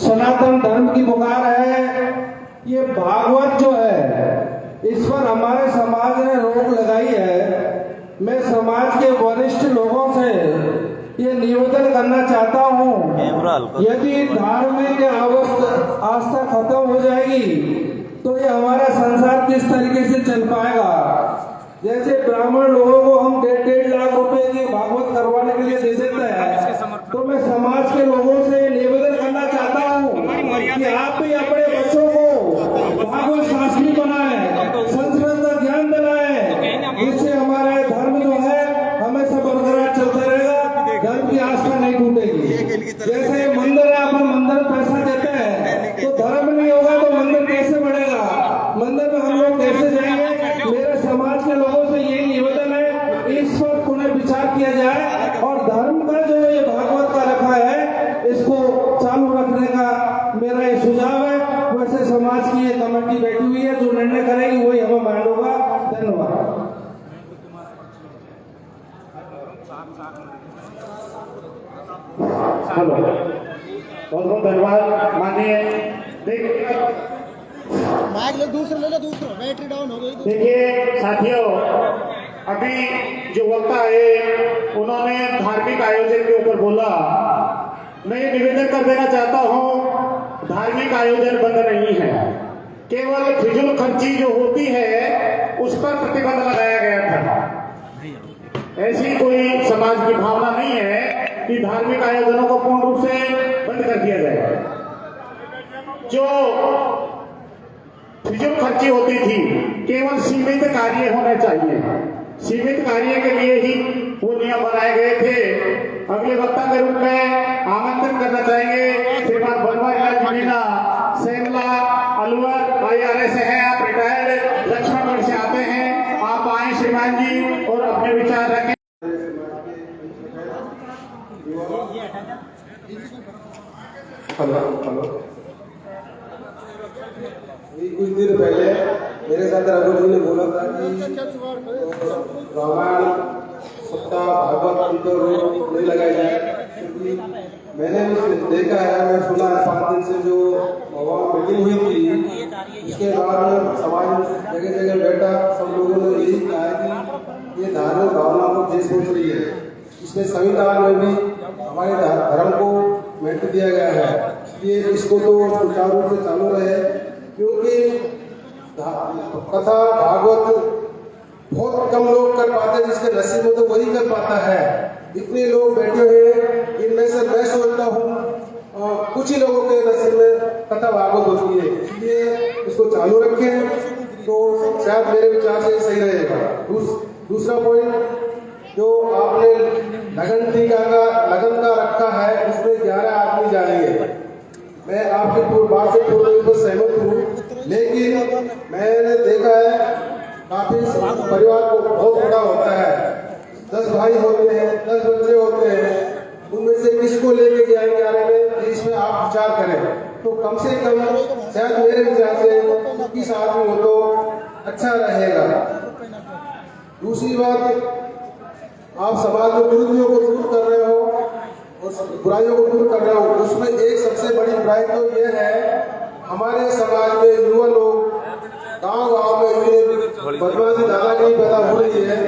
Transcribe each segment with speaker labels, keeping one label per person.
Speaker 1: सनातन धर्म की पुकार है। ये भागवत जो है इस पर हमारे समाज ने रोक लगाई है। मैं समाज के वरिष्ठ लोगों से ये निवेदन करना चाहता हूँ, यदि धार्मिक आस्था खत्म हो जाएगी तो ये हमारा संसार किस तरीके से चल पाएगा। जैसे ब्राह्मण लोगों को हम 1.5 लाख रुपए की भागवत करवाने के लिए दे देते हैं, तो मैं समाज के लोगों से निवेदन करना चाहता हूँ कि आप भी अपने बच्चों को भागवत शास्त्री बनाएं, संस्कृत का ज्ञान दिलाएं। इससे हमारा धर्म जो है हमेशा बरकरार चलता रहेगा, धर्म की आस्था नहीं टूटेगी। जैसे मंदिर है, अपन मंदिर में पैसा देते हैं तो धर्म नहीं होगा तो मंदिर कैसे बढ़ेगा, मंदिर में हम लोग कैसे जाएंगे। मेरे समाज के लोगों से यही निवेदन है, इस पर पुनः विचार किया जाए और धर्म का जो ये भागवत का रखा है इसको चालू रखने का मेरा ये सुझाव है। वैसे समाज की ये कमेटी बैठी हुई है, जो निर्णय करेगी वही हमें माइंड होगा। धन्यवाद।
Speaker 2: हेलो, बहुत बहुत धन्यवाद। माननीय
Speaker 3: दूसरा बैटरी डाउन हो गई।
Speaker 2: देखिए साथियों, अभी जो वक्ता है उन्होंने धार्मिक आयोजन के ऊपर बोला। मैं ये निवेदन कर देना चाहता हूँ, धार्मिक आयोजन बंद नहीं है, केवल फिजूल खर्ची जो होती है उस पर प्रतिबंध लगाया गया था। ऐसी कोई समाज की भावना नहीं है कि धार्मिक आयोजनों को पूर्ण रूप से बंद कर दिया जाए। जो फिजूल खर्ची होती थी केवल सीमित कार्य होने चाहिए, सीमित कार्य के लिए ही वो नियम बनाए गए थे। अगले वक्ता के रूप में आमंत्रण करना चाहेंगे श्रीमान बनवारीलाल मीणा, सेमला अलवर IRS है, आप रिटायर्ड लक्ष्मणगढ़ से आते हैं। आप आए श्रीमान जी और अपने विचार रखें।
Speaker 1: हेलो, कुछ दिन पहले मेरे साथ रघु जी ने बोला था कि रामायण सप्ताह भागवत तो नहीं लगाई जाए, क्योंकि मैंने भी देखा है, मैं सुना है 5 दिन से जो मीटिंग हुई थी उसके बाद समाज में जगह जगह बैठा सब लोगों ने यही कहा है कि ये धार्मिक भावना को ठेस पहुंच रही है। इसमें संविधान में भी हमारे धर्म को महत्व दिया गया है, ये इसको तो सुचारू रूप से चालू रहे, क्योंकि कथा भागवत बहुत कम लोग कर पाते हैं, जिसके नसीब में तो वही कर पाता है। इतने लोग बैठे हुए, इनमें से मैं सोचता हूँ कुछ ही लोगों के नसीब में कथा भागवत होती है, इसलिए इसको चालू रखें तो शायद मेरे विचार से सही रहेगा। दूसरा पॉइंट जो आपने लगन का रखा है, उसमें 11 आदमी जाएंगे। मैं आपकी बात से पूर्ण रूप से सहमत हूँ, लेकिन मैंने देखा है काफी परिवार को बहुत बड़ा होता है, 10 भाई होते हैं, 10 बच्चे होते हैं, उनमें से किसको लेके जाएंगे आने में, इसमें आप विचार करें। तो कम से कम शायद मेरे विचार से 21 आदमी हो तो अच्छा रहेगा। दूसरी बात, आप समाज में कुरीतियों को दूर कर रहे हो और बुराइयों को दूर कर रहे हो, उसमें एक सबसे बड़ी बुराई तो ये है, हमारे समाज में युवा लोग गांव में बदमाशी दादागिरी पैदा हो रही है,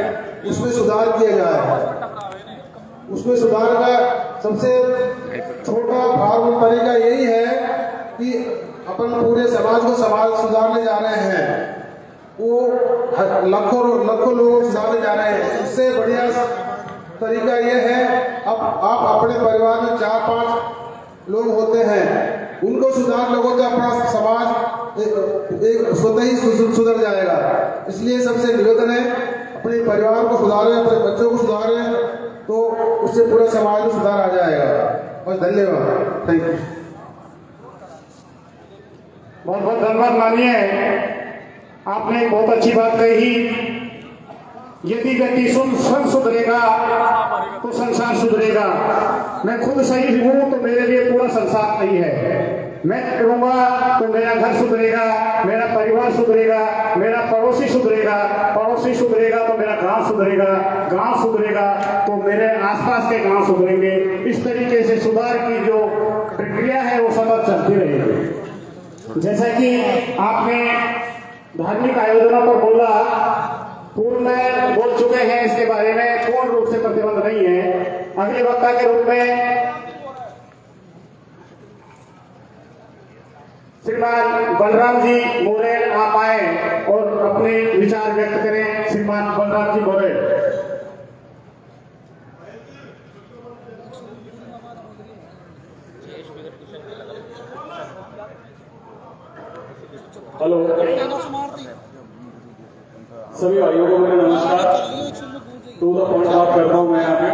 Speaker 1: उसमें सुधार किया जाए। उसमें सुधार का सबसे छोटा भाग तरीका यही है कि अपन पूरे समाज को सुधारने जा रहे हैं, वो लाखों लोगों को सुधारने जा रहे हैं। इससे बढ़िया तरीका ये है, अब आप अपने परिवार में 4-5 लोग होते हैं, उनको सुधार लोगों का अपना समाज एक स्वतः ही सुधर जाएगा। इसलिए सबसे निवेदन है, अपने परिवार को सुधारें, अपने बच्चों को सुधारें, तो उससे पूरा समाज में सुधार आ जाएगा। और धन्यवाद, थैंक यू।
Speaker 2: बहुत बहुत धन्यवाद। मानिए, आपने बहुत अच्छी बात कही। यदि व्यक्ति स्वयं सुधरेगा तो संसार सुधरेगा। मैं खुद सही हूँ तो मेरे लिए पूरा संसार सही है। मैं करूँगा तो मेरा घर सुधरेगा, मेरा परिवार सुधरेगा, मेरा पड़ोसी सुधरेगा, पड़ोसी सुधरेगा तो मेरा गांव सुधरेगा, गांव सुधरेगा तो मेरे आसपास के गांव सुधरेंगे। इस तरीके से सुधार की जो प्रक्रिया है वो सतत चलती रहेगी। जैसा कि आपने धार्मिक आयोजनों पर बोला, पूर्व में बोल चुके हैं, इसके बारे में पूर्ण रूप से प्रतिबंध नहीं है। अगले वक्ता के रूप में श्रीमान बलराम जी मोरेल आप आए और अपने विचार व्यक्त करें। श्रीमान बलराम जी मोरेल।
Speaker 4: हेलो, सभी भाइयों को मेरा नमस्कार। टू द पॉइंट बात करता हूँ मैं यहाँ पे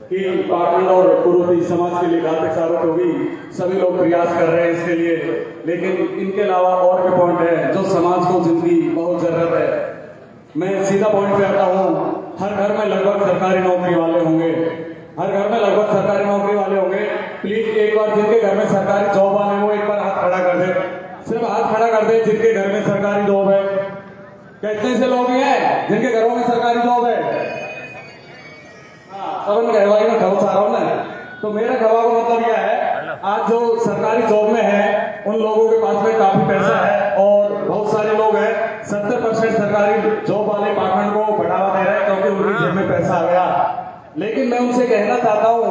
Speaker 4: कि पाखंड और कुरीति समाज के लिए घातक साबित होगी। सभी लोग प्रयास कर रहे हैं इसके लिए, लेकिन इनके अलावा और भी पॉइंट है जो समाज को जिंदगी बहुत जरूरत है। मैं सीधा पॉइंट पे आता हूँ। हर घर में लगभग सरकारी नौकरी वाले होंगे, हर घर में लगभग सरकारी नौकरी वाले होंगे। प्लीज एक बार जिनके घर में सरकारी जॉब वाले हो एक बार हाथ खड़ा कर दे, सिर्फ हाथ खड़ा कर दे जिनके घर में सरकारी जॉब है। कितने से लोग हैं जिनके घरों में सरकारी जॉब है? सबन कहवाई में खबर रहा हूं मैं। तो मेरा खबा का मतलब यह है, आज जो सरकारी जॉब में है उन लोगों के पास में काफी पैसा है और बहुत सारे लोग हैं। 70% सरकारी जॉब वाले पाखंड को बढ़ावा दे रहे हैं क्योंकि उनकी जेब में पैसा आ गया। लेकिन मैं उनसे कहना चाहता हूं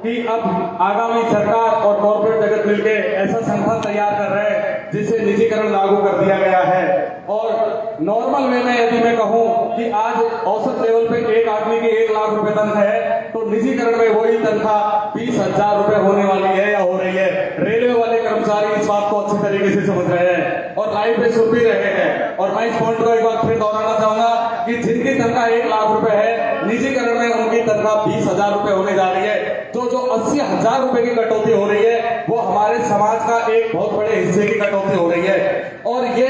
Speaker 4: कि अब आगामी सरकार और कॉर्पोरेट जगत मिलकर ऐसा संगठन तैयार कर रहे हैं जिसे निजीकरण लागू कर दिया गया है। और नॉर्मल वे में यदि मैं कहूं कि आज औसत लेवल पे एक आदमी की 1 लाख रुपए तनख्वाह है, तो निजीकरण में वही तनख्वाह 20,000 रुपए होने वाली है या हो रही है। रेलवे वाले कर्मचारी इस बात को अच्छी तरीके से समझ रहे हैं और लाइफ पे सुन भी रहे हैं। और मैं इस पॉइंट को एक बार फिर दोहराना चाहूंगा कि जिनकी तनख्वाह 1 लाख रुपए है, निजीकरण में उनकी तनख्वाह 20,000 रुपए होने जा रही है। तो जो 80,000 रुपए की कटौती हो रही है वो हमारे समाज का एक बहुत बड़े हिस्से की कटौती हो रही है और ये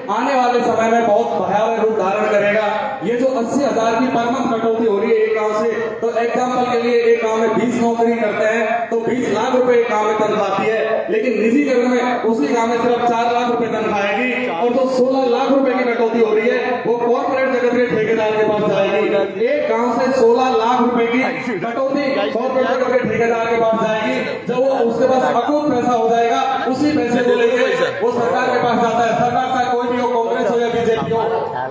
Speaker 4: आने वाले समय में बहुत भयावह रूप धारण करेगा। ये जो 80,000 की पर मंथ कटौती हो रही है एक गांव से, तो एग्जाम्पल के लिए एक गांव में 20 नौकरी करते हैं तो 20 लाख रुपए एक गांव में तनख्वाह आती है। लेकिन निजीकरण में उसी गांव में सिर्फ 4 लाख रुपए तनख्वाह आएगी और जो 16 लाख रुपए की कटौती हो रही है वो कॉर्पोरेट जगत के ठेकेदार के पास जाएगी। एक गांव से 16 लाख रुपए की कटौती कॉर्पोरेट जगत के ठेकेदार के पास जाएगी। जब वो उसके पास अकूत पैसा हो जाएगा, उसी पैसे को लेके वो सरकार के पास जाता है। सरकार का कोई भी हो, कांग्रेस हो या बीजेपी हो,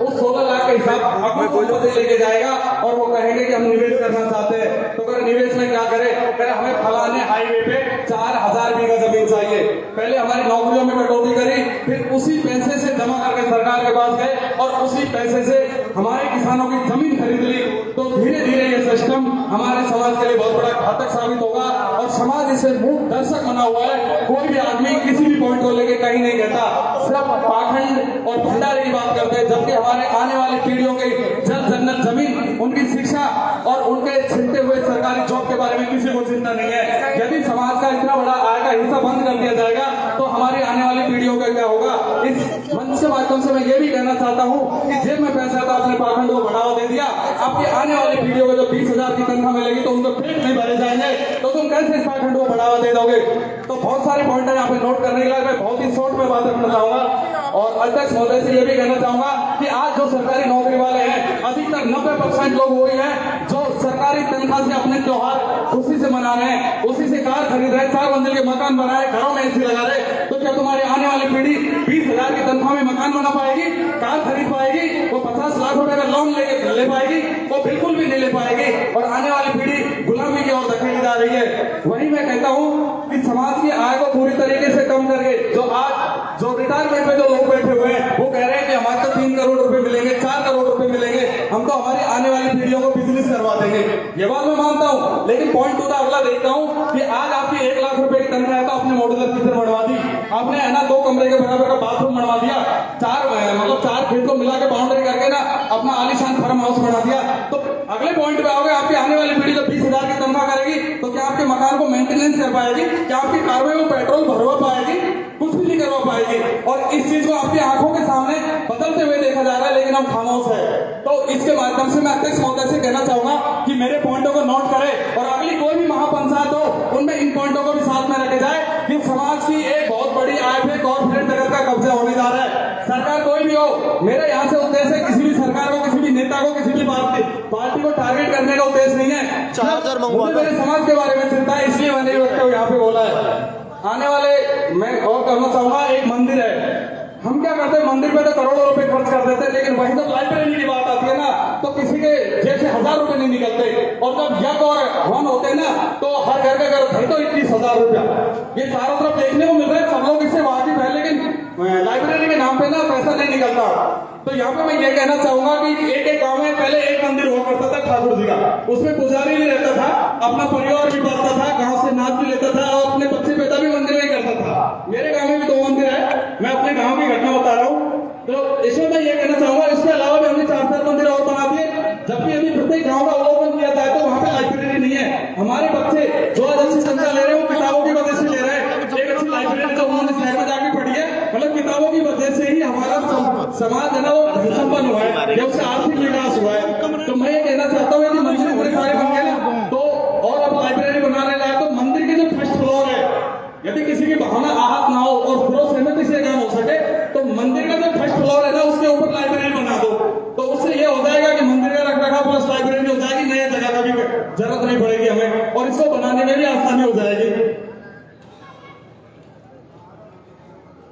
Speaker 4: उस 16 लाख का हिसाब अकूत लेके जाएगा और वो कहेंगे कि हम निवेश करना चाहते हैं। तो अगर निवेश में क्या करे, हमें फलाने हाईवे पे 4,000 बीघा जमीन चाहिए। पहले हमारी नौकरियों में कटौती करी, फिर उसी पैसे से जमा करके सरकार के पास गए और उसी पैसे से हमारे किसानों की जमीन खरीद ली। तो धीरे धीरे ये सिस्टम हमारे समाज के लिए बहुत बड़ा घातक साबित होगा और समाज इसे मूक दर्शक बना हुआ है। कोई भी आदमी किसी भी पॉइंट को लेके कहीं नहीं कहता, सिर्फ पाखंड और भंडारे की बात करते हैं। जबकि हमारे आने वाली पीढ़ियों की जल जन्नत जमीन, उनकी शिक्षा और उनके छिनते हुए सरकारी जॉब के बारे में किसी को चिंता नहीं है। यदि समाज का इतना बड़ा आय का हिस्सा बंद कर दिया जाएगा तो हमारी आने वाली पीढ़ियों का क्या होगा। इस मंच के माध्यम से मैं ये भी कहना चाहता हूँ कि जेब में पैसा था, आपने पाखंड को बढ़ावा दे दिया। आपकी आने वाली पीढ़ियों को जो 20,000 की तनख्वाह मिलेगी तो उनको पेट नहीं भरे जाएंगे, तो तुम कैसे इस पाखंड को बढ़ावा दे दोगे। तो बहुत सारे पॉइंट है यहाँ पे नोट करने के लिए। मैं बहुत ही शॉर्ट में बात करना चाहूंगा और अध्यक्ष महोदय से ये भी कहना चाहूंगा कि आज जो सरकारी नौकरी वाले हैं, अधिकतर 90% लोग वही हैं जो सरकारी तनख्वाह से अपने त्योहार खुशी से मना रहे हैं, उसी से कार खरीद रहे हैं, 4 मंजिल के मकान बनाए, घरों में एसी लगा रहे। तो क्या तुम्हारी आने वाली पीढ़ी 20,000 की तनख्वाह में मकान बना पाएगी, कार खरीद पाएगी? वो 50 लाख रुपए का लोन ले पाएगी? वो बिल्कुल भी नहीं ले पाएगी और आने वाली पीढ़ी गुलामी की ओर धकेली जा रही है। वही मैं कहता हूँ कि समाज की आय को पूरी तरीके से कम करके जो रिटायरमेंट में जो लोग बैठे हुए हैं वो कह रहे हैं कि हमारे तो 3 करोड़ रुपए मिलेंगे, 4 करोड़ रुपए मिलेंगे, हम तो हमारी आने वाली पीढ़ियों को बिजनेस करवा देंगे। ये बात मैं मानता हूँ, लेकिन पॉइंट टू द अगला देखता हूँ कि आज आपकी 1 लाख रुपए की तनख्वाह है तो आपने मॉड्यूलर किचन बनवा दी, आपने है ना 2 कमरे के बराबर का बाथरूम बनवा दिया, 4 खेत को मिला के बाउंड्री करके ना अपना आलीशान फार्म हाउस बना दिया। तो अगले पॉइंट पे आओगे, आपकी आने वाली पीढ़ी जब 20,000 की तनख्वाह करेगी तो क्या आपके मकान को मेंटेनेंस कर पाएगी? क्या आपकी कार में वो पेट्रोल भरवा पाएगी? कुछ भी नहीं करवा पाएगी। और इस चीज को आपकी आंखों के सामने बदलते हुए देखा जा रहा है, लेकिन हम खामोश है। तो इसके माध्यम से मैं अध्यक्ष महोदय से कहना चाहूंगा कि मेरे पॉइंटों को नोट करें और अगली कोई भी महापंचायत हो उनमें इन पॉइंटों को भी साथ में रखे जाए कि समाज की एक बहुत बड़ी आय पे कॉर्पोरेट जगत का कब्जा होने जा रहा है। सरकार कोई भी हो, मेरे यहाँ से उद्देश्य है किसी भी सरकार को, किसी भी नेता को, किसी भी पार्टी को टारगेट करने का उद्देश्य नहीं है।
Speaker 3: चार्जर मंगवा
Speaker 4: मुझे
Speaker 3: दो।
Speaker 4: मेरे समाज के बारे में चिंता है, इसलिए मैंने ये वक्तव्य यहाँ पे बोला है। आने वाले मैं और करना चाहूंगा, एक मंदिर है, हम क्या करते हैं मंदिर पे तो करोड़ों रुपए खर्च कर देते हैं, लेकिन वहीं तो लाइब्रेरी की बात आती है ना, तो किसी के जेब से 1000 रुपए नहीं निकलते। और जब यज्ञ और हवन होते हैं ना, तो हर घर का घर है तो 21,000 रुपया ये चारों तरफ देखने को मिल रहा है। सब लोग इससे वाकिफ है, लेकिन लाइब्रेरी के नाम पे ना पैसा नहीं निकलता। तो यहाँ पे मैं ये कहना चाहूंगा कि एक गांव में पहले एक मंदिर हुआ करता था ठाकुर जी का, उसमें पुजारी भी रहता था, अपना परिवार भी पालता था, गांव से नाच भी लेता था और अपने बच्चे पैदा भी मंदिर में करता था। मेरे गांव में भी 2 मंदिर है, मैं अपने गांव की घटना बता रहा हूँ। तो इसमें मैं ये कहना चाहूंगा, इसके अलावा भी हमने 4 मंदिर और बना दिए, जबकि अभी प्रत्येक गांव का अवलोकन किया जाए तो वहाँ पे लाइब्रेरी नहीं है। हमारे बच्चे जो आज अच्छी शिक्षा ले रहे हैं वो किताबों की वजह से ले रहे हैं। एक अच्छी लाइब्रेरी जो उन्होंने शहर में जाके पढ़ी है, मतलब किताबों की वजह से ही हमारा समाज है ना वो संपन्न हुआ है, जब से आर्थिक विकास हुआ है। तो मैं ये कहना चाहता हूँ, यदि मंदिर पूरे सारे बन गए ना तो, और अब लाइब्रेरी बनाने जाए तो मंदिर के जो फर्स्ट फ्लोर है, यदि किसी की भावना आहत ना हो और पूरा सहमति से काम हो सके तो मंदिर का जो फर्स्ट फ्लोर है ना उसके ऊपर लाइब्रेरी बना दो। तो उससे ये हो जाएगा कि मंदिर का रखरखाव प्लस लाइब्रेरी हो जाएगी, नए जगह का भी जरूरत नहीं पड़ेगी हमें, और इसको बनाने में भी आसानी हो जाएगी।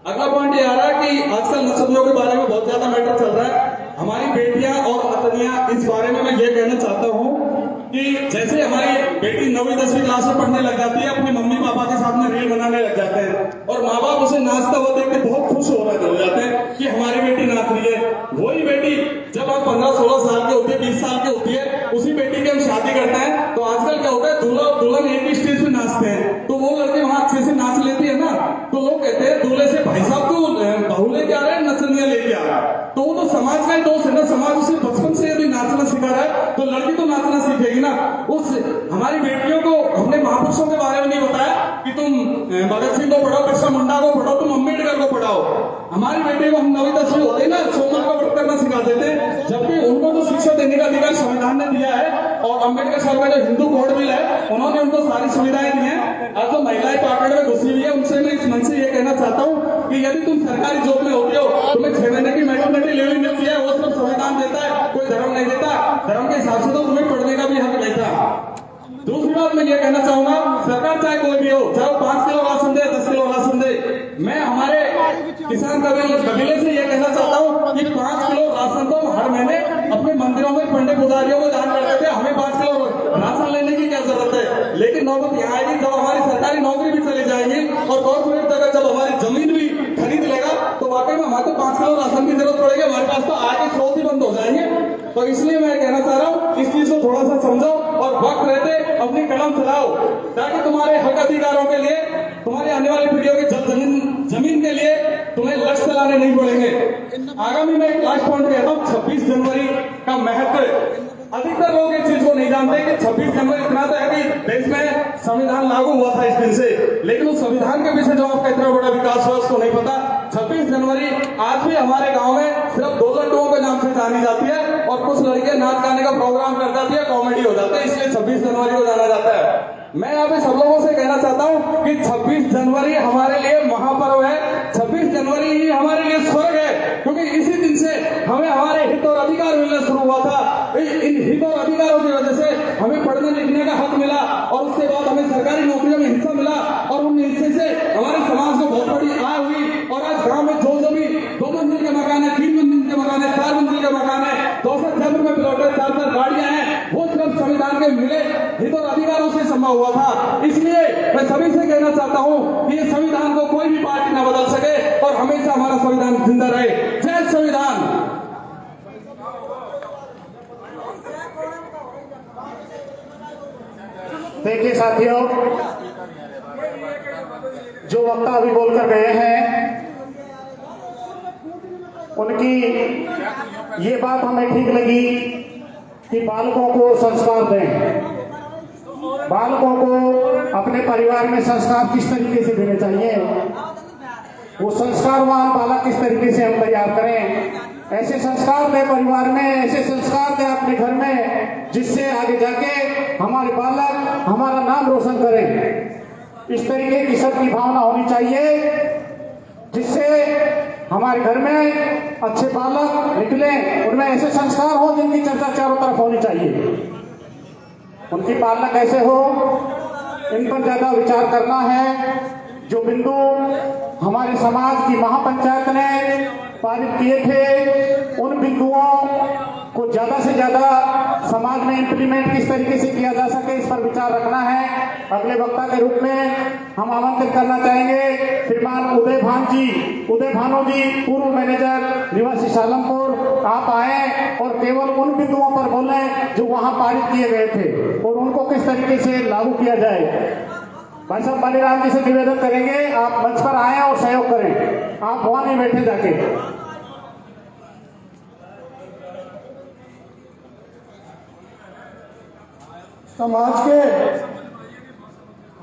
Speaker 4: अगला पॉइंट ये आ रहा है कि आजकल नक्सलियों के बारे में बहुत ज्यादा मैटर चल रहा है। हमारी बेटियां और अतनियां, इस बारे में मैं ये कहना चाहता हूँ कि जैसे हमारी बेटी 9वीं 10वीं क्लास में पढ़ने लग जाती है, अपने मम्मी पापा के साथ में रील बनाने लग जाते हैं और माँ बाप उसे नाचता हुआ देख के बहुत खुश हो जाते हैं कि हमारी बेटी नाच रही है। वही बेटी जब आप 15-16 साल की होती है, 20 साल की होती है, उसी बेटी की हम शादी करते हैं तो आजकल क्या होता है, दूल्हा और दुल्हन एक ही स्टेज पे नाचते हैं। तो वो लड़की वहां अच्छे से नाच लेती है ना, तो लोग कहते हैं दूल्हे से, भाई साहब तो बहू लेके आ रहे हैं, नचनिया लेके आ रहा है। तो वो तो समाज का ही दोष है ना, समाज उसे बचपन से यदि नाचना सिखा रहा है तो लड़की तो नाचना सीखेगी ना। उस हमारी बेटियों को हमने महापुरुषों के बारे में नहीं बताया कि तुम भगत सिंह को पढ़ाओ, बिरसा मुंडा को पढ़ाओ, तुम अम्बेडकर को पढ़ाओ। हमारी बेटी को हम 9वीं 10वीं होते ना सोमवार का व्रत करना सिखा देते, जबकि उनको तो शिक्षा देने का अधिकार संविधान ने दिया है। और अम्बेडकर साहब का जो हिंदू कोड बिल है उन्होंने उनको सारी सुविधाएं दी है। आज जो महिलाएं पाकड़ में घुसी हुई है उनसे मैं इस मन से ये कहना चाहता हूँ कि यदि तुम सरकारी जॉब में होते हो, तुम्हें 6 महीने की मैटरनिटी लीव मिलती है, वो सब संविधान देता है, कोई धर्म नहीं देता। धर्म के हिसाब से तो तुम्हें पढ़ने का भी हक नहीं था। दूसरी बात मैं ये कहना चाहूंगा, सरकार चाहे कोई भी हो, चाहे 5 किलो राशन दे, 10 किलो राशन दे, मैं हमारे किसान कबीले से ये कहना चाहता हूँ कि 5 किलो राशन तो हर महीने अपने मंदिरों में पंडित पुजारियों को दान करते थे, हमें 5 किलो राशन लेने की क्या जरूरत है। लेकिन नौबत यहाँ आएगी जब हमारी सरकारी नौकरी भी चली जाएगी और कॉर्पोरेट जगह जब हमारी जमीन भी खरीद लेगा तो वाकई में हमारे 5 किलो राशन की जरूरत पड़ेगी, हमारे पास तो आगे स्रोत ही बंद हो जाएंगे। तो इसलिए मैं कहना चाह रहा हूँ इस चीज को थोड़ा सा समझो और वक्त रहते अपनी कलम चलाओ, ताकि तुम्हारे हक अधिकारों के लिए, तुम्हारे आने वाली पीढ़ियों की जमीन के लिए तुम्हें लक्ष्य चलाने नहीं पड़ेंगे। आगामी में एक लास्ट पॉइंट कहता हूँ, 26 जनवरी का महत्व। अधिकतर लोग इस चीज को नहीं जानते कि 26 जनवरी इतना तो है कि देश में संविधान लागू हुआ था इस दिन से, लेकिन उस संविधान के पीछे जो आपका इतना बड़ा विकास हुआ उसको नहीं पता। 26 जनवरी आज भी हमारे गांव में सिर्फ 2 लड्डुओं के नाम से जानी जाती है और कुछ लड़कियां नाच गाने का प्रोग्राम कर जाती है, कॉमेडी हो जाता है, इसलिए 26 जनवरी को जाना जाता है। मैं यहाँ पे सब लोगों से कहना चाहता हूँ कि 26 जनवरी हमारे लिए महापर्व है, 26 जनवरी ही हमारे लिए स्वर्ग है, क्योंकि इसी दिन से हमें हमारे हित और अधिकार मिलना शुरू हुआ था। इन हित और अधिकारों की वजह से हमें पढ़ने लिखने का हक मिला और उसके बाद हमें सरकारी नौकरियों में हिस्सा मिला और उन हिस्से से हमारे समाज को बहुत बड़ी आय हुई। और आज गाँव में जो भी 2 मंजिल के मकान है, 3 मंजिल के मकान है, 4 मंजिल के मकान है, 200 क्षेत्र में प्लॉट है, 4 गाड़ियां हैं, वो सिर्फ संविधान के मिले हित और अधिकारों से संभव हुआ था। इसलिए मैं सभी से कहना चाहता हूँ कि ये संविधान को कोई भी पार्टी न बदल सके और हमेशा हमारा संविधान जिंदा रहे। जय संविधान।
Speaker 2: देखिए साथियों, जो वक्ता अभी बोलकर गए हैं उनकी ये बात हमें ठीक लगी कि बालकों को संस्कार दें, बालकों को अपने परिवार में संस्कार किस तरीके से देने चाहिए, वो संस्कारवान बालक किस तरीके से हम तैयार करें, ऐसे संस्कार दें परिवार में, ऐसे संस्कार दें अपने घर में, जिससे आगे जाके हमारे बालक हमारा नाम रोशन करें। इस तरीके की सबकी भावना होनी चाहिए जिससे हमारे घर में अच्छे बालक निकलें, उनमें ऐसे संस्कार हो जिनकी चर्चा चारों तरफ होनी चाहिए। उनकी पालना कैसे हो, इन पर ज्यादा विचार करना है। जो बिंदु हमारे समाज की महापंचायत ने पारित किए थे, उन बिंदुओं को ज्यादा से ज्यादा समाज में इंप्लीमेंट किस तरीके से किया जा सके, इस पर विचार रखना है। अगले वक्ता के रूप में हम आमंत्रित करना चाहेंगे श्रीमान उदय भानु जी, पूर्व मैनेजर निवासी सालमपुर। आप आए और केवल उन बिंदुओं पर बोलें जो वहां पारित किए गए थे और उनको किस तरीके से लागू किया जाए। भाई साहब बलिराम जी से निवेदन करेंगे, आप मंच पर आए और सहयोग करें। आप वहां नहीं बैठे जाके।
Speaker 5: समाज के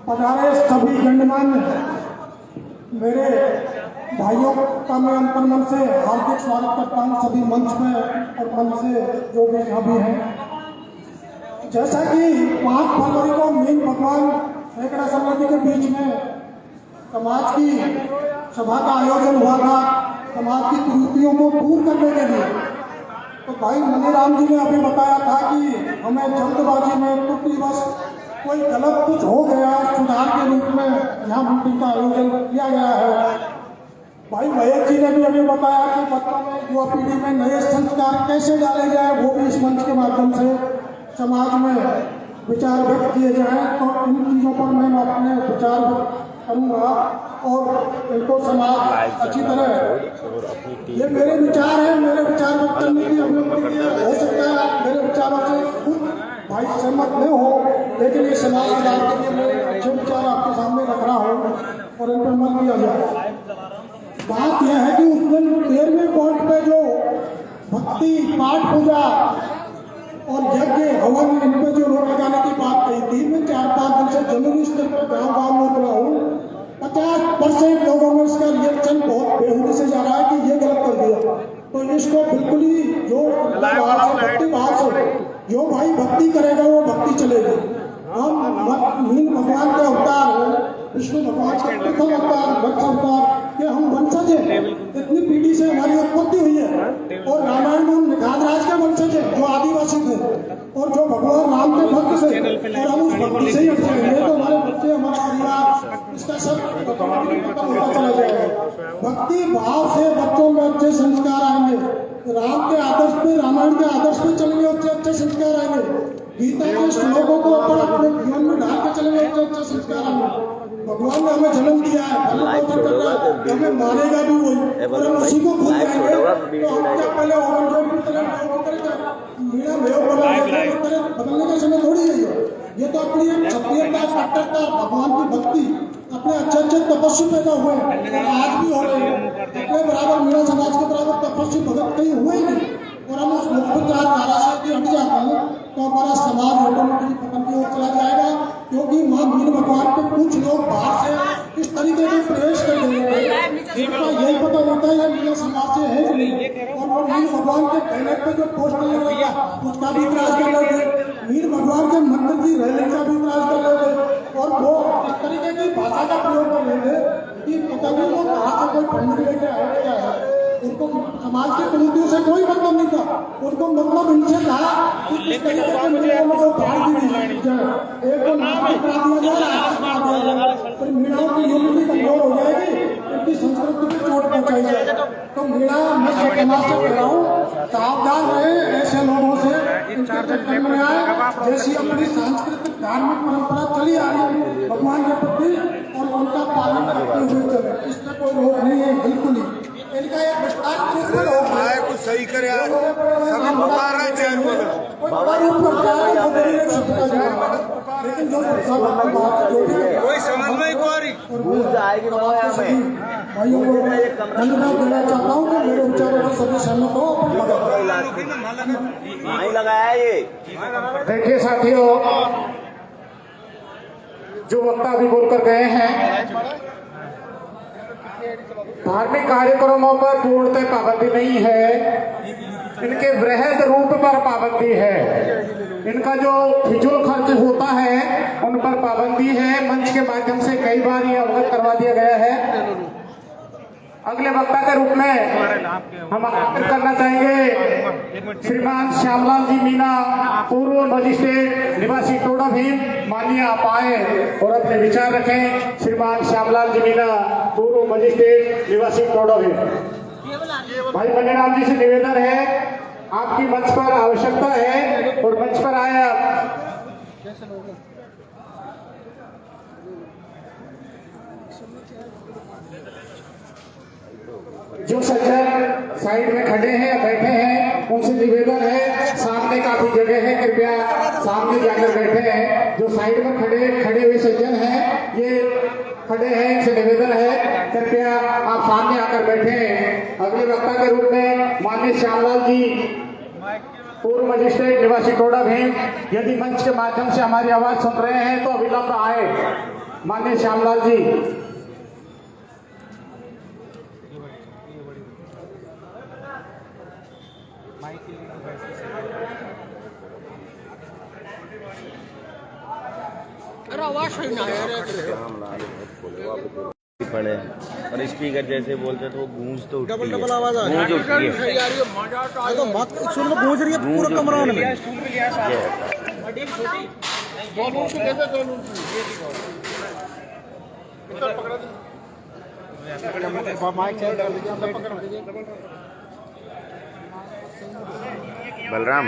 Speaker 5: पधारे सभी गणमान्य मेरे भाइयों का मैं अंतर्मन से हार्दिक स्वागत करता हूं, सभी मंच में और मंच से जो भी यहाँ भी हैं। जैसा कि 5 फरवरी को मीन भगवान हेकड़ा समिति के बीच में समाज की सभा का आयोजन हुआ था, समाज की त्रुटियों को दूर करने के लिए। तो भाई मनीराम जी ने अभी बताया था कि हमें जल्दबाजी में त्रुटिवश कोई गलत कुछ हो गया, सुधार के रूप में यहाँ मीटिंग का आयोजन किया गया है। भाई महेश जी ने भी अभी बताया कि बच्चों में, युवा पीढ़ी में नए संस्कार कैसे डाले जाए, वो भी इस मंच के माध्यम से समाज में विचार व्यक्त किए जाएं। तो इन चीज़ों पर मैं अपने विचार व्यक्त करूँगा और इनको समाज अच्छी तरह, ये मेरे विचार हैं, मेरे विचार व्यक्त करने की अभिव्यक्ति के हो सकता है आप मेरे विचारों से खुद भाई सहमत नहीं हो, लेकिन ये समाज सुधार के लिए मैं अच्छे विचार आपके सामने रख रहा हूँ और इन पर अमल किया जाए। बात यह है कि उस दिन 13वें पॉइंट पे जो भक्ति, पाठ पूजा और यज्ञ हवन, इन पे जो रोक लगाने की बात कही थी, मैं 4-5 दिन से जमीनी स्तर पर गाँव में उतरा हूँ। 50% लोगों में इसका रिएक्शन बहुत बेहूदी से जा रहा है कि ये गलत कर दिया। तो इसको बिल्कुल ही जो भक्ति भाव से जो भाई भक्ति करेगा वो भक्ति चलेगी। हम मीन भगवान के अवतार हैं, विष्णु भगवान के प्रथम अवतार, वत्स अवतार के हम वंशज हैं। इतनी पीढ़ी से हमारी उत्पत्ति हुई है और रामायण में हम निखादराज के वंशज हैं जो आदिवासी थे और जो भगवान राम के भक्त थे, और हम उस भक्ति से ही हट जाएंगे तो हमारे बच्चे, हमारा परिवार, इसका सब खत्म होता चला जाएगा। भक्ति भाव से बच्चों में अच्छे संस्कार आएंगे, राम के आदर्श पे, रामायण के आदर्श पे चलेंगे, अच्छे संस्कार आएंगे। गीता के श्लोकों को अपने जीवन में ढाल के चलेंगे, अच्छे संस्कार आएंगे। भगवान ने हमें जन्म दिया है, हमें मारेगा भी वही, और हम उसी को भूल जाएंगे। तो हम क्या पहले बदलने का समय थोड़ी है ये तो अपनी एक क्षत्रियता, कट्टरता, भगवान की भक्ति, अपने अच्छे तपस्वी पैदा हुए हैं और आज भी हो रहे हैं। अपने बराबर मीणा समाज के बराबर तपस्वी भगत कहीं हुए ही नहीं और हम उस मुख्य धारा से हट जाते हैं तो हमारा समाज ऑटोमेटिकली पतन की ओर चला जाएगा। क्योंकि माँ मीन भगवान पे कुछ लोग बाहर से इस तरीके के प्रवेश कर देंगे, यही पता होता है मीना समाज से है कि नहीं, और वो मीन भगवान के बैनर पे जो पोस्टर लगेगा उसका भी इतराज कर रहे थे, मीन भगवान के मंदिर की रैली का भी इतराज कर रहे थे और वो इस तरीके की भाषा का प्रयोग कर रहे थे कि पता नहीं वो कहाँ से कोई फंड लेके आया क्या है। उनको समाज के कुरीतियों से कोई मतलब नहीं था, उनको मतलब इनसे था कि किस तरीके के मीडियाओं को फाड़ दी जाए, एक को नाम करा दिया जाए, फिर मीडियाओं की यूनिटी कमजोर हो जाएगी, उनकी संस्कृति को चोट पहुंचाई जाए। तो मीडिया मैं समाज से कह रहा हूँ, सावधान रहे ऐसे लोगों से, इनके चक्कर में आए। जैसी अपनी सांस्कृतिक धार्मिक परंपरा चली आ रही है भगवान के प्रति और उनका पालन करते हुए चले, इसमें कोई रोक नहीं है बिल्कुल ही। इनका एक विस्तार
Speaker 6: कुछ सही करे यार, सभी बता रहे हैं चैन को।
Speaker 5: लेकिन जो
Speaker 6: कोई समझ में
Speaker 5: आएगी भाइयों को धन्यवाद देना चाहता हूँ कि मेरे विचारों से सभी सहमत हो।
Speaker 6: नहीं लगाया ये।
Speaker 2: देखिए साथियों, जो वक्ता अभी बोलकर गए हैं, धार्मिक कार्यक्रमों पर पूर्णतः पाबंदी नहीं है, इनके वृहद रूप पर पाबंदी है। इनका जो फिजूल खर्च होता है उन पर पाबंदी है। मंच के माध्यम से कई बार ये अवगत करवा दिया गया है। अगले वक्ता के रूप में हम आमंत्रित करना चाहेंगे श्रीमान श्यामलाल जी मीना, पूर्व मजिस्ट्रेट निवासी टोडा भीम। माननीय आप आए और अपने विचार रखें। श्रीमान श्यामलाल जी मीना, पूर्व मजिस्ट्रेट निवासी टोडा भीम। भाई बल्लेराम जी से निवेदन है, आपकी मंच पर आवश्यकता है और मंच पर आए आप। जो सज्जन साइड में खड़े हैं बैठे हैं उनसे निवेदन है, सामने काफी जगह है, कृपया सामने जाकर बैठे हैं। जो साइड में खड़े हुए सज्जन हैं ये खड़े हैं, इनसे निवेदन है कृपया आप सामने आकर बैठे हैं। अगले वक्ता के रूप में माननीय श्यामलाल जी, पूर्व मजिस्ट्रेट निवासी टोडा भीम, यदि मंच के माध्यम से हमारी आवाज सुन रहे हैं तो अविलंब आए। माननीय श्यामलाल जी।
Speaker 7: पड़े और स्पीकर जैसे बोलते तो वो गूंज तो उठती है,
Speaker 3: डबल आवाज आ
Speaker 7: गूंज उठती है।
Speaker 3: तो बात सुन लो, गूंज रही है पूरा कमरा में।
Speaker 7: बलराम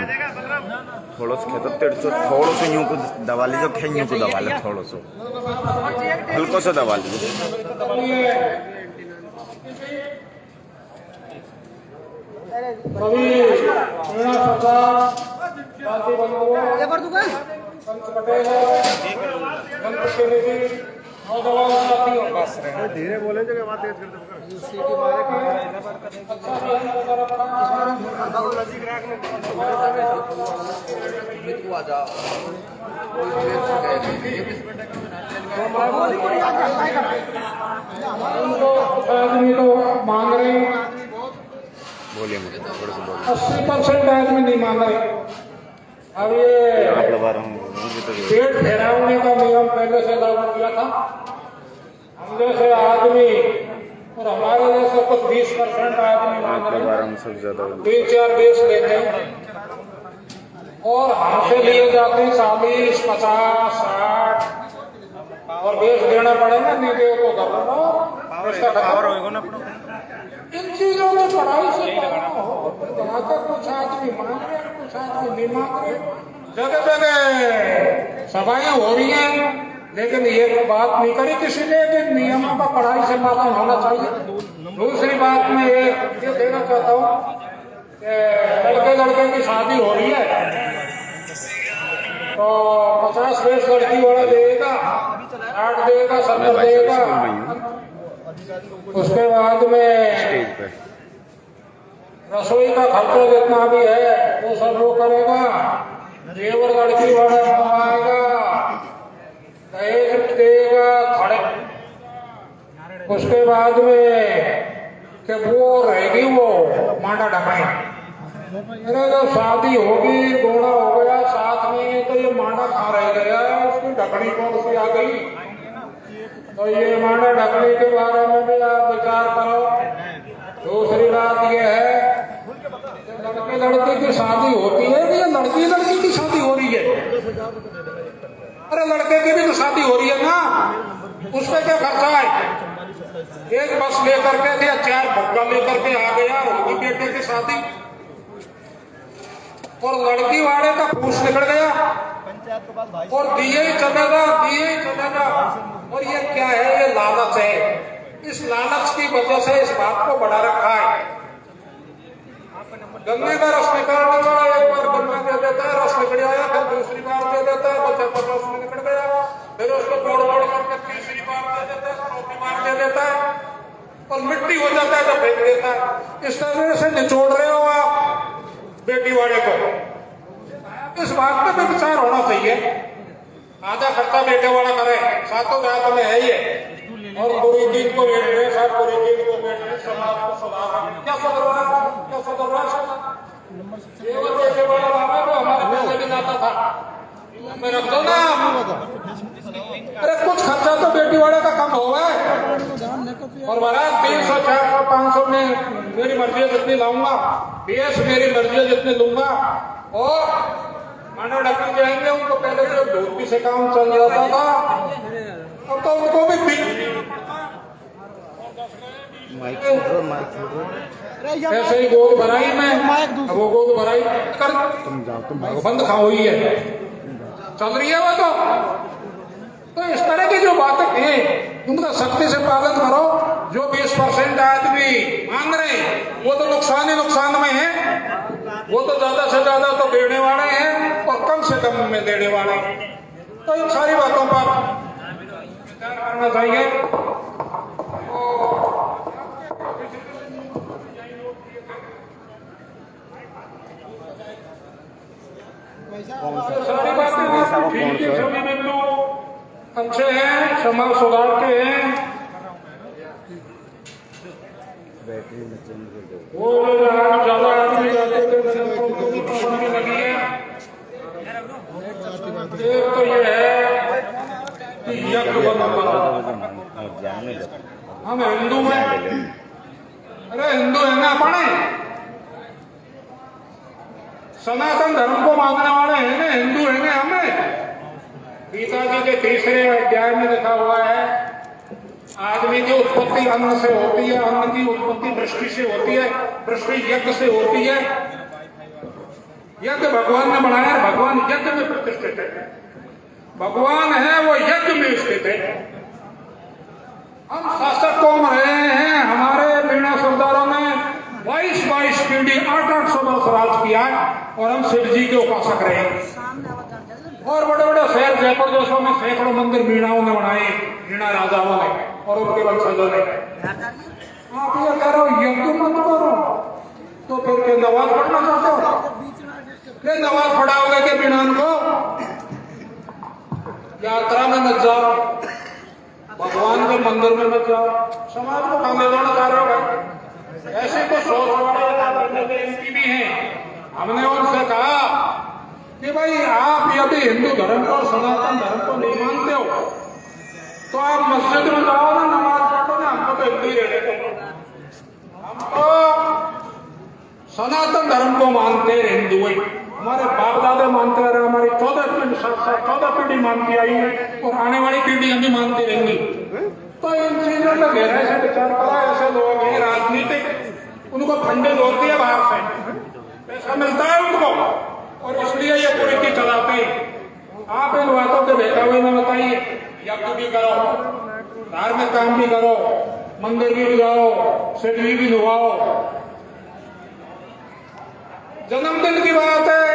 Speaker 7: थोड़ो सो खेतो तिरछो, थोड़ो सो यूं को दबा लीजिए, खे यूं को दबा ले, थोड़ो सो हल्को सो दबा लीजिए।
Speaker 5: सभी प्रेरणा सरदार साथी बंधुओं, संत पटेल, जनप्रतिनिधि, नौजवान साथियों,
Speaker 6: धीरे बोले जो बात तेज कर
Speaker 5: आदमी तो मांग रहे हैं,
Speaker 7: बोलिए मुझे थोड़ा सा बोलिए।
Speaker 5: 80% आदमी नहीं मांग रहे। अब ये
Speaker 7: आप लगा रहा हूँ मुझे तो
Speaker 5: पेट फेरावने का नियम पहले से लागू किया था। हम जैसे आदमी और हमारे जैसे कुछ 20% आदमी मांग
Speaker 7: आप
Speaker 5: रहे
Speaker 7: लगा
Speaker 5: हैं,
Speaker 7: रहा हूँ सबसे ज्यादा
Speaker 5: 3-4 बेच लेते हैं और हमसे लिए जाते हैं 40, 50, 60 और बेच देना पड़ेगा, नहीं दे तो कर इसका खबर। इन चीजों में पढ़ाई से जाकर कुछ आदमी मांग रहे हैं, कुछ आदमी नहीं मांग रहे। जगह जगह सभाएं हो रही हैं, लेकिन ये बात नहीं करी किसी ने कि नियमों का पढ़ाई से पालन होना चाहिए। दूसरी बात मैं ये देना चाहता हूँ कि लड़के की शादी हो रही है तो 50 बेच लड़की वाला देगा, 60 देगा, 70 देगा। उसके बाद में रसोई का खर्चा जितना भी है वो सब वो करेगा, जेवर लड़की वाला मंगवाएगा, दहेज देगा, खड़े। उसके बाद में कि वो रहेगी वो मांडा ढकाई। अरे जब शादी होगी, घोड़ा हो गया साथ में, तो ये मांडा कहाँ रह गया, उसकी ढकनी कौन सी आ गई। तो ये मांडा ढकने के बारे में भी आप विचार करो। दूसरी बात ये है लड़के लड़की की शादी होती है या लड़की लड़की की शादी हो रही है? अरे लड़के की भी तो शादी हो रही है ना, उसमें क्या खर्चा है? एक बस लेकर के या 4 भुग्गा लेकर के आ गया, होगी बेटे की शादी और लड़की वाले का पूछ निकल गया और दिए ही चलेगा, दिए ही चलेगा। और ये क्या है? ये लालच है। इस लालच की वजह से इस बात को बढ़ा रखा है। गन्ने का रस निकालने का, एक बार गन्ना दे देता है, रस निकल आया, फिर दूसरी बार दे देता है, बच्चे पर रस निकल गया, फिर उसको तोड़ तोड़ करके तीसरी बार दे देता है, चौथी बार दे देता है और मिट्टी हो जाता है तो फेंक देता है। इस तरह से निचोड़ रहे हो आप बेटी वाले को। इस बात पे भी विचार होना चाहिए। आधा खर्चा बेटे वाला करे, सातों रात में है ये, और पूरी दिन को बैठ रहे, सब पूरी दिन को बैठ रहे, समाज को सुधार क्या सुधर रहा है, क्या सुधर रहा है? ये वो बेटे वाला बाबा तो हमारे पहले भी जाता था, मैं रख दो ना। अरे कुछ खर्चा तो बेटी वाले का कम हो गया।
Speaker 8: और महाराज 300 400 500 में मेरी मर्जी है जितनी लाऊंगा, बेस मेरी मर्जी है जितने लूंगा। और मानव डॉक्टर जाएंगे उनको पहले जो धोती से काम चल रहा था अब तो उनको भी ऐसे ही गोद भराई में वो गोद भराई कर बंद खा हुई है चल रही है वो तो इस तरह की जो बातें हैं उनका सख्ती से पालन करो। जो 20% आदमी मांग रहे हैं वो तो नुकसान ही नुकसान में है, वो तो ज्यादा से ज्यादा तो देने वाले हैं और कम से कम में देने वाले हैं। तो इन सारी बातों पर विचार करना चाहिए। सभी बातें ठीक है, सभी बिंदु अच्छे हैं, समाज सुधार के हैं। वो ज्यादा आदमी जाते थे लगी है। एक तो ये है कि यज्ञ हम हिंदू हैं, अरे हिंदू है ना अपने सनातन धर्म को मानने वाले हैं ना, हिंदू है ना हमें। गीता जी के 3रे अध्याय में लिखा हुआ है आदमी की उत्पत्ति अन्न से होती है, अन्न की उत्पत्ति वृष्टि से होती है, वृष्टि यज्ञ से होती है। यज्ञ भगवान ने बनाया, भगवान यज्ञ में प्रतिष्ठित है, भगवान है वो यज्ञ में स्थित है। हम शासक कौन रहे हैं, हमारे मीणा सरदारों ने 22 पीढ़ी 800 वर्ष राज किया और हम शिव जी के उपासक रहे। और बड़े बड़े शहर जयपुर जैसों में सैकड़ों मंदिर मीणाओं ने बनाए, मीणा राजाओं ने और उनके वंशजों ने। आप ये कह रहे हो यज्ञ मत करो तो फिर के नमाज पढ़ना चाहते हो, नमाज पढ़ाओगे के मीणान को यात्रा में मत जाओ, भगवान के मंदिर में मत जाओ, समाज को काम लेना चाह रहे हो। ऐसे तो 100 एमपी भी हैं, हमने उनसे कहा कि भाई आप यदि हिंदू धर्म को सनातन धर्म को नहीं मानते हो तो आप मस्जिद में जाओ ना, नमाज पढ़ो ना, हमको तो हिंदू ही रहने दो। हम तो सनातन धर्म को मानते हैं, हिंदू ही हमारे बाप दादा मानते रहे, हमारी 14 पीढ़ी मानती आई है और आने वाली पीढ़ी हम भी मानती रहेंगी। तो इन चीजों में गहराई से विचार करा। ऐसे लोग हैं राजनीतिक, उनको फंडे होती है बाहर से, पैसा मिलता है उनको और इसलिए ये कुरीति चलाते हैं। आप इन बातों के बहकावे में बताइए, यज्ञ भी करो, धार्मिक काम भी करो, मंदिर भी जाओ, शिवजी भी नुभाओ। जन्मदिन की बात है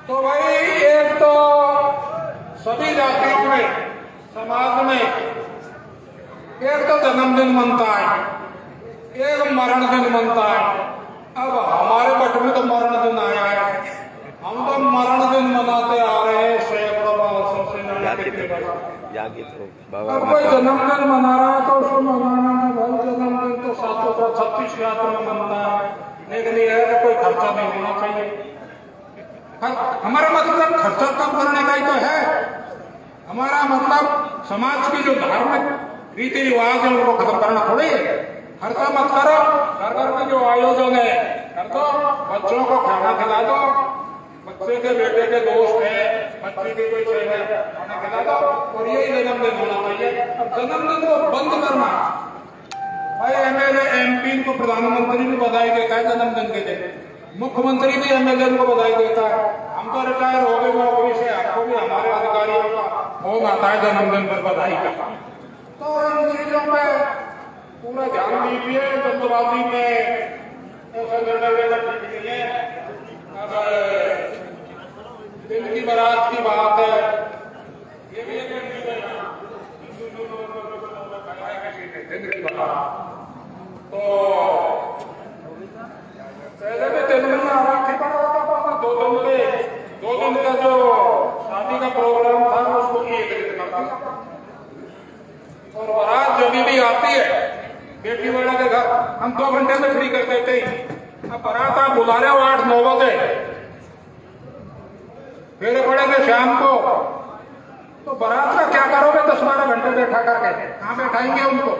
Speaker 8: तो भाई एक तो सभी जातियों में समाज में एक तो जन्मदिन मनता है, एक मरण दिन मनता है। अब हमारे बट में तो मरण दिन आया है, हम तो मरण दिन मनाते आ रहे हैं सैकड़ों वर्षों से। अब कोई जन्मदिन मना रहा है तो उसको मनाना है भाई, जन्मदिन तो 736 यात्रा में मनता है, लेकिन यह है कि कोई खर्चा नहीं होना चाहिए। हमारा मतलब खर्चा कम करने का ही तो है, हमारा मतलब समाज की जो धार्मिक रीति रिवाज है उनको खत्म करना थोड़ी है। खर्चा मत करो, घर में जो आयोजन है कर दो, बच्चों को खाना खिला दो, बच्चे के बेटे के दोस्त है, बच्चे की कोई चीज है खाना खिला दो, और यही जन्मदिन होना चाहिए। अब जन्मदिन को बंद करना, भाई एमएलए एमपी को प्रधानमंत्री भी बधाई देता है जन्मदिन के दिन, मुख्यमंत्री भी एमएलए को बधाई देता है। हम तो रिटायर हो गए नौकरी से, आपको भी हमारे अधिकारियों का फोन आता है जन्मदिन पर बधाई का। तो इन चीजों में पूरा ध्यान दीजिए, जल्दबाजी में ऐसा निर्णय लेना ठीक नहीं है। अगर दिन की बारात की बात है, ये भी एक दिन की बारात तो पहले भी दिन में आराम ठीक पड़ा होता था, 2 दिन का जो शादी का प्रोग्राम था उसको 1 दिन का था। और बारात जब भी आती है बेटी वाला के घर हम 2 घंटे में फ्री कर देते हैं। अब बारात आप बुला रहे हो 8-9 बजे, फिर पड़ेंगे शाम को तो बारात का क्या करोगे 10-12 घंटे बैठा करके? कहाँ बैठाएंगे उनको?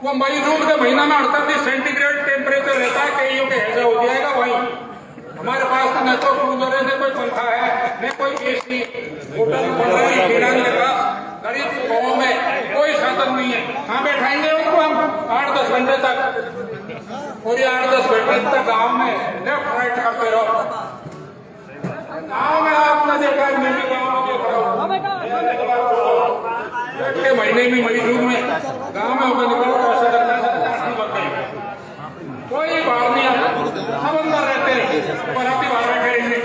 Speaker 8: वो मई जून के महीना में 38 सेंटीग्रेड टेम्परेचर रहता है, कईयों के हैजा हो जाएगा वही। हमारे पास तो न तो कूलर है, न कोई पंखा है, न कोई एसी। होटल के पास गरीब गाँव में कोई साधन नहीं है, कहाँ बैठाएंगे उनको हम 8-10 घंटे तक? और ये 8-10 घंटे तक गाँव में लेफ्ट राइट करते रहो। गाँव में आपने देखा, मैं भी गाँव में देख रहा हूँ, के महीने में मई जून में गाँव में होकर निकलो तो ऐसा लगता है लग गई। कोई बात नहीं, सब अंदर रहते हैं, बराती बाहर बैठे रहेंगे,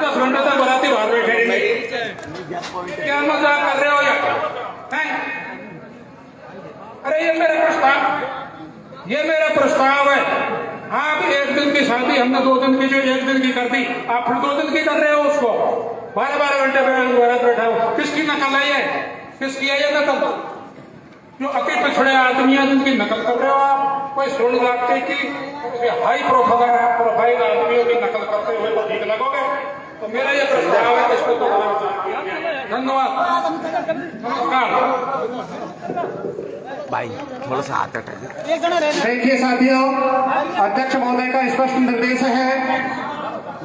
Speaker 8: 10 घंटे तक बराती बाहर बैठे रहेंगे। क्या मजाक कर रहे हो या हैं? अरे ये मेरा प्रस्ताव है। आप 1 दिन की शादी हमने 2 दिन की जो 1 दिन की कर दी, आप फिर 2 दिन की कर रहे हो उसको। 12-12 घंटे बारात बैठा हो, किसकी नकल है ये? किसकी है ये नकल? जो अति पिछड़े आदमी हैं जिनकी नकल कर रहे हो आप, कोई सुन जाते की हाई प्रोफाइल आदमियों की नकल करते हुए तो ठीक लगोगे। तो मेरा ये प्रस्ताव है, इसको तो धन्यवाद, नमस्कार।
Speaker 7: भाई थोड़ा सा हाथ हटा।
Speaker 2: देखिए साथियों, अध्यक्ष महोदय का स्पष्ट निर्देश है,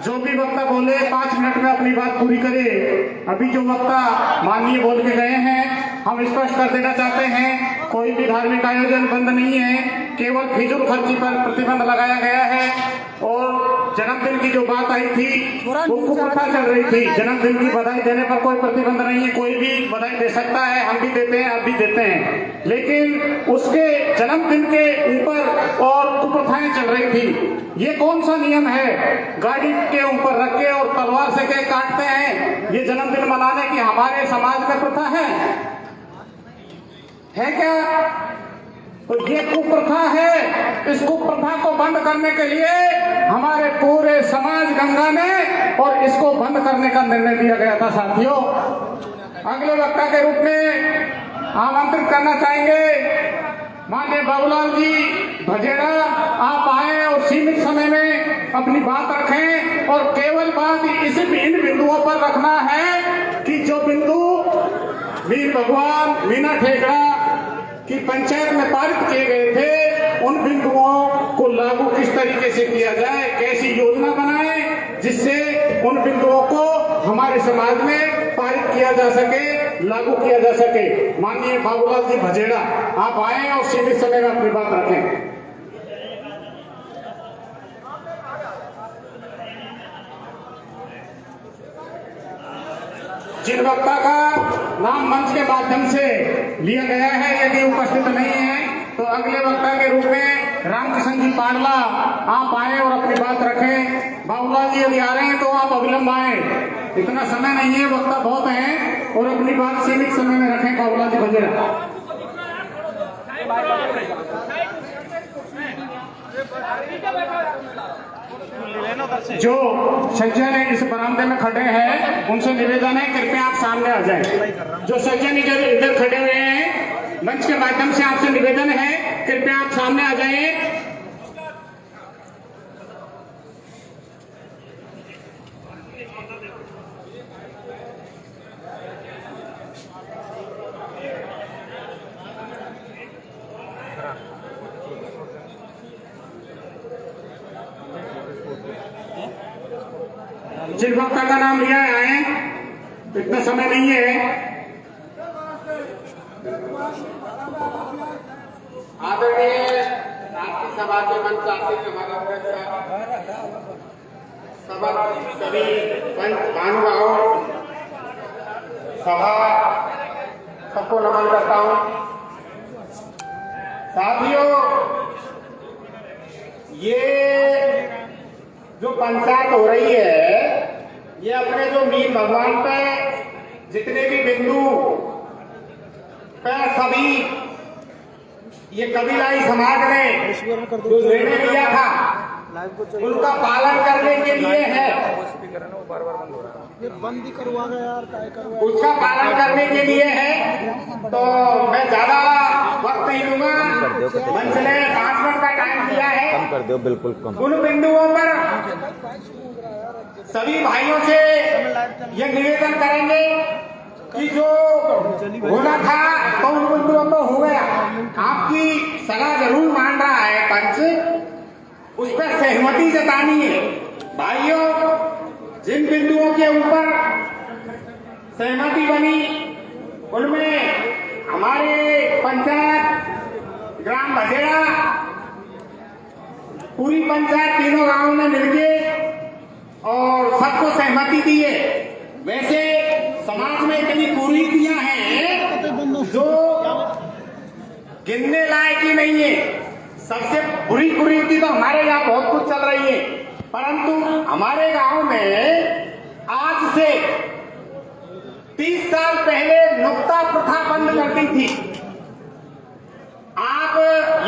Speaker 2: जो भी वक्ता बोले 5 मिनट में अपनी बात पूरी करे। अभी जो वक्ता माननीय बोल के गए हैं, हम स्पष्ट कर देना चाहते हैं, कोई भी धार्मिक आयोजन बंद नहीं है, केवल फिजूल खर्ची पर प्रतिबंध लगाया गया है। और जन्मदिन की जो बात आई थी वो कुप्रथा चल रही थी। जन्मदिन की बधाई देने पर कोई प्रतिबंध नहीं है, कोई भी बधाई दे सकता है, हम भी देते हैं, आप भी देते हैं। लेकिन उसके जन्मदिन के ऊपर और कुप्रथाएं चल रही थी। ये कौन सा नियम है? गाड़ी के ऊपर रख के और तलवार से केक काटते हैं, ये जन्मदिन मनाने की हमारे समाज में प्रथा है क्या? तो ये कुप्रथा है। इस कुप्रथा को बंद करने के लिए हमारे पूरे समाज गंगा ने और इसको बंद करने का निर्णय दिया गया था। साथियों, अगले वक्ता के रूप में आमंत्रित करना चाहेंगे माननीय बाबूलाल जी भजेड़ा, आप आए और सीमित समय में अपनी बात रखें। और केवल बात इन बिंदुओं पर रखना है कि जो बिंदु वीर भगवान मीना ठेकड़ा की पंचायत में पारित किए गए थे, उन बिंदुओं को लागू किस तरीके से किया जाए, कैसी योजना बनाए जिससे उन बिंदुओं को हमारे समाज में पारित किया जा सके, लागू किया जा सके। माननीय बाबूलाल जी भजेड़ा, आप आए और सीमित समय में अपनी बात रखें। जिन वक्ता का नाम मंच के माध्यम से लिया गया है, यदि उपस्थित नहीं है तो अगले वक्ता के रूप में रामकिशन जी पाडला, आप आए और अपनी बात रखें। बाबूलाल जी यदि आ रहे हैं तो आप अविलंब आए, इतना समय नहीं है, वक्ता बहुत है, और अपनी बात सीमित समय में रखें। बाबूलाल जी भजेड़ा। जो सज्जन इस बरामदे में खड़े हैं उनसे निवेदन है, कृपया आप सामने आ जाएं। जो सज्जन इधर खड़े हुए हैं, मंच के माध्यम से आपसे निवेदन है, कृपया आप सामने आ जाएं। जिन वक्ता का नाम लिया है आए, इतना समय नहीं है। आदरणीय आपकी सभा के मंच आते सभा सभी पंच महानुभावों, सभा सबको नमन करता हूँ। साथियों, ये जो पंचायत हो रही है, ये अपने जो मीर भगवान पे जितने भी बिंदु पे सभी ये कबीलाई समाज ने जो निर्णय लिया था उनका पालन करने के लिए है,
Speaker 3: बंदी करवा गया यार,
Speaker 2: उसका पालन करने के लिए है। तो मैं ज्यादा वक्त नहीं लूंगा, मंच ने 5 मिनट का टाइम दिया है,
Speaker 7: कम कर दो, बिल्कुल कम।
Speaker 2: उन बिंदुओं पर सभी भाइयों से यह निवेदन करेंगे कि जो होना था तो उन बिंदुओं को हो गया। आपकी सलाह जरूर मान रहा है पंच, उस पर सहमति जतानी है। भाइयों, जिन बिंदुओं के ऊपर सहमति बनी उनमें हमारे पंचायत ग्राम भजेड़ा, पूरी पंचायत तीनों गांवों ने मिलके और सबको सहमति दी है। वैसे समाज में इतनी कुरीतियां हैं जो गिनने लायक ही नहीं है। सबसे बुरी कुरीति तो हमारे यहाँ बहुत कुछ चल रही है, परंतु हमारे गांव में आज से 30 साल पहले नुक्ता प्रथा बंद कर दी थी। आप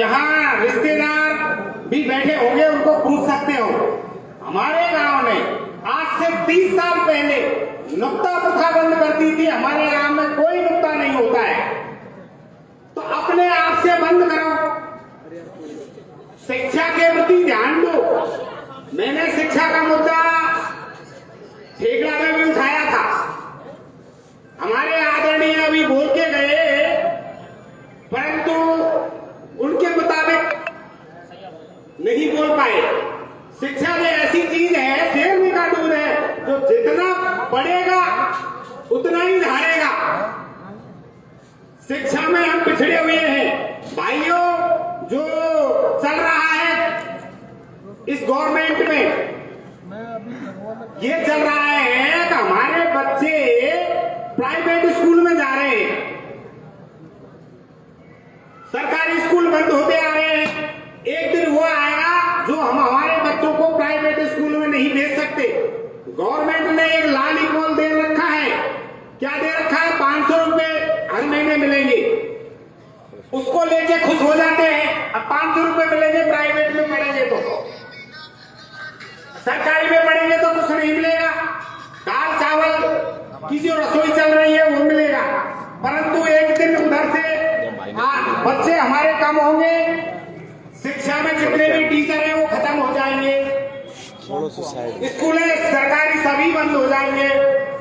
Speaker 2: यहाँ रिश्तेदार भी बैठे होंगे, उनको पूछ सकते हो। हमारे गांव में आज से 30 साल पहले नुक्ता प्रथा बंद कर दी थी। हमारे गांव में कोई नुक्ता नहीं होता है, तो अपने आप से बंद करो। शिक्षा के प्रति ध्यान दो। मैंने शिक्षा का मुद्दा ठेकड़ा में भी उठाया था। हमारे आदरणीय अभी बोल के गए, परंतु उनके मुताबिक नहीं बोल पाए। शिक्षा में ऐसी चीज है, शेरनी का दूध है, जो जितना पढ़ेगा उतना ही धारेगा। शिक्षा में हम पिछड़े हुए हैं भाइयों। जो चल रहा है इस गवर्नमेंट में, ये चल रहा है कि हमारे बच्चे प्राइवेट स्कूल में जा रहे हैं, सरकारी स्कूल बंद होते आ रहे हैं। एक दिन वो आएगा जो हम हमारे बच्चों को प्राइवेट स्कूल में नहीं भेज सकते। गवर्नमेंट ने एक लालीपॉल दे रखा है। क्या दे रखा है? 500 रुपए हर महीने मिलेंगे। उसको लेके खुश हो जाते हैं। अब 500 रुपए मिलेंगे, प्राइवेट में पढ़ेंगे तो, सरकारी में पढ़ेंगे तो कुछ नहीं मिलेगा। दाल चावल की जो रसोई चल रही है वो मिलेगा, परंतु एक दिन उधर से बच्चे हमारे कम होंगे। शिक्षा में जितने भी टीचर हैं वो खत्म हो जाएंगे, स्कूलें सरकारी सभी बंद हो जाएंगे,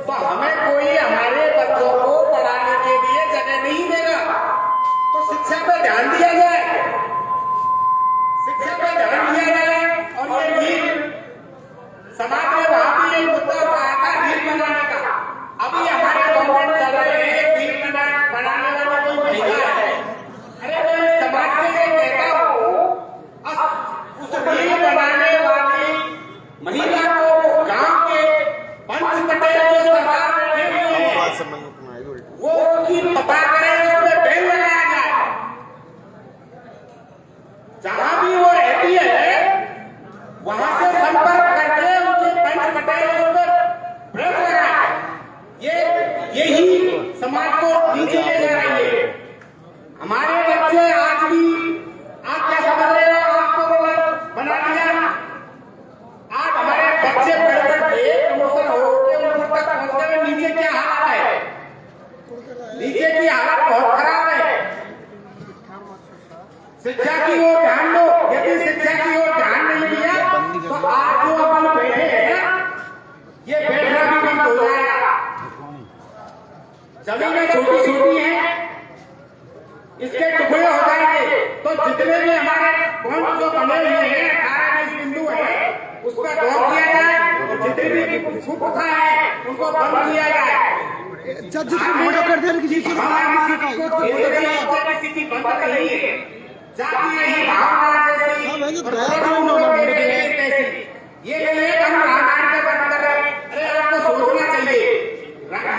Speaker 2: तो हमें कोई हमारे बच्चों को पढ़ाने के लिए जगह नहीं देगा। तो शिक्षा पे ध्यान दिया जाए, शिक्षा पे ध्यान दिया जाए। और ये नींव समाज में वहां भी एक मुद्दा उठाया था नींव बनाने का। अभी हमारे गवर्नमेंट चल रहे हैं नींव बनाने वाला कोई महिला है, अरे मैं समाज से ये कहता हूँ, उस नींव बनाने वाली महिला को गांव के पंच पटेल जो सरकार में बैठे हुए हैं, वो उसकी पता करें, उसमें बेल लगाया जाए। जहां भी वो रहती है वहां से संपर्क करके उनके पंच पटेल उस पर बेल लगाए। यही समाज को नीचे ले जा रही है। हमारे बच्चे आज भी, आप क्या समझ रहे हो, आपको बना दिया। आज हमारे बच्चे पढ़ के प्रमोशन हो के ऊपर तक पहुंचने में नीचे क्या हालत है, नीचे की हालत बहुत खराब है। शिक्षा की ओर ध्यान दो। यदि शिक्षा की ओर ध्यान नहीं दिया तो आज जो अपन बैठे हैं ये बैठना भी बंद हो जाएगा। जमीनें छोटी छोटी हैं, इसके टुकड़े हो जाएंगे। तो जितने भी हमारे पॉइंट जो बने हुए हैं, 18-20 बिंदु है, उस पर गौर किया जाए। और जितने भी कुप्रथा है उनको बंद किया जाए।
Speaker 3: जज को मर्डर कर देने की
Speaker 2: किसी की बंद नहीं है। जाति नहीं, भावना जैसी ये नहीं है हम रामायण का बात कर रहे हैं। अरे आपको सोचना चाहिए,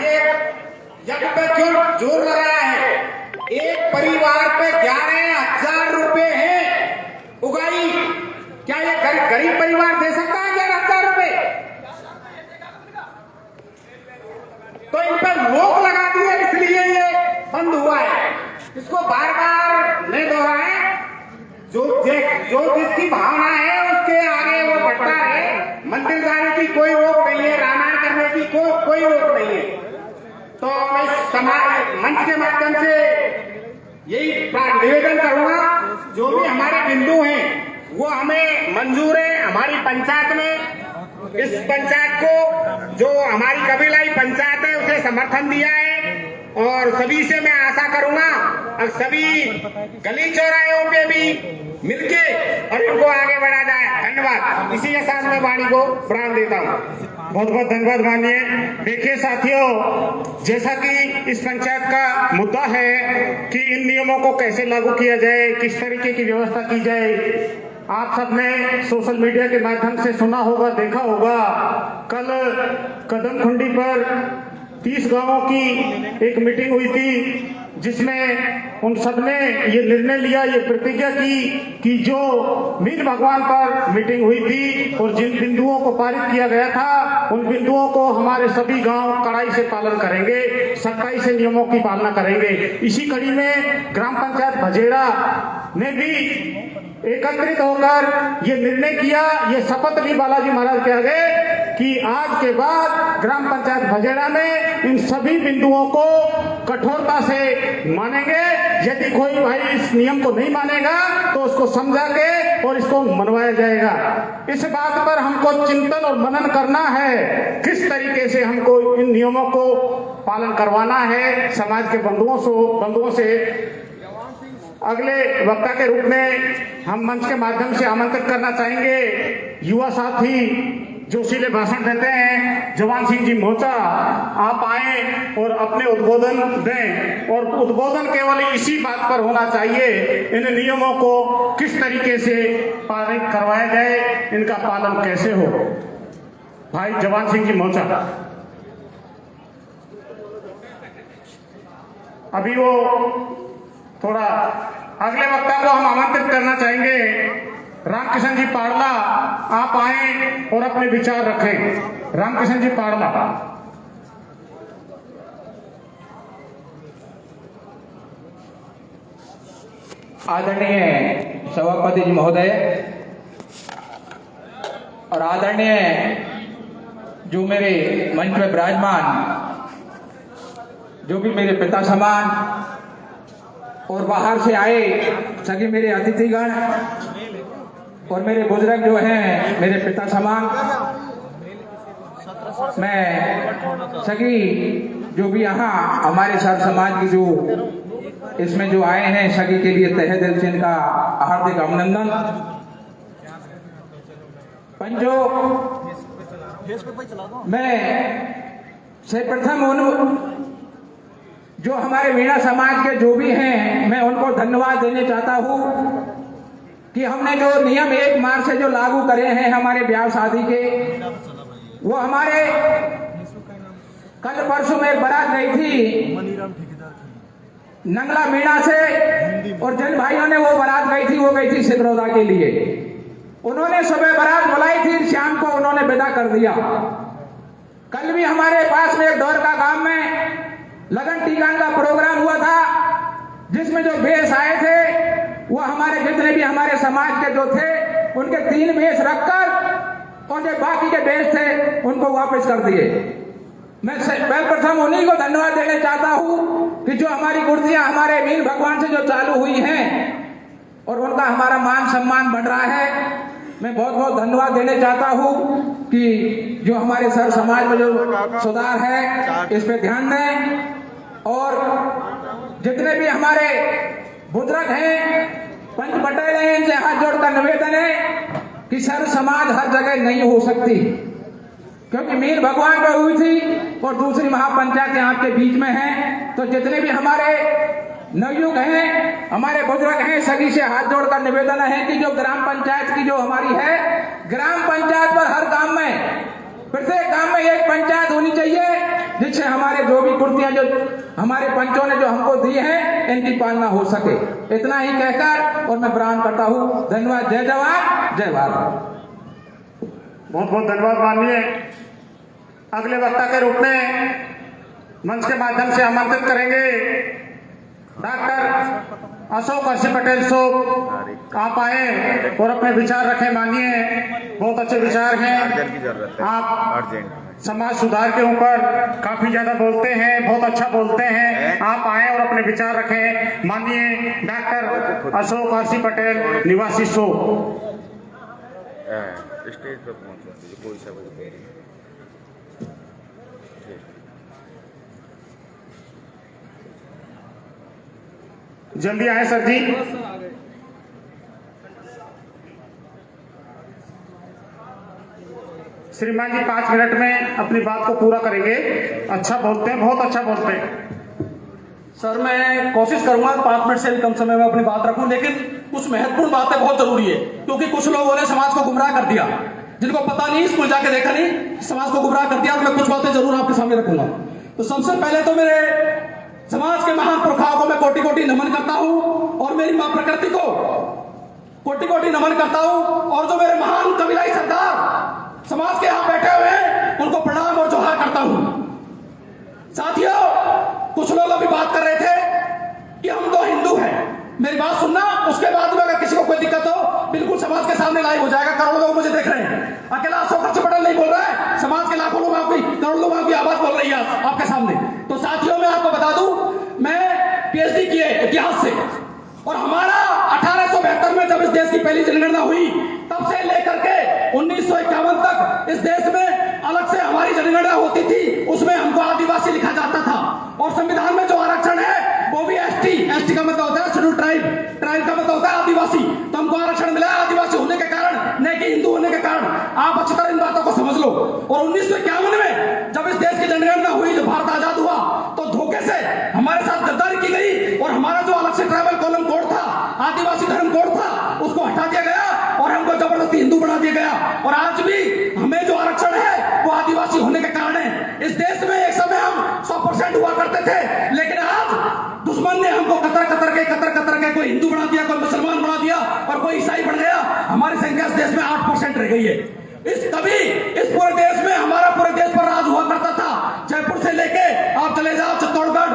Speaker 2: ये जब तक क्यों जोर लगाया है। एक परिवार पे 11,000 रुपए है उगाई। क्या ये गरीब परिवार दे सकता है 11,000 रुपए? तो इन पर रोक लगा दी है, इसलिए ये बंद हुआ है। इसको बार बार नहीं दोहराएं। जो जिसकी भावना है उसके आगे वो बढ़ता है। मंदिर जाने की कोई रोक नहीं है, रामायण करने की कोई रोक नहीं है। तो मैं समाज मंच के माध्यम से यही निवेदन करूंगा, जो भी हमारे बिंदु हैं वो हमें मंजूर है। हमारी पंचायत में
Speaker 8: इस पंचायत को, जो हमारी कबीलाई पंचायत है, उसे समर्थन दिया है और सभी से मैं आशा करूंगा अब सभी गली चौराहों पे भी मिलके और इनको आगे बढ़ा जाए। धन्यवाद। इसी के साथ मैं वाणी को प्राण देता हूँ।
Speaker 2: बहुत बहुत धन्यवाद माननीय। देखिए साथियों, जैसा कि इस पंचायत का मुद्दा है कि इन नियमों को कैसे लागू किया जाए, किस तरीके की व्यवस्था की जाए, आप सबने सोशल मीडिया के माध्यम से सुना होगा, देखा होगा। कल कदम खुंडी पर 30 गांवों की एक मीटिंग हुई थी, जिसमें उन सबने ये निर्णय लिया, ये प्रतिज्ञा की कि जो मीन भगवान पर मीटिंग हुई थी और जिन बिंदुओं को पारित किया गया था, उन बिंदुओं को हमारे सभी गांव कड़ाई से पालन करेंगे, सख्ताई से नियमों की पालना करेंगे। इसी कड़ी में ग्राम पंचायत भजेड़ा ने भी एकत्रित होकर ये निर्णय किया, ये शपथ ली बालाजी महाराज के आगे कि आज के बाद ग्राम पंचायत भजेड़ा में इन सभी बिंदुओं को कठोरता से मानेंगे। यदि कोई भाई इस नियम को नहीं मानेगा तो उसको समझा के और इसको मनवाया जाएगा। इस बात पर हमको चिंतन और मनन करना है, किस तरीके से हमको इन नियमों को पालन करवाना है। समाज के बंधुओं से अगले वक्ता के रूप में हम मंच के माध्यम से आमंत्रित करना चाहेंगे युवा साथी जोशीले भाषण देते हैं, जवान सिंह जी मोचा। आप आए और अपने उद्बोधन दें, और उद्बोधन केवल इसी बात पर होना चाहिए, इन नियमों को किस तरीके से पारित करवाया जाए, इनका पालन कैसे हो। भाई जवान सिंह जी मोचा। अभी वो थोड़ा अगले वक्ता को हम आमंत्रित करना चाहेंगे। रामकिशन जी पाड़ला, आप आए और अपने विचार रखें। रामकिशन जी पाड़ला।
Speaker 9: आदरणीय सभापति जी महोदय और आदरणीय जो मेरे मंच में विराजमान, जो भी मेरे पिता समान और बाहर से आए सभी मेरे अतिथिगण और मेरे बुजुर्ग जो हैं मेरे पिता समान, मैं सभी जो भी यहाँ हमारे सर समाज की जो इसमें जो आए हैं सभी के लिए तहे दिल से इनका हार्दिक अभिनंदन। पंजो मैं सर्वप्रथम उन जो हमारे मीणा समाज के जो भी हैं मैं उनको धन्यवाद देने चाहता हूँ कि हमने जो नियम 1 मार्च से जो लागू करे हैं हमारे ब्याह शादी के, वो हमारे कल परसों में एक बारात गई थी नंगला मीणा से और जिन भाइयों ने वो बारात गई थी वो गई थी सिकरौदा के लिए। उन्होंने सुबह बारात बुलाई थी, शाम को उन्होंने विदा कर दिया। कल भी हमारे पास में एक दौर का गांव में लगन टीकान का प्रोग्राम हुआ था, जिसमें जो भेष आए थे वो हमारे जितने भी हमारे समाज के जो थे उनके 3 भेष रखकर और जो बाकी के भेष थे उनको वापस कर दिए। मैं प्रथम उन्हीं को धन्यवाद देना चाहता हूँ कि जो हमारी गुर्जियां हमारे वीर भगवान से जो चालू हुई हैं और उनका हमारा मान सम्मान बढ़ रहा है। मैं बहुत बहुत धन्यवाद देना चाहता हूँ कि जो हमारे सर समाज में जो सुधार है इस पे ध्यान दें और जितने भी हमारे बुजुर्ग हैं पंच पटेल हैं इनसे हाथ जोड़कर निवेदन है कि सर समाज हर जगह नहीं हो सकती, क्योंकि मीर भगवान पर हुई थी और दूसरी महापंचायत आपके बीच में है। तो जितने भी हमारे नवयुग हैं हमारे बुजुर्ग हैं सभी से हाथ जोड़कर निवेदन है कि जो ग्राम पंचायत की जो हमारी है, ग्राम पंचायत पर हर गांव में प्रत्येक गांव में एक पंचायत होनी चाहिए, जिससे हमारे जो भी कुर्तियां जो हमारे पंचों ने जो हमको दी है इनकी पालना हो सके। इतना ही कहकर और मैं प्रणाम करता हूँ। धन्यवाद। जय जवान जय भारत।
Speaker 2: बहुत बहुत धन्यवाद माननीय। अगले वक्ता के रूप में मंच के माध्यम से आमंत्रित करेंगे डॉक्टर अशोक अर्शी पटेल साहब। आप आए और अपने विचार रखें। मानिए बहुत अच्छे विचार हैं, आप समाज सुधार के ऊपर काफी ज्यादा बोलते हैं, बहुत अच्छा बोलते हैं। आप आए और अपने विचार रखें। माननीय डॉक्टर अशोक अर्शी पटेल निवासी सो।
Speaker 7: स्टेज पर पहुंचवा दीजिए, कोई सा वजह दे रही है।
Speaker 2: जल्दी आए सर जी। श्रीमान जी 5 मिनट में अपनी बात को पूरा करेंगे। अच्छा बोलते हैं, बहुत अच्छा बोलते हैं।
Speaker 3: सर मैं कोशिश करूंगा 5 मिनट से भी कम समय में अपनी बात रखूं, लेकिन कुछ महत्वपूर्ण बातें बहुत जरूरी है, क्योंकि कुछ लोगों ने समाज को गुमराह कर दिया, जिनको पता नहीं, स्कूल जाके देखा नहीं, समाज को गुमराह कर दिया। तो मैं कुछ बातें जरूर आपके सामने रखूंगा। तो सबसे पहले तो मेरे समाज के महान पुरखाओं को मैं कोटि कोटि नमन करता हूं, और मेरी मां प्रकृति को कोटि कोटि नमन करता हूं, और जो मेरे महान कबीलाई सरदार समाज के यहां बैठे हुए हैं उनको प्रणाम और जोहार करता हूं। साथियों, कुछ लोग अभी बात कर रहे थे कि हम तो हिंदू हैं। मेरी बात सुनना, उसके बाद में अगर किसी को कोई दिक्कत हो बिल्कुल समाज के सामने लाइव हो जाएगा। करोड़ों लोग मुझे देख रहे हैं, अकेला अशोक खर्च नहीं बोल रहा है, समाज के लाखों लोग आपकी, करोड़ों लोग आपकी आवाज बोल रही है आपके सामने। तो साथियों, मैं आपको बता दूं, मैं पीएचडी किए इतिहास से, और हमारा 1872 में जब इस देश की पहली जनगणना हुई तब से लेकर के 1951 तक इस देश में अलग से हमारी जनगणना होती थी, उसमें हमको आदिवासी लिखा जाता था। और संविधान में जो आरक्षण है वो भी एसटी का मतलब होता है शेड्यूल ट्राइब का मतलब होता है आदिवासी। तो हमको आरक्षण मिला आदिवासी होने के कारण, न कि हिंदू होने के कारण। आप अच्छी तरह इन बातों को समझ लो। और 1951 में जब इस देश की जनगणना हुई, जब भारत आजाद हुआ, तो धोखे से हमारे साथ गद्दारी की गई, और हमारा जो अलग से ट्राइबल कॉलम कोड था, आदिवासी धर्म कोड था, उसको हटा दिया गया और हमको जबरदस्ती हिंदू बना दिया गया। और आज भी हमें जो आरक्षण है वो आदिवासी होने के कारण है। इस देश में एक समय हम 100% हुआ करते थे, लेकिन आज दुश्मन ने हमको कतर कतर के कोई हिंदू बना दिया, कोई मुसलमान बना दिया, और कोई ईसाई बन गया। हमारी संख्या इस देश में 8% रह गई है। इस पूरे देश में हमारा पूरे देश पर राज हुआ करता था। जयपुर से लेके आप चले जाओ चित्तौड़गढ़,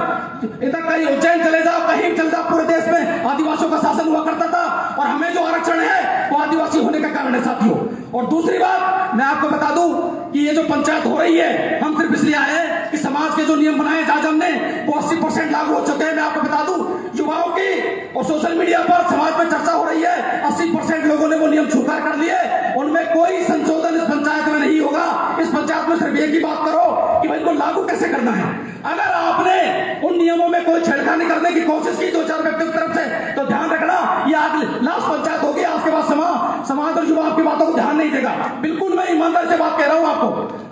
Speaker 3: इधर कहीं उज्जैन चले जाओ, कहीं चले जाओ, पूरे देश में आदिवासियों का शासन हुआ करता था। और हमें जो आरक्षण है वो आदिवासी होने का कारण है साथियों। और दूसरी बात मैं आपको बता दूं कि ये जो पंचायत हो रही है, हम सिर्फ इसलिए आए हैं कि समाज के जो नियम बनाए आज हमने वो 80% लागू हो चुके हैं। मैं आपको बता दूं, युवाओं की और सोशल मीडिया पर समाज में चर्चा हो रही है, 80% लोगों ने वो नियम स्वीकार कर लिए। उनमें कोई संशोधन इस पंचायत में नहीं होगा। इस पंचायत में सिर्फ एक ही बात करो कि भाई इनको लागू कैसे करना है। अगर आपने उन नियमों में कोई छेड़खानी करने की कोशिश की 2-4 व्यक्तियों की तरफ से, तो ध्यान रखना ये लास्ट पंचायत होगी। आपके पास समाज और युवा आपकी बातों को ध्यान नहीं देगा। बिल्कुल मैं ईमानदारी से बात कह रहा हूं, आपको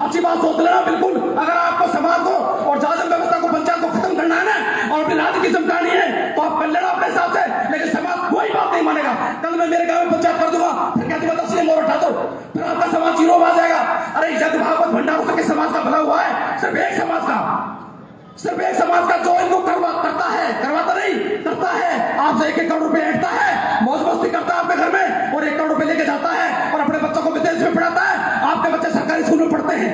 Speaker 3: अच्छी बात सोच लेना। बिल्कुल अगर आपको समाज को और शासन व्यवस्था को, पंचायत को खत्म करना है ना, और अपनी राज्य की चमकानी है, तो आप कर लेना अपने हिसाब से, लेकिन समाज कोई बात नहीं मानेगा। कल मैं मेरे गांव में पंचायत कर दूंगा, फिर कहते हैं 10 मोर उठा दो, फिर आपका समाज जीरो आ जाएगा। अरे यज्ञ भागवत भंडारों से किस समाज का भला हुआ है? सिर्फ एक समाज का जो इनको करता है आपसे 1-1 करोड़ रुपए ऐंठता है, मौज मस्ती करता है आपके घर में, और 1 करोड़ रुपए लेके जाता है और अपने बच्चों को विदेश में पढ़ाता है। आपके बच्चे सरकारी स्कूल में पढ़ते हैं।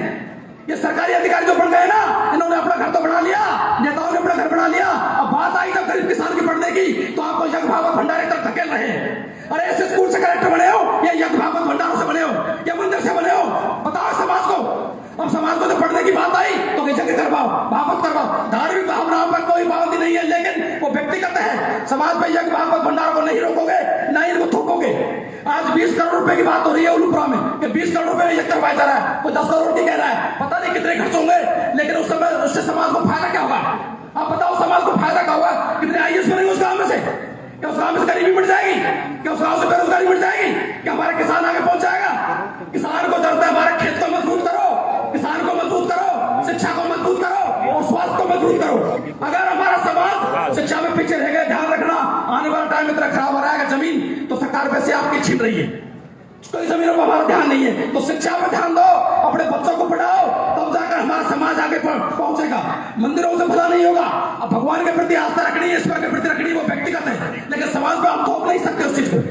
Speaker 3: ये सरकारी अधिकारी जो बन गए ना, इन्होंने अपना घर तो बना लिया, नेताओं ने अपना घर बना लिया। अब बात आई जब गरीब किसान की पढ़ने की, तो आपको यज्ञ भागवत भंडारे तक धकेल रहे हैं। अरे ऐसे स्कूल से कलेक्टर बने हो या यज्ञ भागवत भंडारों से बने हो या मंदिर से बने हो? बताओ समाज को। अब समाज को तो पढ़ने की बात आई तो यज्ञ करवाओ, भागवत करवाओ। धार्मिक भावनाओं पर कोई पाबंदी नहीं है, लेकिन वो व्यक्तिगत है। समाज में यज्ञ भागवत भंडारों को नहीं रोकोगे, ना ही इनको थोपोगे। आज 20 करोड़ रुपए की बात हो रही है उलूपुरा में कि 20 करोड़ रुपए में यज्ञ करवाया जा रहा है, कोई 10 करोड़ की कह रहा है, पता नहीं कितने खर्च होंगे, लेकिन उस समय उससे समाज को फायदा क्या होगा? आप बताओ समाज को फायदा क्या होगा? कितने आईएएस बनेंगे उस गांव में से? क्या उस गांव में से गरीबी मिट जाएगी? क्या उस गांव से बेरोजगारी मिट जाएगी? क्या हमारे किसान आगे पहुंच जाएगा? किसान को जरूरत है हमारे खेत को मजबूत करो, किसान को मजबूत करो, शिक्षा को मजबूत करो और स्वास्थ्य को मजबूत करो। अगर हमारा समाज शिक्षा में पीछे रह गए, ध्यान रखना आने वाला टाइम इतना खराब हो रहा है। जमीन तो सरकार पैसे आपकी छीन रही है, कोई जमीनों पर हमारा ध्यान नहीं है। तो शिक्षा पे ध्यान दो, अपने बच्चों को पढ़ाओ, तब जाकर हमारा समाज आगे पहुंचेगा। मंदिरों से भला नहीं होगा। अब भगवान के प्रति आस्था रखनी है, ईश्वर के प्रति रखनी है, वो व्यक्तिगत है, लेकिन समाज पे आप थोप नहीं सकते उस चीज को,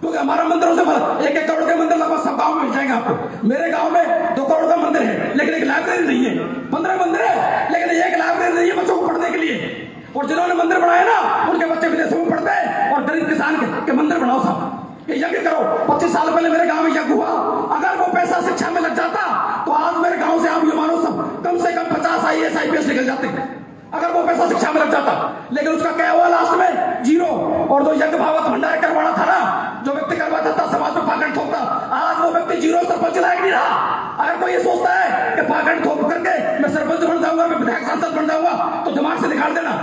Speaker 3: क्योंकि हमारा मंदिरों से 1-1 करोड़ के मंदिर लगभग सब गाँव में मिल जाएंगे आपको। मेरे गाँव में 2 करोड़ का मंदिर है, लेकिन एक लाइब्रेरी नहीं है। 15 मंदिर है, लेकिन एक लाइब्रेरी नहीं है बच्चों को पढ़ने के लिए। और जिन्होंने मंदिर बनाए ना, उनके बच्चे विदेशों में पढ़ते हैं। और गरीब किसान के मंदिर बनाओ साहब, यज्ञ करो। 25 साल पहले मेरे गांव में यज्ञ हुआ, अगर वो पैसा शिक्षा में लग जाता तो आज मेरे गांव से आप युवाओं सब कम से कम 50 IAS IPS निकल जाते, अगर वो पैसा शिक्षा में लग जाता। लेकिन उसका क्या हुआ? लास्ट में 0। और जो यज्ञ भागवत भंडारे करवाना था ना, जो व्यक्ति करवाता था समाज में पाखंड ठोकता, आज वो व्यक्ति कोई ये सोचता है कि पाखंड थोप करके मैं सरपंच बन जाऊंगा, मैं विधायक सांसद बन जाऊंगा, तो दिमाग से निकाल देना।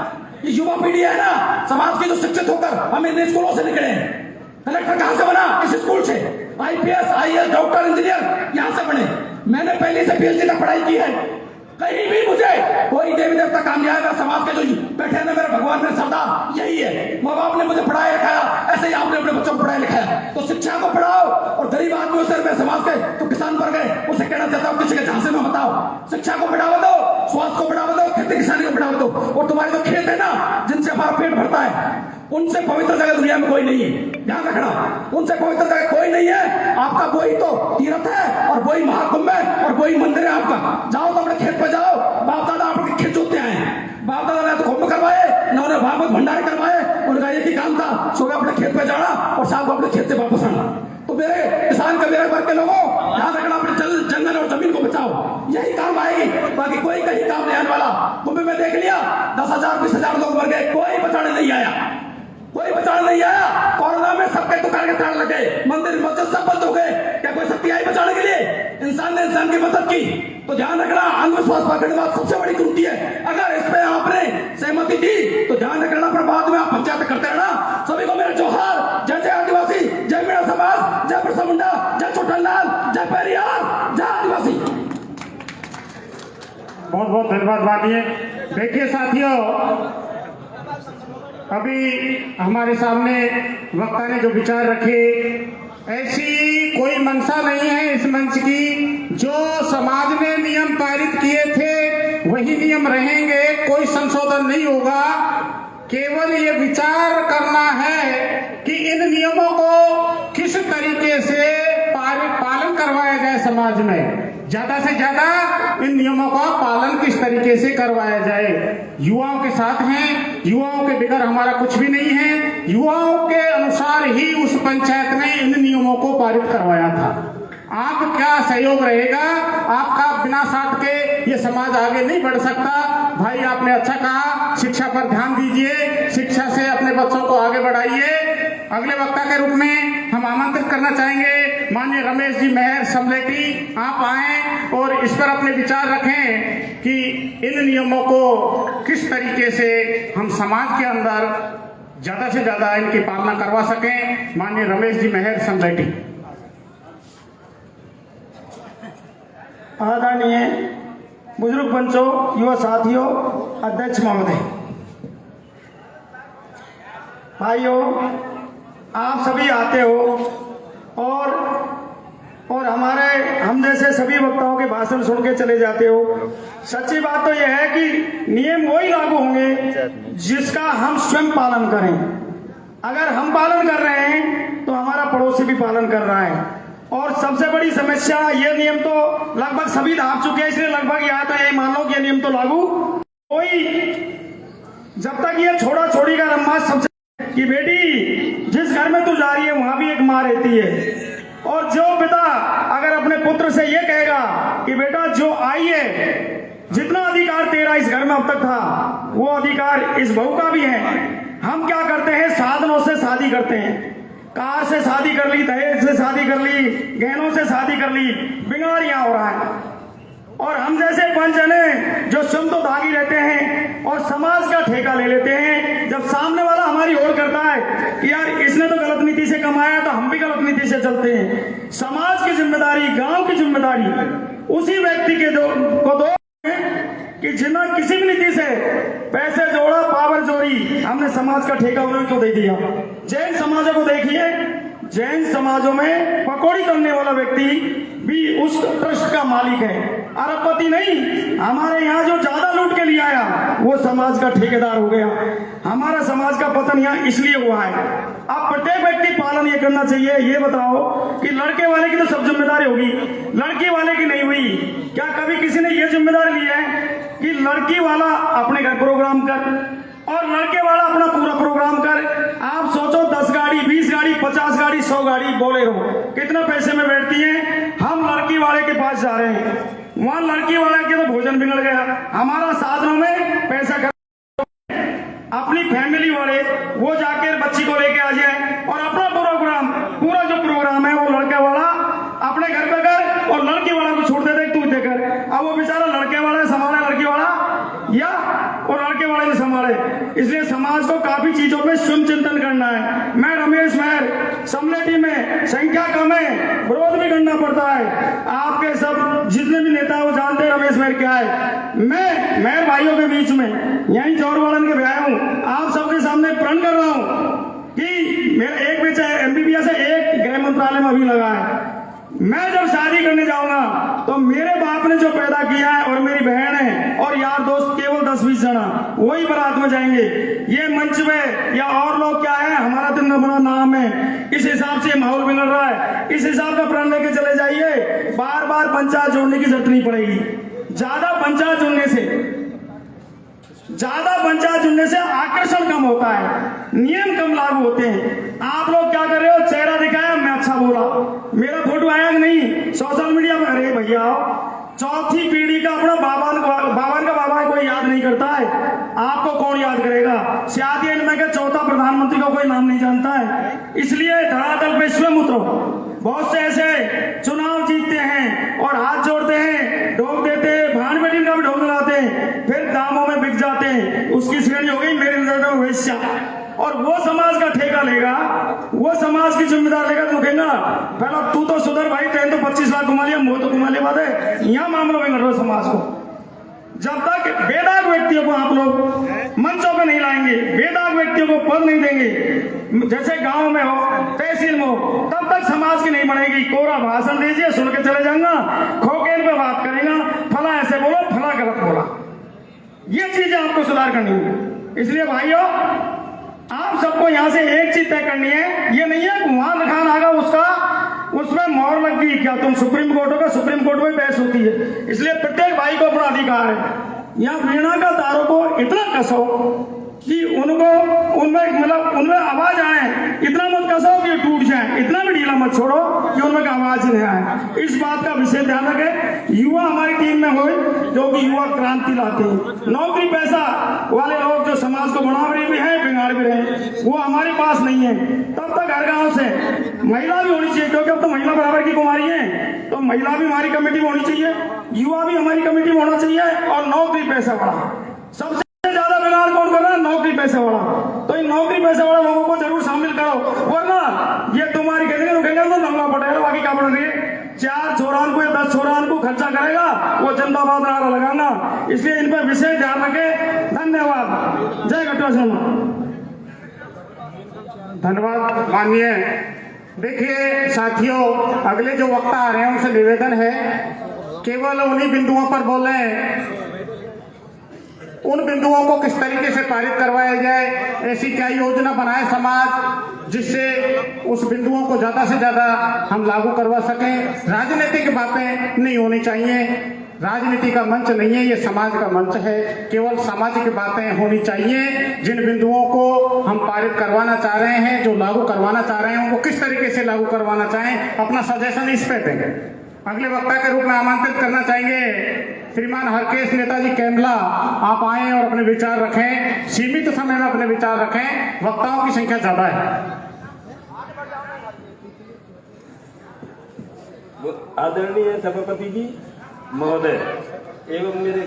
Speaker 3: ये युवा पीढ़ी है ना समाज की, जो शिक्षित होकर हम इन स्कूलों से निकले हैं। कलेक्टर कहां से बना? इस स्कूल से। IPS, IAS, डॉक्टर, इंजीनियर यहाँ से बने। मैंने पहले से PhD तक पढ़ाई की है। कहीं भी मुझे कोई देवी देवता काम नहीं आएगा। समाज के जो बैठे हैं मेरे भगवान, मेरे सरदार यही है। माँ बाप ने मुझे पढ़ाया लिखाया, ऐसे ही आपने अपने बच्चों को पढ़ाया लिखाया। तो शिक्षा को पढ़ाओ। और गरीब आदमियों से मैं समाज के तो किसान वर्ग है उसे कहना चाहता हूँ, किसी के झांसे में बताओ, शिक्षा को बढ़ावा दो, स्वास्थ्य को बढ़ावा दो, खेती किसानी को बढ़ावा दो। और तुम्हारे जो खेत है ना जिनसे हमारा पेट भरता है, उनसे पवित्र जगह दुनिया में कोई नहीं है। ध्यान रखना, उनसे पवित्र जगह कोई नहीं है। आपका वही तो तीर्थ है और वही महाकुंभ है और वही मंदिर है आपका। जाओ तो अपने खेत पे जाओ। बाप दादा आपके खेत जोतते आए हैं। बाप दादा ने तो कुंभ करवाए, न उन्हें भागवत भंडारे करवाए। उनका एक ही काम था, सुबह अपने खेत पे जाना और शाम को अपने खेत से वापस आना। तो मेरे किसान के, मेरे वर्ग के लोगों, ध्यान रखना, अपने जंगल और जमीन को बचाओ। यही काम आएगी, बाकी कोई कहीं काम नहीं आने वाला। कुंभ में देख लिया 10,000 20,000 लोग मर गए, कोई बचाने नहीं आया, कोई बचाने नहीं आया। कोरोना में सबके दुकान के तार लगे, मंदिर मस्जिद सब बंद हो गए। क्या कोई शक्ति आई बचाने के लिए? इंसान ने इंसान की मदद की। तो ध्यान रखना, अंधविश्वास पकड़ना सबसे बड़ी त्रुटि है। अगर इस पे आपने सहमति दी तो ध्यान रखना, पर बाद में आप पंचायत करते रहना। सभी को मेरा जोहार। जय जय आदिवासी, जय मीणा समाज, जय बिरसा मुंडा, जय छोटनलाल, जय पेरियार, जय आदिवासी।
Speaker 2: बहुत बहुत धन्यवाद मानिए। देखिए साथियों, अभी हमारे सामने वक्ता ने जो विचार रखे, ऐसी कोई मंशा नहीं है इस मंच की। जो समाज ने नियम पारित किए थे वही नियम रहेंगे, कोई संशोधन नहीं होगा। केवल ये विचार करना है कि इन नियमों को किस तरीके से पालन करवाया जाए समाज में। ज्यादा से ज्यादा इन नियमों का पालन किस तरीके से करवाया जाए। युवाओं के साथ हैं, युवाओं के बिगड़ हमारा कुछ भी नहीं है। युवाओं के अनुसार ही उस पंचायत ने इन नियमों को पारित करवाया था। आप क्या सहयोग रहेगा, आपका बिना साथ के ये समाज आगे नहीं बढ़ सकता। भाई आपने अच्छा कहा, शिक्षा पर ध्यान दीजिए, शिक्षा से अपने बच्चों को आगे बढ़ाइए। अगले वक्ता के रूप में हम आमंत्रित करना चाहेंगे माननीय रमेश जी मेहर समलेटी, आप आएं और इस पर अपने विचार रखें कि इन नियमों को किस तरीके से हम समाज के अंदर ज्यादा से ज्यादा इनकी पालना करवा सकें। माननीय रमेश जी मेहर समलेटी।
Speaker 5: आदरणीय बुजुर्ग पंचों, युवा साथियों, अध्यक्ष महोदय, भाइयों, आप सभी आते हो और हम जैसे सभी वक्ताओं के भाषण सुन के चले जाते हो। सच्ची बात तो यह है कि नियम वही लागू होंगे जिसका हम स्वयं पालन करें। अगर हम पालन कर रहे हैं तो हमारा पड़ोसी भी पालन कर रहा है। और सबसे बड़ी समस्या, ये नियम तो लगभग सभी धाप चुके हैं, इसलिए लगभग यहाँ तो यही मान लो कि ये नियम तो लागू कोई, जब तक ये छोड़ा छोड़ी का रम्मा सबसे कि बेटी जिस घर में तू जा रही है वहां भी एक माँ रहती है। और जो पिता अगर अपने पुत्र से ये कहेगा कि बेटा जो आई है, जितना अधिकार तेरा इस घर में अब तक था वो अधिकार इस बहू का भी है। हम क्या करते हैं, साधनों से शादी करते हैं, कार से शादी कर ली, दहेज से शादी कर ली, गहनों से शादी कर ली, बीमारियां हो रहा है। और हम जैसे पंच जने जो स्वयं तो दागी रहते हैं और समाज का ठेका ले लेते हैं। जब सामने वाला हमारी ओर करता है कि यार इसने तो गलत नीति से कमाया तो हम भी गलत नीति से चलते हैं। समाज की जिम्मेदारी, गांव की जिम्मेदारी उसी व्यक्ति के को दो कि जिन्होंने किसी भी नीति से पैसे जोड़ा, पावर जोड़ी, हमने समाज का ठेका उन्हें को दे दिया। जैन समाजों को देखिए, जैन समाजों में पकौड़ी करने वाला व्यक्ति भी उस ट्रस्ट का मालिक है, अरबपति नहीं। हमारे यहाँ जो ज्यादा लूट के लिए आया वो समाज का ठेकेदार हो गया। हमारा समाज का पतन यहाँ इसलिए हुआ है। अब प्रत्येक व्यक्ति पालन ये करना चाहिए। ये बताओ कि लड़के वाले की तो सब जिम्मेदारी होगी, लड़की वाले की नहीं हुई। क्या कभी किसी ने ये जिम्मेदारी ली है कि लड़की वाला अपने घर प्रोग्राम कर और लड़के वाला अपना पूरा प्रोग्राम कर? आप सोचो 10 गाड़ी, 20 गाड़ी, 50 गाड़ी, 100 गाड़ी बोलेरो कितने पैसे में बैठती हैं। हम लड़की वाले के पास जा रहे हैं, वहां लड़की वाले के तो भोजन बिगड़ गया, हमारा साधनों में पैसा खर्च। अपनी फैमिली वाले वो जाकर बच्ची को लेके आ जाए और अपना पूरा जो प्रोग्राम है वो लड़के वाला अपने घर पे कर और लड़की वाला को छोड़ देते।
Speaker 8: करना है। मैं रमेश महर, समलेटी में संख्या कम है, विरोध भी करना पड़ता है। आपके सब जितने भी नेता वो जानते हैं रमेश महर क्या है। मैं महर भाइयों के बीच में यहीं चौरवाड़न के आया हूँ, आप सबके सामने प्रण कर रहा हूँ कि मेरा एक बच्चा MBBS है, एक गृह मंत्रालय में अभी लगा है। मैं जब शादी करने जाऊंगा तो मेरे बाप ने जो पैदा किया है और मेरी बहन है और यार दोस्त केवल 10-20 जना वही बारात में जाएंगे। ये मंच में या और लोग क्या है, हमारा तो बड़ा नाम है, इस हिसाब से माहौल मिल रहा है, इस हिसाब का प्रण लेके चले जाइए। बार बार पंचायत जोड़ने की जरूरत नहीं पड़ेगी। ज्यादा पंचायत जुड़ने से आकर्षण कम होता है, नियम कम लागू होते हैं। आप लोग क्या कर रहे हो, चेहरा दिखाया, मैं अच्छा बोला, मेरा फोटो आया कि नहीं सोशल मीडिया पर, अरे भैया चौथी पीढ़ी का अपना बाबा कोई याद नहीं करता है, आपको कौन याद करेगा। शायद इनमें के चौथा प्रधानमंत्री का कोई नाम नहीं जानता है। इसलिए धरातल पे स्वयं उतरो। बहुत से ऐसे चुनाव जीतते हैं और हाथ जोड़ते हैं, ढोक देते हैं, भान बेटी का भी ढोक लगाते हैं, फिर दामों में बिक जाते हैं। उसकी श्रेणी हो गई मेरी नजर में वैश्या। और वो समाज का ठेका लेगा, वो समाज की जिम्मेदार लेगा, तो कहेगा पहला तू तो सुधर भाई, तेन तो 25 लाख घुमा लिया, मुझे तो घुमा लिया बात है। यहाँ मामलों में लड़ समाज को जब तक बेदाग व्यक्तियों को आप लोग मंचों पे नहीं लाएंगे, बेदाग व्यक्तियों को पद नहीं देंगे, जैसे गांव में हो, तहसील में हो, तब तक समाज की नहीं बनेगी। कोरा भाषण दीजिए, सुन के चले जाऊंगा, खोकेल पे बात करेगा, फला ऐसे बोलो, फला गलत बोला। ये चीजें आपको सुधार करनी है। इसलिए भाइयों, आप सबको यहाँ से एक चीज तय करनी है, ये नहीं है वहां खान आगा उसमें मोहर लग गई, क्या तुम सुप्रीम कोर्ट होगा, सुप्रीम कोर्ट में बहस होती है। इसलिए प्रत्येक भाई को अपना अधिकार है। यहाँ वीणा का तारों को इतना कसो कि उनमें आवाज आए, इतना मत कसो कि टूट जाए, इतना भी ढीला मत छोड़ो कि उनमें आवाज नहीं आए। इस बात का विशेष ध्यान रखें। युवा हमारी टीम में हो जो कि युवा क्रांति लाते हैं। नौकरी पैसा वाले लोग जो समाज को बढ़ा भी है, बिगाड़ भी रहे, वो हमारे पास नहीं है। तब तक हर गांव से महिला भी होनी चाहिए, क्योंकि अब तो महिला बराबर की कुमारी है, तो महिला भी हमारी कमेटी में होनी चाहिए, युवा भी हमारी कमेटी में होना चाहिए। और नौकरी पैसा वाला सबसे ज्यादा बिगाड़ कौन कर रहा है, नौकरी पैसे वाला। तो इन नौकरी पैसे वाले लोगों को जरूर शामिल करो, वरना ये तुम्हारी कहेंगे तो नंगा पटेगा, बाकी क्या बढ़ रही है। 4 छोरान को या 10 छोरान को खर्चा करेगा, वो जिंदाबाद नारा लगाना। इसलिए इन पर विशेष ध्यान रखें। धन्यवाद। जय घटवा शर्मा।
Speaker 2: धन्यवाद माननीय। देखिए साथियों, अगले जो वक्ता आ रहे हैं उनसे निवेदन है केवल उन्हीं बिंदुओं पर बोलें, उन बिंदुओं को किस तरीके से पारित करवाया जाए, ऐसी क्या योजना बनाए समाज जिससे उस बिंदुओं को ज्यादा से ज्यादा हम लागू करवा सकें। राजनीतिक बातें नहीं होनी चाहिए, राजनीति का मंच नहीं है, ये समाज का मंच है। केवल सामाजिक बातें होनी चाहिए। जिन बिंदुओं को हम पारित करवाना चाह रहे हैं, जो लागू करवाना चाह रहे हैं, उनको किस तरीके से लागू करवाना चाहें, अपना सजेशन इस पे दें। अगले वक्ता के रूप में आमंत्रित करना चाहेंगे श्रीमान हरकेश नेताजी कैमला, आप आए और अपने विचार रखें। सीमित समय में अपने विचार रखें, वक्ताओं की संख्या ज्यादा है।
Speaker 10: आदरणीय सभापति जी महोदय एवं मेरे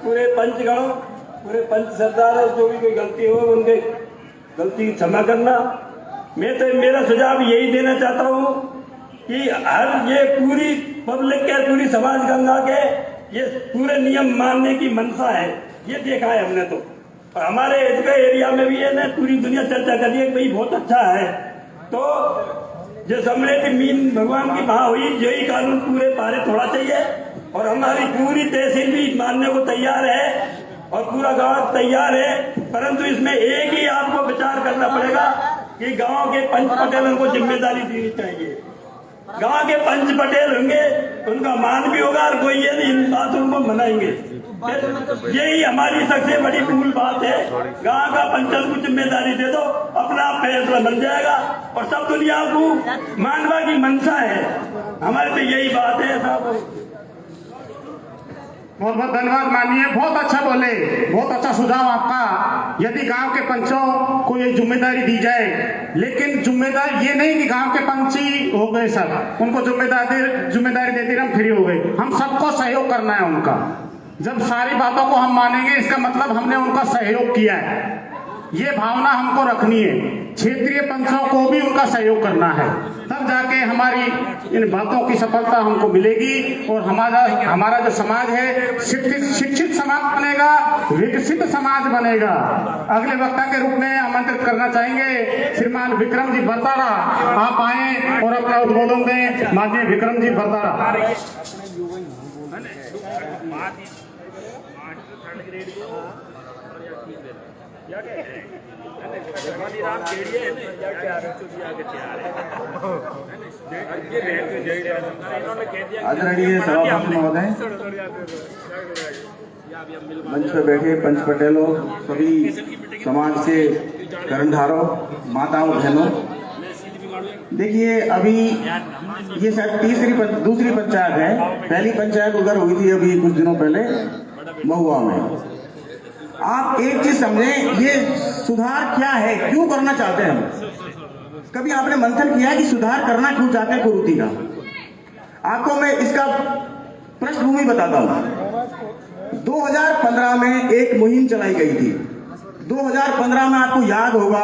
Speaker 10: पूरे पंचगणों, पूरे पंच सरदारों, जो भी कोई गलती हो उनके गलती की क्षमा करना। मैं तो मेरा सुझाव यही देना चाहता हूँ कि हर ये पूरी पब्लिक के, पूरी समाज गंगा के ये पूरे नियम मानने की मनसा है, ये देखा है हमने। तो हमारे एरिया में भी ये ना पूरी दुनिया चर्चा कर रही है, भाई बहुत अच्छा है। तो जो सम्मेलन मीन भगवान की वहां हुई, यही कानून पूरे पारित होना चाहिए। और हमारी पूरी तहसील भी मानने को तैयार है और पूरा गांव तैयार है, परंतु इसमें एक ही आपको विचार करना पड़ेगा कि गांव के पंच पटेलों को जिम्मेदारी देनी चाहिए। गांव के पंच पटेल होंगे, उनका मान भी होगा और कोई ये इन बातों को मनाएंगे। यही हमारी सबसे बड़ी मूल बात है। गांव का पंचायत को जिम्मेदारी दे दो, अपना फैसला बन जाएगा और सब दुनिया को मानवा की मंशा है हमारे। तो यही बात है साहब।
Speaker 2: बहुत बहुत धन्यवाद माननीय, बहुत अच्छा बोले, बहुत अच्छा सुझाव आपका। यदि गांव के पंचों को ये जिम्मेदारी दी जाए, लेकिन जिम्मेदारी ये नहीं कि गांव के पंच ही हो गए सब, उनको जिम्मेदारी देते हम फ्री हो गए। हम सबको सहयोग करना है उनका। जब सारी बातों को हम मानेंगे, इसका मतलब हमने उनका सहयोग किया है। ये भावना हमको रखनी है। क्षेत्रीय पंचों को भी उनका सहयोग करना है, तब जाके हमारी इन बातों की सफलता हमको मिलेगी और हमारा जो समाज है शिक्षित समाज बनेगा, विकसित समाज बनेगा। अगले वक्ता के रूप में आमंत्रित करना चाहेंगे श्रीमान विक्रम जी बरतारा, आप आए और अपना उद्बोधन दें। माननीय विक्रम जी बरतारा।
Speaker 11: आदरणीय सभापति महोदय, मंच पर बैठे पंच पटेलों, सभी समाज के कर्णधारों, माताओं, बहनों, देखिए अभी ये शायद दूसरी पंचायत है। पहली पंचायत उधर हुई थी अभी कुछ दिनों पहले महुआ में। आप एक चीज समझें, ये सुधार क्या है, क्यों करना चाहते हैं हम? कभी आपने मंथन किया है कि सुधार करना क्यों चाहते हैं कुरीति का? आपको मैं इसका पृष्ठभूमि बताता हूं। 2015 में एक मुहिम चलाई गई थी। 2015 में आपको याद होगा,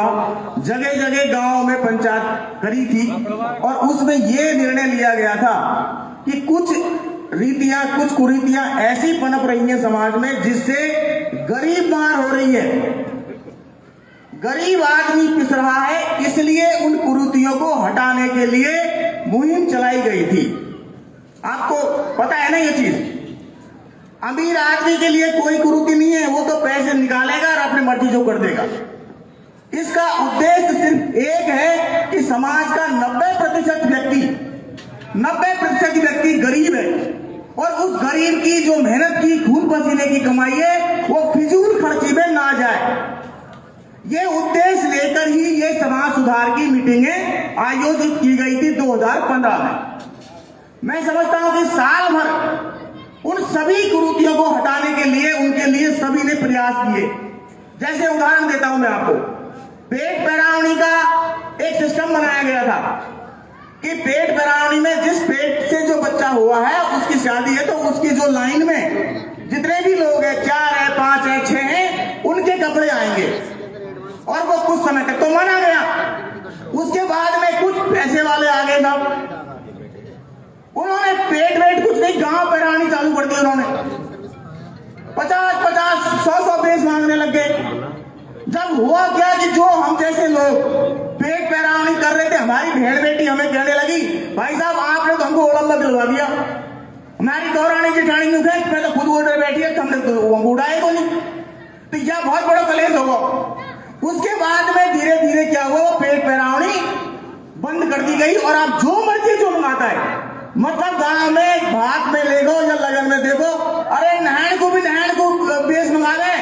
Speaker 11: जगह जगह गांव में पंचायत करी थी और उसमें यह निर्णय लिया गया था कि कुछ रीतियां, कुछ कुरीतियां ऐसी पनप रही हैं समाज में जिससे गरीब मार हो रही है, गरीब आदमी पिस रहा है। इसलिए उन कुरीतियों को हटाने के लिए मुहिम चलाई गई थी। आपको पता है ना ये चीज? अमीर आदमी के लिए कोई कुरीति नहीं है, वो तो पैसे निकालेगा और अपनी मर्जी जो कर देगा। इसका उद्देश्य सिर्फ एक है कि समाज का 90% व्यक्ति गरीब है और उस गरीब की जो मेहनत की, खून पसीने की कमाई है, वो फिजूल खर्ची में ना जाए। ये उद्देश्य लेकर ही ये समाज सुधार की मीटिंगें आयोजित की गई थी 2015 में। मैं समझता हूं कि साल भर उन सभी कुरीतियों को हटाने के लिए, उनके लिए सभी ने प्रयास किए। जैसे उदाहरण देता हूं मैं आपको, पेट पैरावनी का एक सिस्टम बनाया गया था कि पेट पैरावनी में जिस पेट से जो बच्चा हुआ है उसकी शादी है, तो उसकी जो लाइन में जितने भी लोग हैं, 4 है, 5 है, 6 हैं, उनके कपड़े आएंगे और वो कुछ समय तक तो माना गया। उसके बाद में कुछ पैसे वाले आ गए साहब, उन्होंने पेट वेट कुछ नहीं, गांव पैरावनी चालू कर दी। उन्होंने 50-50, 100-100 बेस मांगने लग गए। जब हुआ क्या कि जो हम जैसे लोग पेट पैरावनी कर रहे थे, हमारी भेड़ बेटी हमें कहने लगी, भाई साहब आपने तो हमको ओलंदा दिलवा दिया, हमारी गौरानी जेठानी यूं है, मैं तो खुद ऑर्डर बैठी है, हमने तो उड़ाए को नहीं। तो यह बहुत बड़ा कलेश होगा। उसके बाद में धीरे धीरे क्या हुआ, पेट पैरावनी बंद कर दी गई और आप जो मर्जी जो मंगाता है, मतलब गांव में भात में ले गो या लगन में देखो, अरे नहान को भी नहान को बेस मंगा रहे।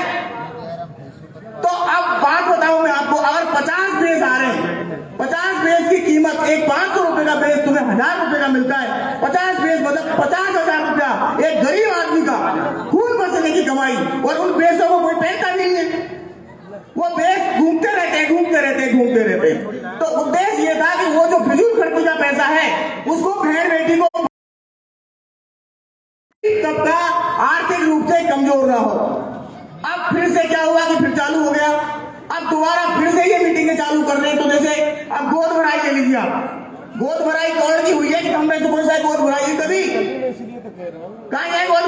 Speaker 11: तो अब बात बताऊं मैं आपको, अगर 50 बेस आ रहे हैं, 50 बेस की कीमत, एक 500 रुपए का बेस तुम्हें 1000 रुपए का मिलता है। 50 बेस मतलब 50,000 रुपया एक गरीब आदमी का खून पसीने की कमाई, और उन बेसों को कोई पहनता नहीं है, वो बेस घूमते रहते। तो उद्देश्य ये था कि वो जो फिजूल खर्ची का पैसा है उसको भेड़ बेटी को तबका आर्थिक रूप से कमजोर ना हो। अब फिर से क्या हुआ कि फिर चालू हो गया, अब दोबारा फिर से ये मीटिंगें चालू कर रहे हैं। तो जैसे अब गोद भराई ले लीजिए, गोद भराई कौन की हुई है कि हम में से कोई सा गोद भराई कभी कहा जाए? गोद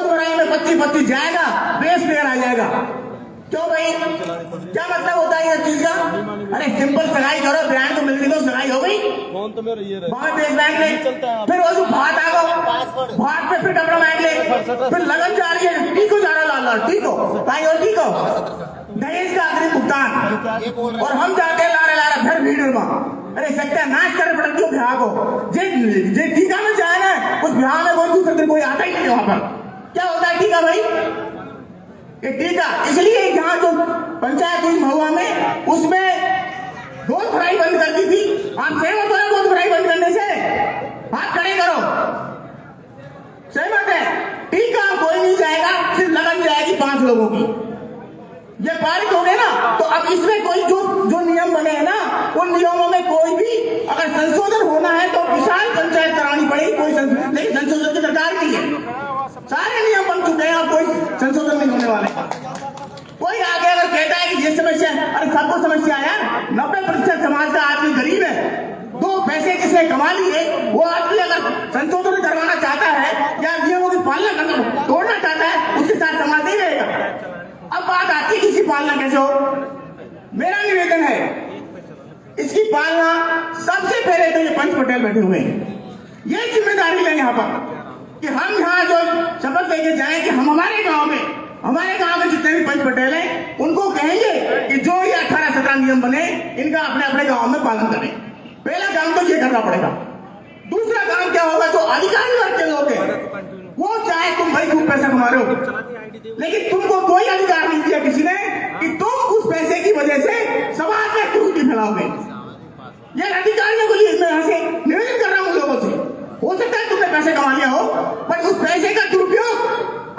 Speaker 11: भराई में 25-25 जाएगा, बेस पेयर आ जाएगा। क्यों भाई, क्या मतलब होता है इस चीज का? अरे सिंपल सगाई करो, ब्रांड तो मिलती, तो सगाई हो गई, बेस बैंक ले, फिर वो जो भात आ गो, भात पे फिर कपड़ा मांग ले, फिर लगन जा रही है, टीको जा रहा लाल टीको भाई, और टीको दहेज का अग्रिम भुगतान, और हम जाते लारे फिर भीड़ में, अरे सत्यानाश करे पड़े क्यों ब्याह को, जे टीका में जाए ना, उस ब्याह में कोई दूसरे कोई आता ही नहीं वहां पर। क्या होता है टीका भाई? ये टीका इसलिए यहाँ जो पंचायत हुई महुआ में, उसमें गोद भराई बंद कर दी थी। आप सहमत हो गोद भराई बंद करने से? हाथ खड़े करो, सहमत है? टीका कोई नहीं जाएगा, सिर्फ लगन जाएगी 5 लोगों की। ये पारित हो गए ना, तो अब इसमें कोई जो नियम बने हैं ना, उन नियमों में कोई भी अगर संशोधन होना है तो विशाल पंचायत करानी पड़ेगी। कोई लेकिन संशोधन की सरकार नहीं है, सारे नियम बन चुके हैं, अब कोई संशोधन नहीं होने वाले। कोई आगे अगर कहता है कि समस्या है? अरे सबको समस्या है यार। 90% समाज का आदमी गरीब है। 2 पैसे किसने कमा लिए, वो आदमी अगर संशोधन करवाना चाहता है या नियमों की पालना करना तोड़ना चाहता है, उसके साथ समाज नहीं रहेगा। अब बात आती है किसी पालना कैसे हो। मेरा निवेदन है इसकी पालना सबसे पहले तो ये पंच पटेल बैठे हुए हैं, ये जिम्मेदारी लें यहाँ पर कि हम यहाँ जो शपथ लेके जाएं कि हम हमारे गांव में जितने भी पंच पटेल हैं उनको कहेंगे कि जो ये 18-17 नियम बने इनका अपने अपने गांव में पालन करें। पहला काम तो ये करना पड़ेगा। दूसरा काम क्या होगा, जो अधिकारी वर्ग के लोग हैं वो चाहे तुम भाई खूब पैसा कमा रहे हो, लेकिन तुमको कोई अधिकार नहीं दिया किसी ने कि तुम उस पैसे की वजह से समाज में कुरीति फैलाओगे। ये अधिकारियों को लिए मैं यहाँ से निवेदन कर रहा हूँ लोगों से, हो सकता है तुमने पैसे कमा लिया हो, पर उस पैसे का दुरुपयोग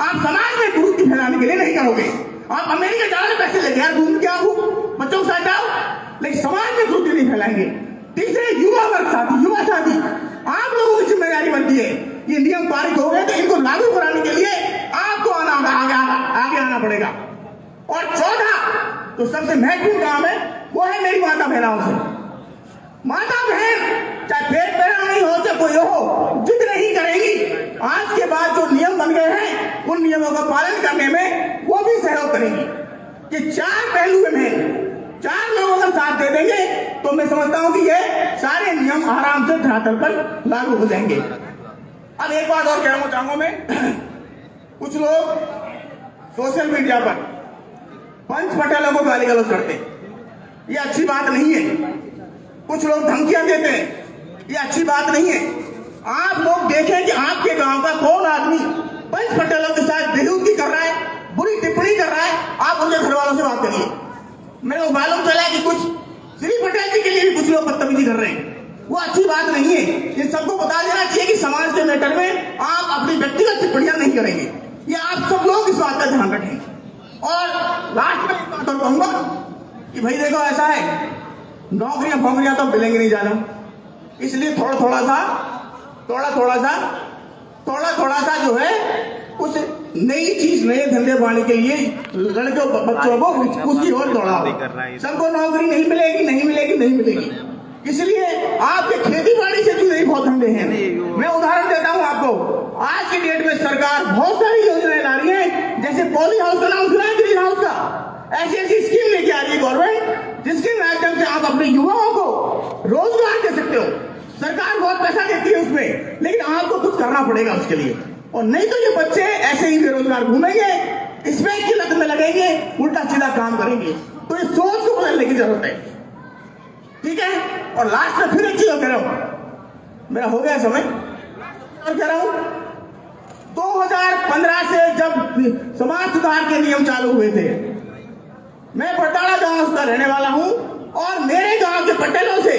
Speaker 11: आप समाज में कुरीति फैलाने के लिए नहीं करोगे। आप अमेरिका जाओ, पैसे लेके यार घूम के आओ, बच्चों के साथ जाओ, लेकिन समाज में कुरीति नहीं फैलाएंगे। तीसरे युवा वर्ग साथी, युवा साथी, आप लोगों की जिम्मेदारी बनती है ये नियम पारित हो गए तो इनको लागू कराने के लिए आपको आगे आना पड़ेगा। और चौथा तो सबसे महत्वपूर्ण काम है वो है मेरी माता बहनों से। माता बहन चाहे पेट पैरा नहीं हो चाहे कोई हो, जिद नहीं करेगी। आज के बाद जो नियम बन गए हैं उन नियमों का पालन करने में वो भी सहयोग करेंगी। ये 4 पहलू में 4 लोगों का साथ दे देंगे तो मैं समझता हूं कि ये सारे नियम आराम से धरातल पर लागू हो जाएंगे। अब एक बात और कहना चाहूंगा मैं, कुछ लोग सोशल मीडिया पर पंच पटेलों को गाली गलौज करते हैं, ये अच्छी बात नहीं है। कुछ लोग धमकियां देते हैं, ये अच्छी बात नहीं है। आप लोग देखें कि आपके गांव का कौन आदमी पंच पटेलों के साथ बेहूदगी कर रहा है, बुरी टिप्पणी कर रहा है, आप उनके घर वालों से बात करिए। मेरे को मालूम चला कि कुछ श्री पटेल जी के लिए भी कुछ लोग बदतमीजी कर रहे हैं, वो अच्छी बात नहीं है। ये सबको बता देना चाहिए कि समाज के मैटर में आप अपनी व्यक्तिगत टिप्पणियां नहीं करेंगे। ये आप सब लोग इस बात का ध्यान रखें। और लास्ट में एक बात और कहूंगा कि भाई देखो ऐसा है, नौकरियां तो मिलेंगी नहीं ज्यादा, इसलिए थोड़ा सा जो है कुछ नई चीज, नए धंधे पाने के लिए लड़कों बच्चों को उसकी ओर दौड़ाओ। सबको नौकरी नहीं मिलेगी, इसलिए आपके खेती बाड़ी से जुड़े बहुत धंधे हैं। मैं उदाहरण देता हूं आपको, आज की डेट में सरकार बहुत सारी योजनाएं ला रही है, जैसे पॉली हाउस का नाम सुना है, ग्रीन हाउस का। ऐसी स्कीम लेके आ रही है गवर्नमेंट, जिसके माध्यम से आप अपने युवाओं को रोजगार दे सकते हो। सरकार बहुत पैसा देती है उसमें, लेकिन आपको कुछ करना पड़ेगा उसके लिए, और नहीं तो ये बच्चे ऐसे ही बेरोजगार घूमेंगे, इसमें की लत में लगेंगे, उल्टा सीधा काम करेंगे। तो ये सोच को बदलने की जरूरत है, ठीक है। और लास्ट में फिर एक चीज कह रहा हूं, मेरा हो गया समय, और कह रहा हूं 2015 से जब समाज सुधार के नियम चालू हुए थे, मैं पटाड़ा गांव का रहने वाला हूं, और मेरे गांव के पटेलों से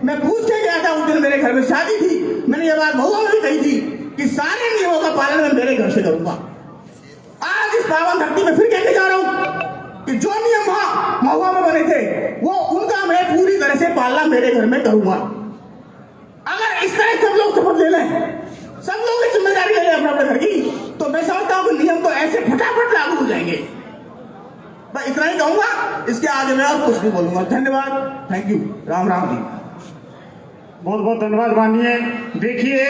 Speaker 11: मैं पूछ के गया था, उस दिन मेरे घर में शादी थी, मैंने ये बात महुआ में भी कही थी कि सारे नियमों का पालन मैं मेरे घर से करूंगा। आज इस पावन धरती में फिर कहने जा रहा हूं कि जो नियम वहां महुआ में बने थे वो उनका मैं पूरी तरह से पालना मेरे घर में करूंगा। अगर इस तरह सब लोग शपथ ले लें, सब लोग की जिम्मेदारी ले लें अपने अपने घर की, तो मैं समझता हूं कि नियम तो ऐसे फटाफट लागू हो जाएंगे। मैं इतना ही कहूंगा, इसके आगे मैं और कुछ नहीं बोलूंगा। धन्यवाद, थैंक यू, राम राम जी।
Speaker 2: बहुत बहुत धन्यवाद मानिए। देखिए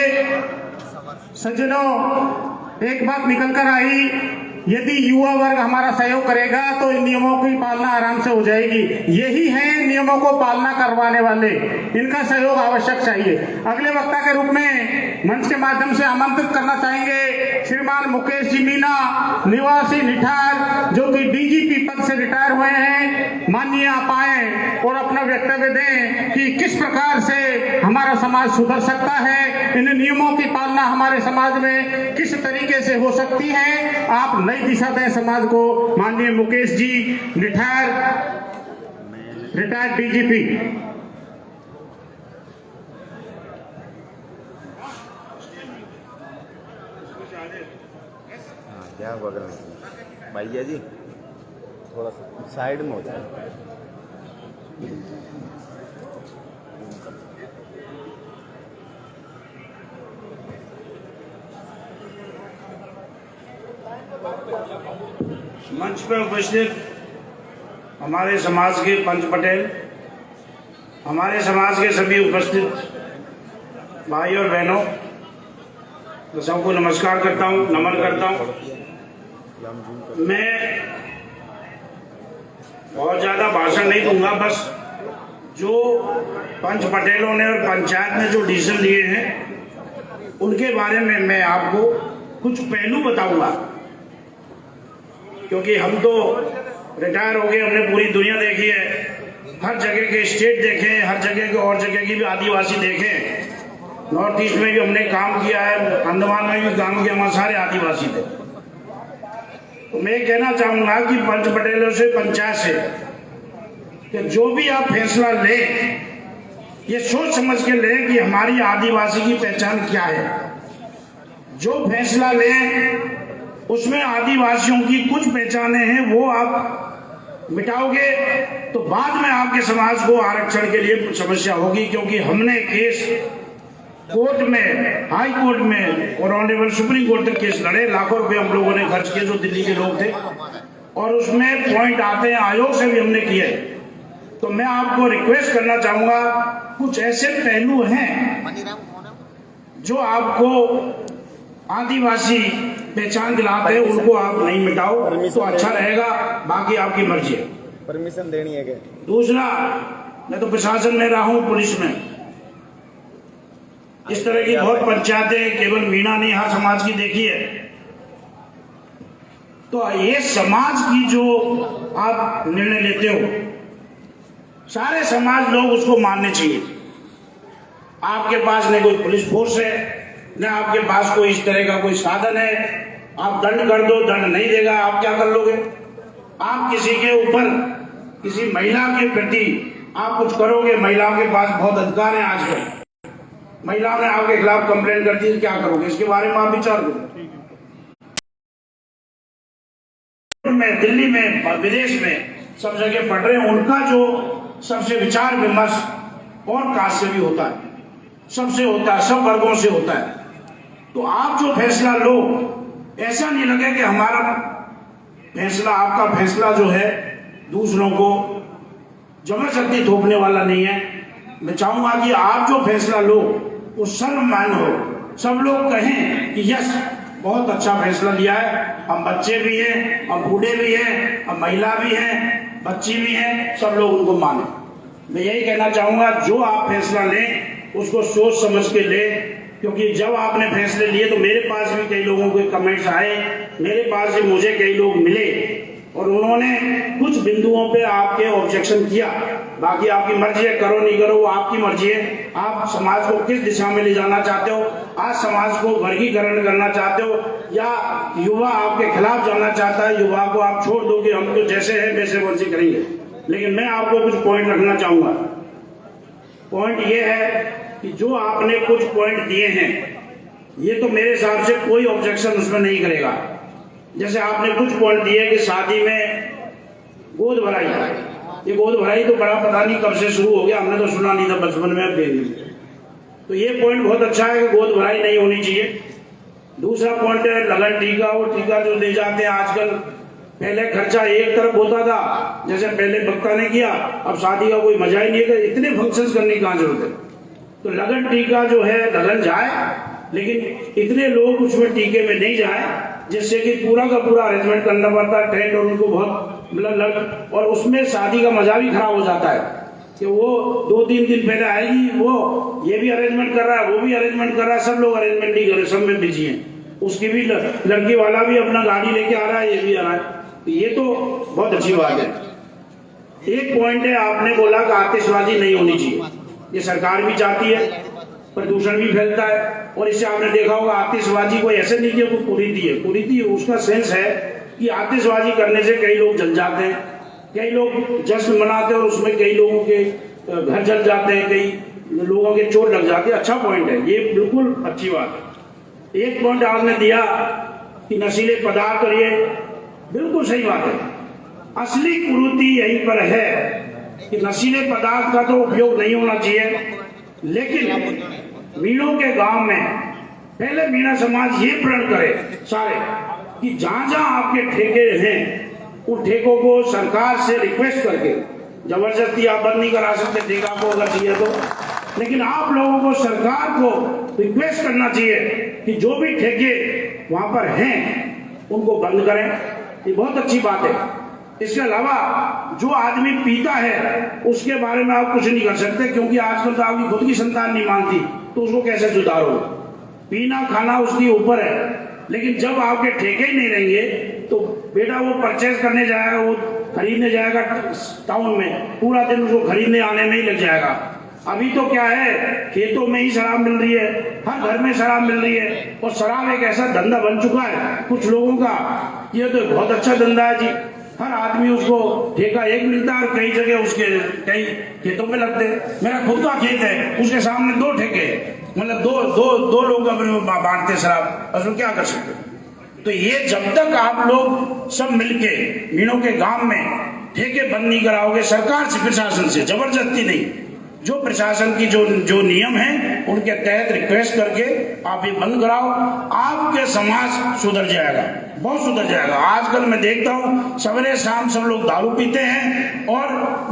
Speaker 2: सज्जनों, एक बात निकल कर आई, यदि युवा वर्ग हमारा सहयोग करेगा तो इन नियमों की पालना आराम से हो जाएगी। यही है नियमों को पालना करवाने वाले, इनका सहयोग आवश्यक चाहिए। अगले वक्ता के रूप में मंच के माध्यम से आमंत्रित करना चाहेंगे श्रीमान मुकेश जी मीना, निवासी निठार, जो कि डीजीपी पद से रिटायर हुए हैं। माननीय आप आए और अपना वक्तव्य दें कि किस प्रकार से हमारा समाज सुधर सकता है, इन नियमों की पालना हमारे समाज में किस तरीके से हो सकती है, आप नई दिशा दें समाज को। माननीय मुकेश जी, रिटायर्ड डीजीपी।
Speaker 7: क्या बगल में भैया जी, थोड़ा सा साइड में हो जाए।
Speaker 10: मंच पर उपस्थित
Speaker 8: हमारे समाज के पंच पटेल, हमारे समाज के सभी उपस्थित भाई और बहनों, तो सबको नमस्कार करता हूँ, नमन करता हूँ। मैं बहुत ज़्यादा भाषण नहीं दूंगा, बस जो पंच पटेलों ने और पंचायत ने जो डिसीजन लिए हैं उनके बारे में मैं आपको कुछ पहलू बताऊंगा, क्योंकि हम तो रिटायर हो गए, हमने पूरी दुनिया देखी है, हर जगह के स्टेट देखे, हर जगह के और जगह की भी आदिवासी देखे, नॉर्थ ईस्ट में भी हमने काम किया है, अंडमान में भी काम किया, वहाँ सारे आदिवासी थे। तो मैं कहना चाहूंगा कि पंच पटेलों से, पंचायत से, कि जो भी आप फैसला लें ये सोच समझ के लें कि हमारी आदिवासी की पहचान क्या है। जो फैसला लें उसमें आदिवासियों की कुछ पहचानें हैं वो आप मिटाओगे तो बाद में आपके समाज को आरक्षण के लिए समस्या होगी, क्योंकि हमने केस कोर्ट में, हाई कोर्ट में और ऑनरेबल सुप्रीम कोर्ट तक केस लड़े, लाखों रुपए हम लोगों ने खर्च किए जो दिल्ली के लोग थे, और उसमें पॉइंट आते हैं, आयोग से भी हमने किए। तो मैं आपको रिक्वेस्ट करना चाहूंगा, कुछ ऐसे पहलू हैं जो आपको आदिवासी पहचान दिलाते हैं, उनको आप नहीं मिटाओ तो अच्छा रहेगा, बाकी आपकी मर्जी है।
Speaker 7: परमिशन देनी है क्या?
Speaker 8: दूसरा, मैं तो प्रशासन में रहा हूं, पुलिस में, इस तरह की बहुत पंचायतें केवल मीणा नहीं हर समाज की देखी है। तो ये समाज की जो आप निर्णय लेते हो, सारे समाज लोग उसको मानने चाहिए। आपके पास न कोई पुलिस फोर्स है, न आपके पास कोई इस तरह का कोई साधन है, आप दंड कर दो, दंड नहीं देगा, आप क्या कर लोगे? आप किसी के ऊपर, किसी महिला के प्रति आप कुछ करोगे, महिलाओं के पास बहुत अधिकार है, आजकल महिलाओं ने आपके खिलाफ कंप्लेंट कर दी, क्या करोगे? इसके बारे में आप विचार करो। में, दिल्ली में, विदेश में सब जगह पढ़ रहे हैं, उनका जो सबसे विचार विमर्श और कास्ट से भी होता है, सबसे होता है, सब वर्गों से होता है। तो आप जो फैसला लो, ऐसा नहीं लगे कि हमारा फैसला, आपका फैसला जो है दूसरों को जबरदस्ती थोपने वाला नहीं है। मैं चाहूंगा कि आप जो फैसला लो वो सर्वमान्य हो, सब लोग कहें कि यस बहुत अच्छा फैसला लिया है, हम बच्चे भी हैं, हम बूढ़े भी हैं, हम महिला भी हैं, बच्ची भी हैं, सब लोग उनको माने। मैं यही कहना चाहूंगा, जो आप फैसला लें उसको सोच समझ के लें, क्योंकि जब आपने फैसले लिए तो मेरे पास भी कई लोगों के कमेंट्स आए, मेरे पास भी मुझे कई लोग मिले और उन्होंने कुछ बिंदुओं पे आपके ऑब्जेक्शन किया। बाकी आपकी मर्जी है, करो नहीं करो वो आपकी मर्जी है। आप समाज को किस दिशा में ले जाना चाहते हो? आज समाज को वर्गीकरण करना चाहते हो या युवा आपके खिलाफ जाना चाहता है? युवा को आप छोड़ दो कि हम तो जैसे हैं वैसे वर्जी करेंगे। लेकिन मैं आपको कुछ पॉइंट रखना चाहूंगा। पॉइंट ये है कि जो आपने कुछ पॉइंट दिए हैं, ये तो मेरे हिसाब से कोई ऑब्जेक्शन उसमें नहीं करेगा। जैसे आपने कुछ पॉइंट दिए कि शादी में गोद भराई, ये गोद भराई तो बड़ा पता नहीं कब से शुरू हो गया, हमने तो सुना नहीं था बचपन में, अब तो ये पॉइंट बहुत अच्छा है कि गोद भराई नहीं होनी चाहिए। दूसरा पॉइंट है लगन टीका, वो टीका जो ले जाते हैं आजकल, पहले खर्चा एक तरफ होता था, जैसे पहले बक्ता ने किया, अब शादी का कोई मजा ही नहीं है, इतने फंक्शंस करने की कहाँ जरूरत है। तो लगन टीका जो है लगन जाए, लेकिन इतने लोग उसमें टीके में नहीं जाए, जिससे कि पूरा का पूरा अरेंजमेंट करना पड़ता है, टेंट और उनको बहुत लग, और उसमें शादी का मजा भी खराब हो जाता है कि वो 2-3 दिन पहले आएगी, वो ये भी अरेंजमेंट कर रहा है, वो भी अरेंजमेंट कर रहा है, सब लोग अरेंजमेंट नहीं कर रहे, सब में बिजी हैं। उसकी भी लड़की वाला भी अपना गाड़ी लेके आ रहा है, ये भी आ रहा है, तो ये तो बहुत अच्छी बात है। एक पॉइंट है, आपने बोला कि आतिशबाजी नहीं होनी चाहिए, ये सरकार भी चाहती है, प्रदूषण भी फैलता है, और इससे आपने देखा होगा आतिशबाजी कोई ऐसे नहीं कि कुरीति है, कुरीति उसका सेंस है कि आतिशबाजी करने से कई लोग जल जाते हैं, कई लोग जश्न मनाते हैं और उसमें कई लोगों के घर जल जाते हैं, कई लोगों के चोट लग जाती है। अच्छा पॉइंट है, ये बिल्कुल अच्छी बात है। एक पॉइंट आपने दिया कि नशीले पदार्थ, और ये बिल्कुल सही बात है। असली कुरीति यहीं पर है कि नशीले पदार्थ का तो उपयोग नहीं होना चाहिए, लेकिन मीणों के गांव में पहले मीणा समाज ये प्रण करे सारे कि जहां जहां आपके ठेके हैं उन ठेकों को सरकार से रिक्वेस्ट करके, जबरदस्ती आप बंद नहीं करा सकते ठेका को अगर चाहिए तो, लेकिन आप लोगों को सरकार को रिक्वेस्ट करना चाहिए कि जो भी ठेके वहां पर हैं उनको बंद करें। ये बहुत अच्छी बात है। इसके अलावा जो आदमी पीता है उसके बारे में आप कुछ नहीं कर सकते, क्योंकि आजकल तो आपकी खुद की संतान नहीं मानती, तो उसको कैसे सुधारो? पीना खाना उसके ऊपर है, लेकिन जब आपके ठेके ही नहीं रहेंगे तो बेटा वो परचेज करने जाएगा, वो खरीदने जाएगा टाउन में, पूरा दिन उसको खरीदने आने में ही लग जाएगा। अभी तो क्या है, खेतों में ही शराब मिल रही है, हर घर में शराब मिल रही है, और शराब एक ऐसा धंधा बन चुका है कुछ लोगों का, ये तो बहुत अच्छा धंधा है जी। हर आदमी उसको ठेका एक मिलता है और कई जगह उसके कई खेतों में लगते हैं। मेरा खुद का खेत है, उसके सामने 2 ठेके हैं, मतलब दो लोग अपने बांटते शराब, उसमें क्या कर सकते? तो ये जब तक आप लोग सब मिलके मीणों के गांव में ठेके बंद नहीं कराओगे सरकार से, प्रशासन से, जबरदस्ती नहीं, जो प्रशासन की जो नियम है उनके तहत रिक्वेस्ट करके आप ये बंद कराओ, आपके समाज सुधर जाएगा, बहुत सुधर जाएगा। आजकल मैं देखता हूँ सवेरे शाम सब लोग दारू पीते हैं, और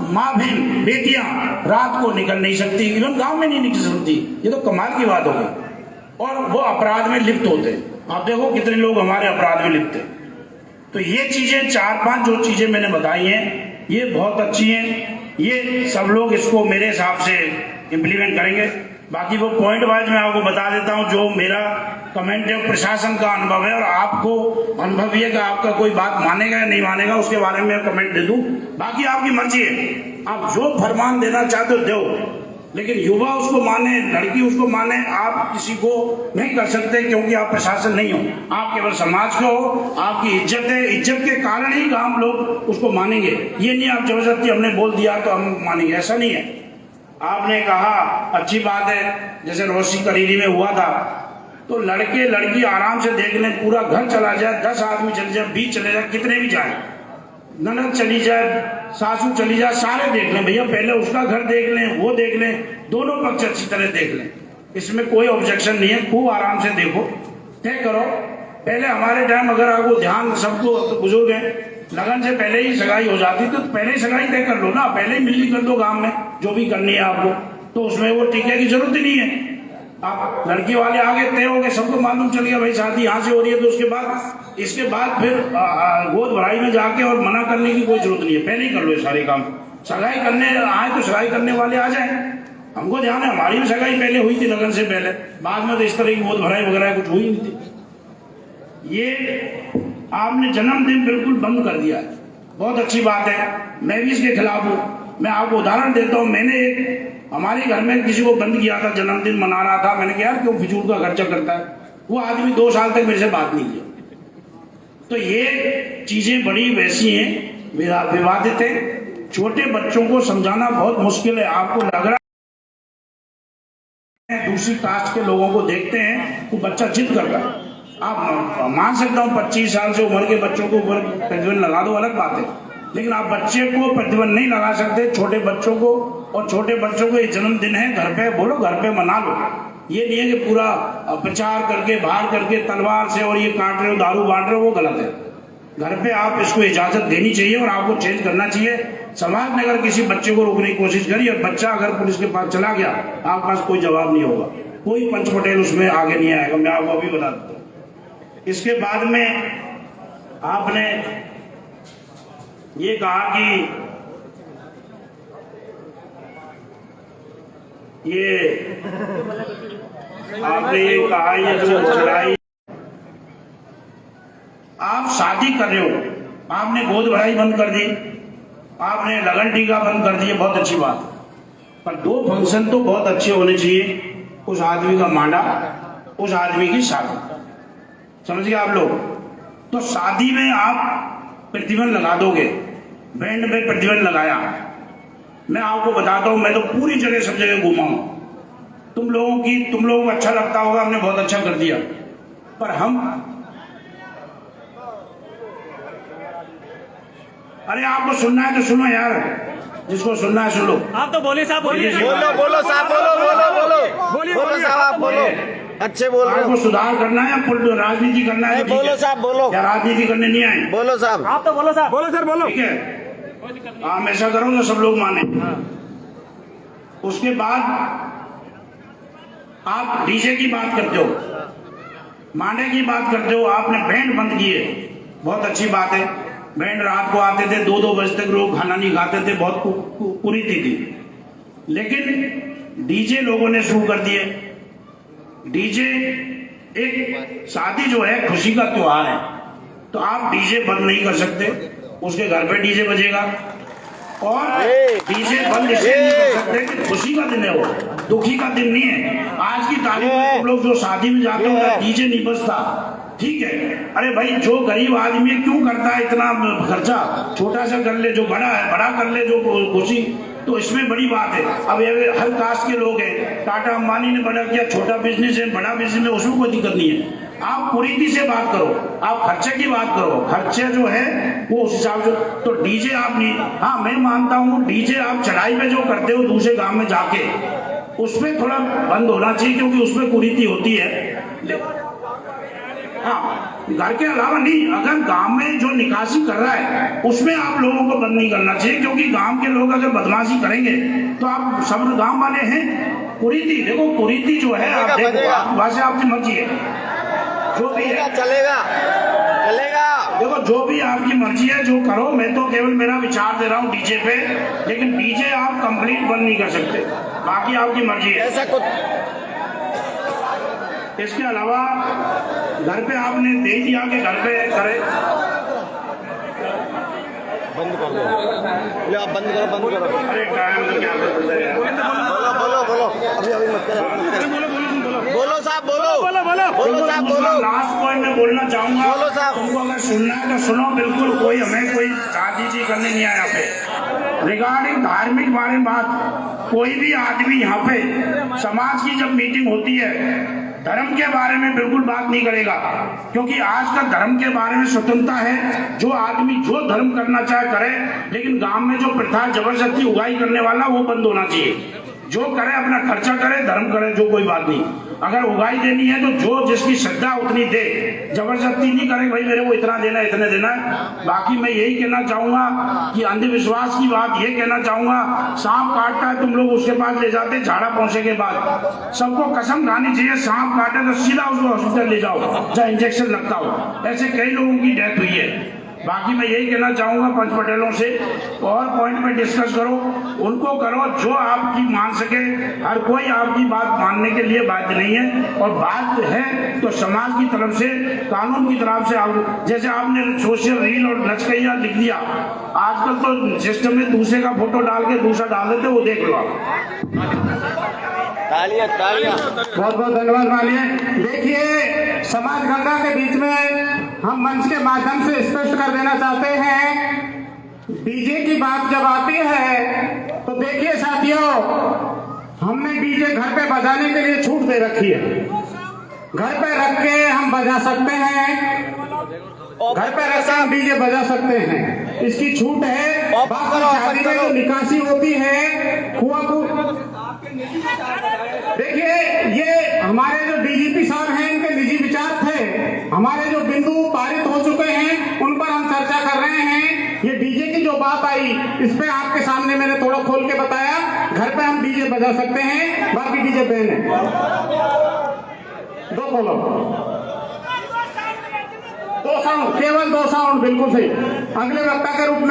Speaker 8: माँ बहन बेटियां रात को निकल नहीं सकती, इवन गांव में नहीं निकल सकती। ये तो कमाल की बात हो गई, और वो अपराध में लिप्त होते हैं। आप देखो कितने लोग हमारे अपराध में लिप्त हैं। तो ये चीजें 4-5 जो चीजें मैंने बताई हैं ये बहुत अच्छी हैं, ये सब लोग इसको मेरे हिसाब से इम्प्लीमेंट करेंगे। बाकी वो पॉइंट वाइज मैं आपको बता देता हूँ, जो मेरा कमेंट है प्रशासन का अनुभव है, और आपको अनुभव ये कि आपका कोई बात मानेगा या नहीं मानेगा उसके बारे में कमेंट दे दूं। बाकी आपकी मर्जी है, आप जो फरमान देना चाहते हो दो, लेकिन युवा उसको माने, लड़की उसको माने, आप किसी को नहीं कर सकते, क्योंकि आप प्रशासन नहीं हो, आप केवल समाज को हो, आपकी इज्जत है, इज्जत के कारण ही गांव लोग उसको मानेंगे। ये नहीं आप जबरदस्ती हमने बोल दिया तो हम मानेंगे, ऐसा नहीं है। आपने कहा अच्छी बात है, जैसे रोशी करीरी में हुआ था, तो लड़के लड़की आराम से देख लें, पूरा घर चला जाए, 10 आदमी चले जाए, 20 चले जाए, कितने भी जाए, ननद चली जाए, सासू चली जाए, सारे देख लें भैया, पहले उसका घर देख लें, वो देख लें, दोनों पक्ष अच्छी तरह देख लें, इसमें कोई ऑब्जेक्शन नहीं है। खूब आराम से देखो, तय करो। पहले हमारे टाइम अगर आपको ध्यान, सबको तो बुजुर्ग हैं, लगन से पहले ही सगाई हो जाती, तो पहले ही सगाई तय कर लो ना, पहले ही मिलनी कर दो गांव में, जो भी करनी है आपको, तो उसमें वो टीके की जरूरत ही नहीं है। आप लड़की वाले आगे तय हो गए, सबको मालूम चल गया भाई शादी यहाँ से हो रही है, तो उसके बाद इसके बाद फिर गोद भराई में जाके और मना करने की कोई जरूरत नहीं है, पहले ही कर लो ये सारे काम। सगाई करने आए तो सगाई करने वाले आ जाए, हमको ध्यान है हमारी भी सगाई पहले हुई थी लगन से पहले, बाद में तो इस तरह की गोद भराई वगैरह कुछ हुई नहीं थी। ये आपने जन्मदिन बिल्कुल बंद कर दिया है, बहुत अच्छी बात है, मैं भी इसके खिलाफ हूँ। मैं आपको उदाहरण देता हूँ, मैंने एक हमारे घर में किसी को बंद किया था, जन्मदिन मना रहा था, मैंने कहा यार क्यों फिजूल का खर्चा करता है, वो आदमी 2 साल तक मेरे से बात नहीं किया। तो ये चीजें बड़ी वैसी हैं, विवादित है, छोटे बच्चों को समझाना बहुत मुश्किल है। आपको लग रहा है दूसरी कास्ट के लोगों को देखते हैं तो बच्चा जिद करता है, आप मान सकता हूँ 25 साल से उम्र के बच्चों को प्रतिबंध लगा दो, अलग बात है, लेकिन आप बच्चे को प्रतिबंध नहीं लगा सकते, छोटे बच्चों को। और छोटे बच्चों को ये जन्मदिन है, घर पे बोलो, घर पे मना लो। ये नहीं है कि पूरा प्रचार करके बाहर करके तलवार से और ये काट रहे हो, दारू बांट रहे हो, वो गलत है। घर पे आप इसको इजाजत देनी चाहिए और आपको चेंज करना चाहिए। समाज ने अगर किसी बच्चे को रोकने की कोशिश करी और बच्चा अगर पुलिस के पास चला गया, आपके पास कोई जवाब नहीं होगा, कोई पंच पटेल उसमें आगे नहीं आएगा, मैं आपको अभी बता देता हूँ। इसके बाद में आपने ये कहा कि ये आपने ये कहा, ये जो चढ़ाई आप शादी कर रहे हो, आपने गोद भराई बंद कर दी, आपने लगन टीका बंद कर दिए, बहुत अच्छी बात, पर 2 फंक्शन तो बहुत अच्छे होने चाहिए। उस आदमी का मांडा, उस आदमी की शादी, समझिए आप लोग। तो शादी में आप प्रतिबंध लगा दोगे, बैंड में प्रतिबंध लगाया, मैं आपको बताता हूं, मैं तो पूरी जगह सब जगह घूमा हूं, तुम लोगों को अच्छा लगता होगा, हमने बहुत अच्छा कर दिया, पर हम, अरे आपको सुनना है तो सुनो यार, जिसको सुनना है सुन लो।
Speaker 9: आप तो बोले साहब, बोलिए,
Speaker 7: बोलो साहब, बोलो साहब, आप बोलो। अच्छे बोल रहे हो।
Speaker 2: आपको सुधार करना है या राजनीति करना है?
Speaker 7: बोलो साहब, बोलो।
Speaker 2: क्या राजनीति करने नहीं आए?
Speaker 7: बोलो साहब।
Speaker 10: आप तो बोलो साहब।
Speaker 4: बोलो सर, बोलो।
Speaker 2: ठीक है, हम ऐसा करो जो सब लोग माने। उसके बाद आप डीजे की बात करते हो, मांडे की बात करते हो, आपने बैंड बंद किए, बहुत अच्छी बात है। बैंड रात को आते थे, 2-2 बजे तक लोग खाना नहीं खाते थे, बहुत कुरीति थी। लेकिन डीजे लोगों ने शुरू कर दिए। डीजे एक शादी जो है खुशी का त्योहार है, तो आप डीजे बंद नहीं कर सकते। उसके घर पे डीजे बजेगा और डीजे बंद इसलिए नहीं कर सकते कि खुशी का दिन है, वो दुखी का दिन नहीं है। आज की तारीख में लोग जो शादी में जाते हैं डीजे नहीं बजता, ठीक है। अरे भाई, जो गरीब आदमी क्यों करता है इतना खर्चा? छोटा सा कर ले, जो बड़ा है बड़ा कर ले, जो खुशी। तो इसमें बड़ी बात है। अब ये हर कास्ट के लोग हैं, टाटा अंबानी ने बड़ा किया, छोटा बिजनेस है, बड़ा बिजनेस है, उसमें कोई दिक्कत नहीं है। आप कुरीति से बात करो, आप खर्चे की बात करो, खर्चे जो है वो उस हिसाब से। तो डीजे आप नहीं, हाँ मैं मानता हूँ डीजे आप चढ़ाई पे जो करते हो दूसरे गांव में जाके, उसमें थोड़ा बंद होना चाहिए, क्योंकि उसमें कुरीति होती है। हाँ, घर के अलावा नहीं, अगर गांव में जो निकासी कर रहा है उसमें आप लोगों को बंद नहीं करना चाहिए, क्योंकि गांव के लोग अगर बदमाशी करेंगे तो आप सब गांव वाले हैं। कुरीति देखो, कुरीति जो है आप देखो, भाषा आपकी मर्जी है, जो भी है
Speaker 7: चलेगा चलेगा।
Speaker 2: देखो जो भी आपकी मर्जी है जो करो, मैं तो केवल मेरा विचार दे रहा हूँ डीजे पे। लेकिन डीजे आप कंप्लीट बंद नहीं कर सकते, बाकी आपकी मर्जी है।
Speaker 7: ऐसा कुछ
Speaker 2: इसके अलावा घर पे आपने दे दिया कि घर पे करे,
Speaker 7: बंद कर दो। ले आप बंद करो, बंद करो।
Speaker 2: अरे टाइम तो क्या करते हैं?
Speaker 7: बोलो बोलो बोलो, अभी मत करो। बोलो साहब, बोलो बोलो साहब, बोलो।
Speaker 2: लास्ट पॉइंट में बोलना चाहूंगा,
Speaker 7: बोलो साहब।
Speaker 2: तुमको अगर सुनना है तो सुनो, बिल्कुल कोई हमें कोई राजनीति करने नहीं आया यहाँ पे। रिगार्डिंग धार्मिक बारे में बात, कोई भी आदमी यहाँ पे समाज की जब मीटिंग होती है धर्म के बारे में बिल्कुल बात नहीं करेगा, क्योंकि आज का धर्म के बारे में स्वतंत्रता है। जो आदमी जो धर्म करना चाहे करे, लेकिन गांव में जो प्रथा जबरदस्ती उगाई करने वाला वो बंद होना चाहिए। जो करे अपना खर्चा करे, धर्म करे, जो कोई बात नहीं। अगर उगाई देनी है तो जो जिसकी श्रद्धा उतनी दे, जबरदस्ती नहीं करे भाई मेरे को इतना देना है इतने देना है। बाकी मैं यही कहना चाहूंगा कि अंधविश्वास की बात ये कहना चाहूंगा, सांप काटता है तुम लोग उसके पास ले जाते झाड़ा पहुंचे के बाद। सबको कसम खानी चाहिए, सांप काटे तो सीधा उसको हॉस्पिटल ले जाओ जहाँ इंजेक्शन लगता हो। ऐसे कई लोगों की डेथ हुई है। बाकी मैं यही कहना चाहूंगा पंच पटेलों से, और पॉइंट पे डिस्कस करो, उनको करो जो आपकी मान सके। हर कोई आपकी बात मानने के लिए बाध्य नहीं है, और बात है तो समाज की तरफ से, कानून की तरफ से। आप जैसे आपने सोशल रील और नचकैया लिख दिया, आजकल तो सिस्टम में दूसरे का फोटो डाल के दूसरा डाल देते, वो देख लो आप।
Speaker 7: तालियां तालियां।
Speaker 2: बहुत बहुत धन्यवाद मानिए। देखिए, समाज गंगा के बीच में हम मंच के माध्यम से स्पष्ट कर देना चाहते हैं, डीजे की बात जब आती है तो देखिए साथियों, हमने डीजे घर पे बजाने के लिए छूट दे रखी है। घर पे रख के हम बजा सकते हैं, घर पे रख के हम डीजे बजा सकते हैं, इसकी छूट है। बाकी शादी में जो निकासी होती है कुआ को, देखिए ये हमारे जो डीजीपी साहब हैं इनके निजी विचार थे, हमारे जो बिंदु पारित हो चुके हैं उन पर हम चर्चा कर रहे हैं। ये डीजे की जो बात आई, इस पे आपके सामने मैंने थोड़ा खोल के बताया, घर पे हम डीजे बजा सकते हैं, बाकी डीजे बैन है। दो बोलो, 2 साउंड, केवल 2 साउंड, बिल्कुल सही। अगले वक्ता के रूप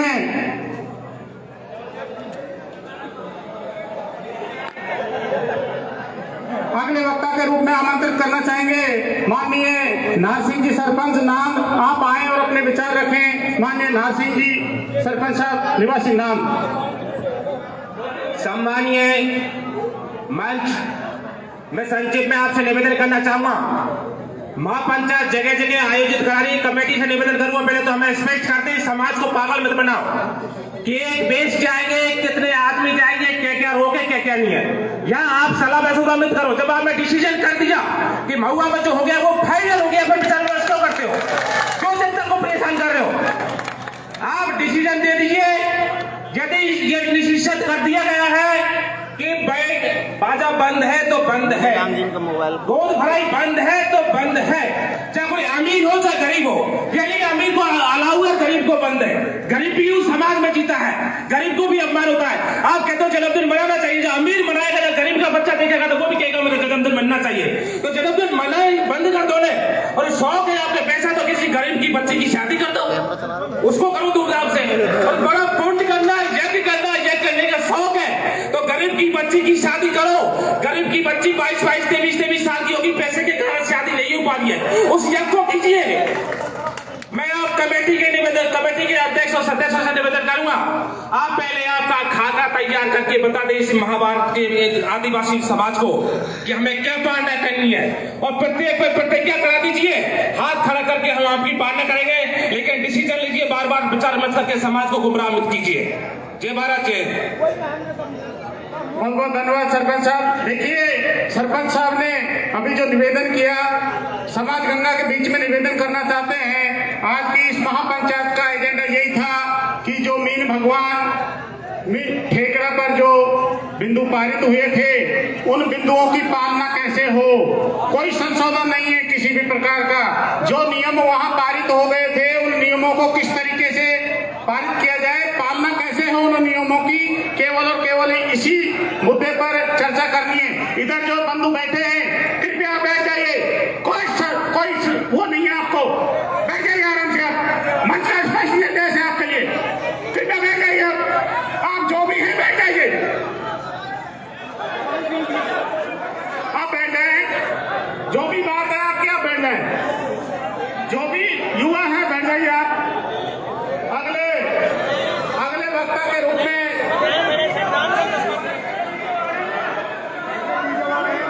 Speaker 2: में आमंत्रित करना चाहेंगे माननीय नार सिंह जी सरपंच। नाम आप आए और अपने विचार रखें। माननीय नार सिंह जी सरपंच साहब, निवासी नाम।
Speaker 9: सम्मानीय मंच, मैं संक्षिप्त में आपसे निवेदन करना चाहूंगा, महापंचायत जगह जगह आयोजित करा रही कमेटी से निवेदन करूंगा, पहले तो हमें एक्सपेक्ट करते हैं समाज को पागल मत बनाओ कि एक बेच जाएंगे, कितने आदमी जाएंगे, क्या क्या रोके क्या क्या नहीं है। यहाँ आप सलाह मशवरा मत करो। जब आपने डिसीजन कर दिया कि महुआ में जो हो गया वो फाइनल हो गया, फिर विचार विमर्श क्यों करते हो, क्यों जनता को परेशान कर रहे हो? आप डिसीजन दे दीजिए। यदि ये निश्चित कर दिया गया है कि बाजा बंद है तो बंद है, गोद भराई बंद है तो बंद है। चाहे कोई अमीर हो चाहे गरीब हो, यानी अमीर को अलाउ है, गरीब को बंद है। गरीब भी उस समाज में जीता है, गरीब को भी अपमान होता है। आप कहते हो जन्मदिन मनाना चाहिए, जो अमीर मनाएगा, जो गरीब का बच्चा देखेगा तो वो भी कहेगा मेरा जन्मदिन मनना चाहिए। तो जन्मदिन मनाए बंद कर दो ने, और शौक है आपके पैसा तो किसी गरीब की बच्ची की शादी कर दो, उसको करो धूमधाम से। और बड़ा पुण्य करना है, यज्ञ करना है, यज्ञ करने का शौक है तो गरीब की बच्ची की शादी करो। गरीब की बच्ची 22-22, 23-23 साल की होगी, पैसे के कारण शादी नहीं हो पा रही है, उस यज्ञ को कीजिए। मैं आप कमेटी के अध्यक्ष और सदस्यों से निवेदन करूंगा, आप पहले आपका खाका तैयार करके बता दें इस महाभारत के आदिवासी समाज को कि हमें क्या पालना करनी है, और प्रत्येक पर प्रतिज्ञा करा दीजिए, हाथ खड़ा करके हम आपकी पालना करेंगे। लेकिन डिसीजन लीजिए, बार बार विचार मत करके समाज को गुमराह मत कीजिए। जय भारत जय।
Speaker 2: बहुत बहुत धन्यवाद सरपंच साहब। देखिए, सरपंच साहब ने अभी जो निवेदन किया, समाज गंगा के बीच में निवेदन करना चाहते हैं। आज की इस महापंचायत का एजेंडा यही था कि जो मीन भगवान ठेकरा पर जो बिंदु पारित हुए थे, उन बिंदुओं की पालना कैसे हो। कोई संशोधन नहीं है किसी भी प्रकार का। जो नियम वहां पारित हो गए थे, उन नियमों को किस तरीके से पारित किया जाए, पालना कैसे हो उन नियमों की, केवल और केवल इसी मुद्दे पर चर्चा करनी है। इधर जो बंधु बैठे हैं, कृपया बैठ जाइए, कोई वो नहीं है, आपको बैठ जाइए आराम से। मंच का स्पष्ट निर्देश है आपके लिए, कृपया बैठ जाइए। आप जो भी हैं बैठ जाइए, आप बैठ जाए। जो भी बात है आपकी, आप बैठ जाए। जो भी युवा है बैठ जाइए। आप अगले वक्ता के रूप में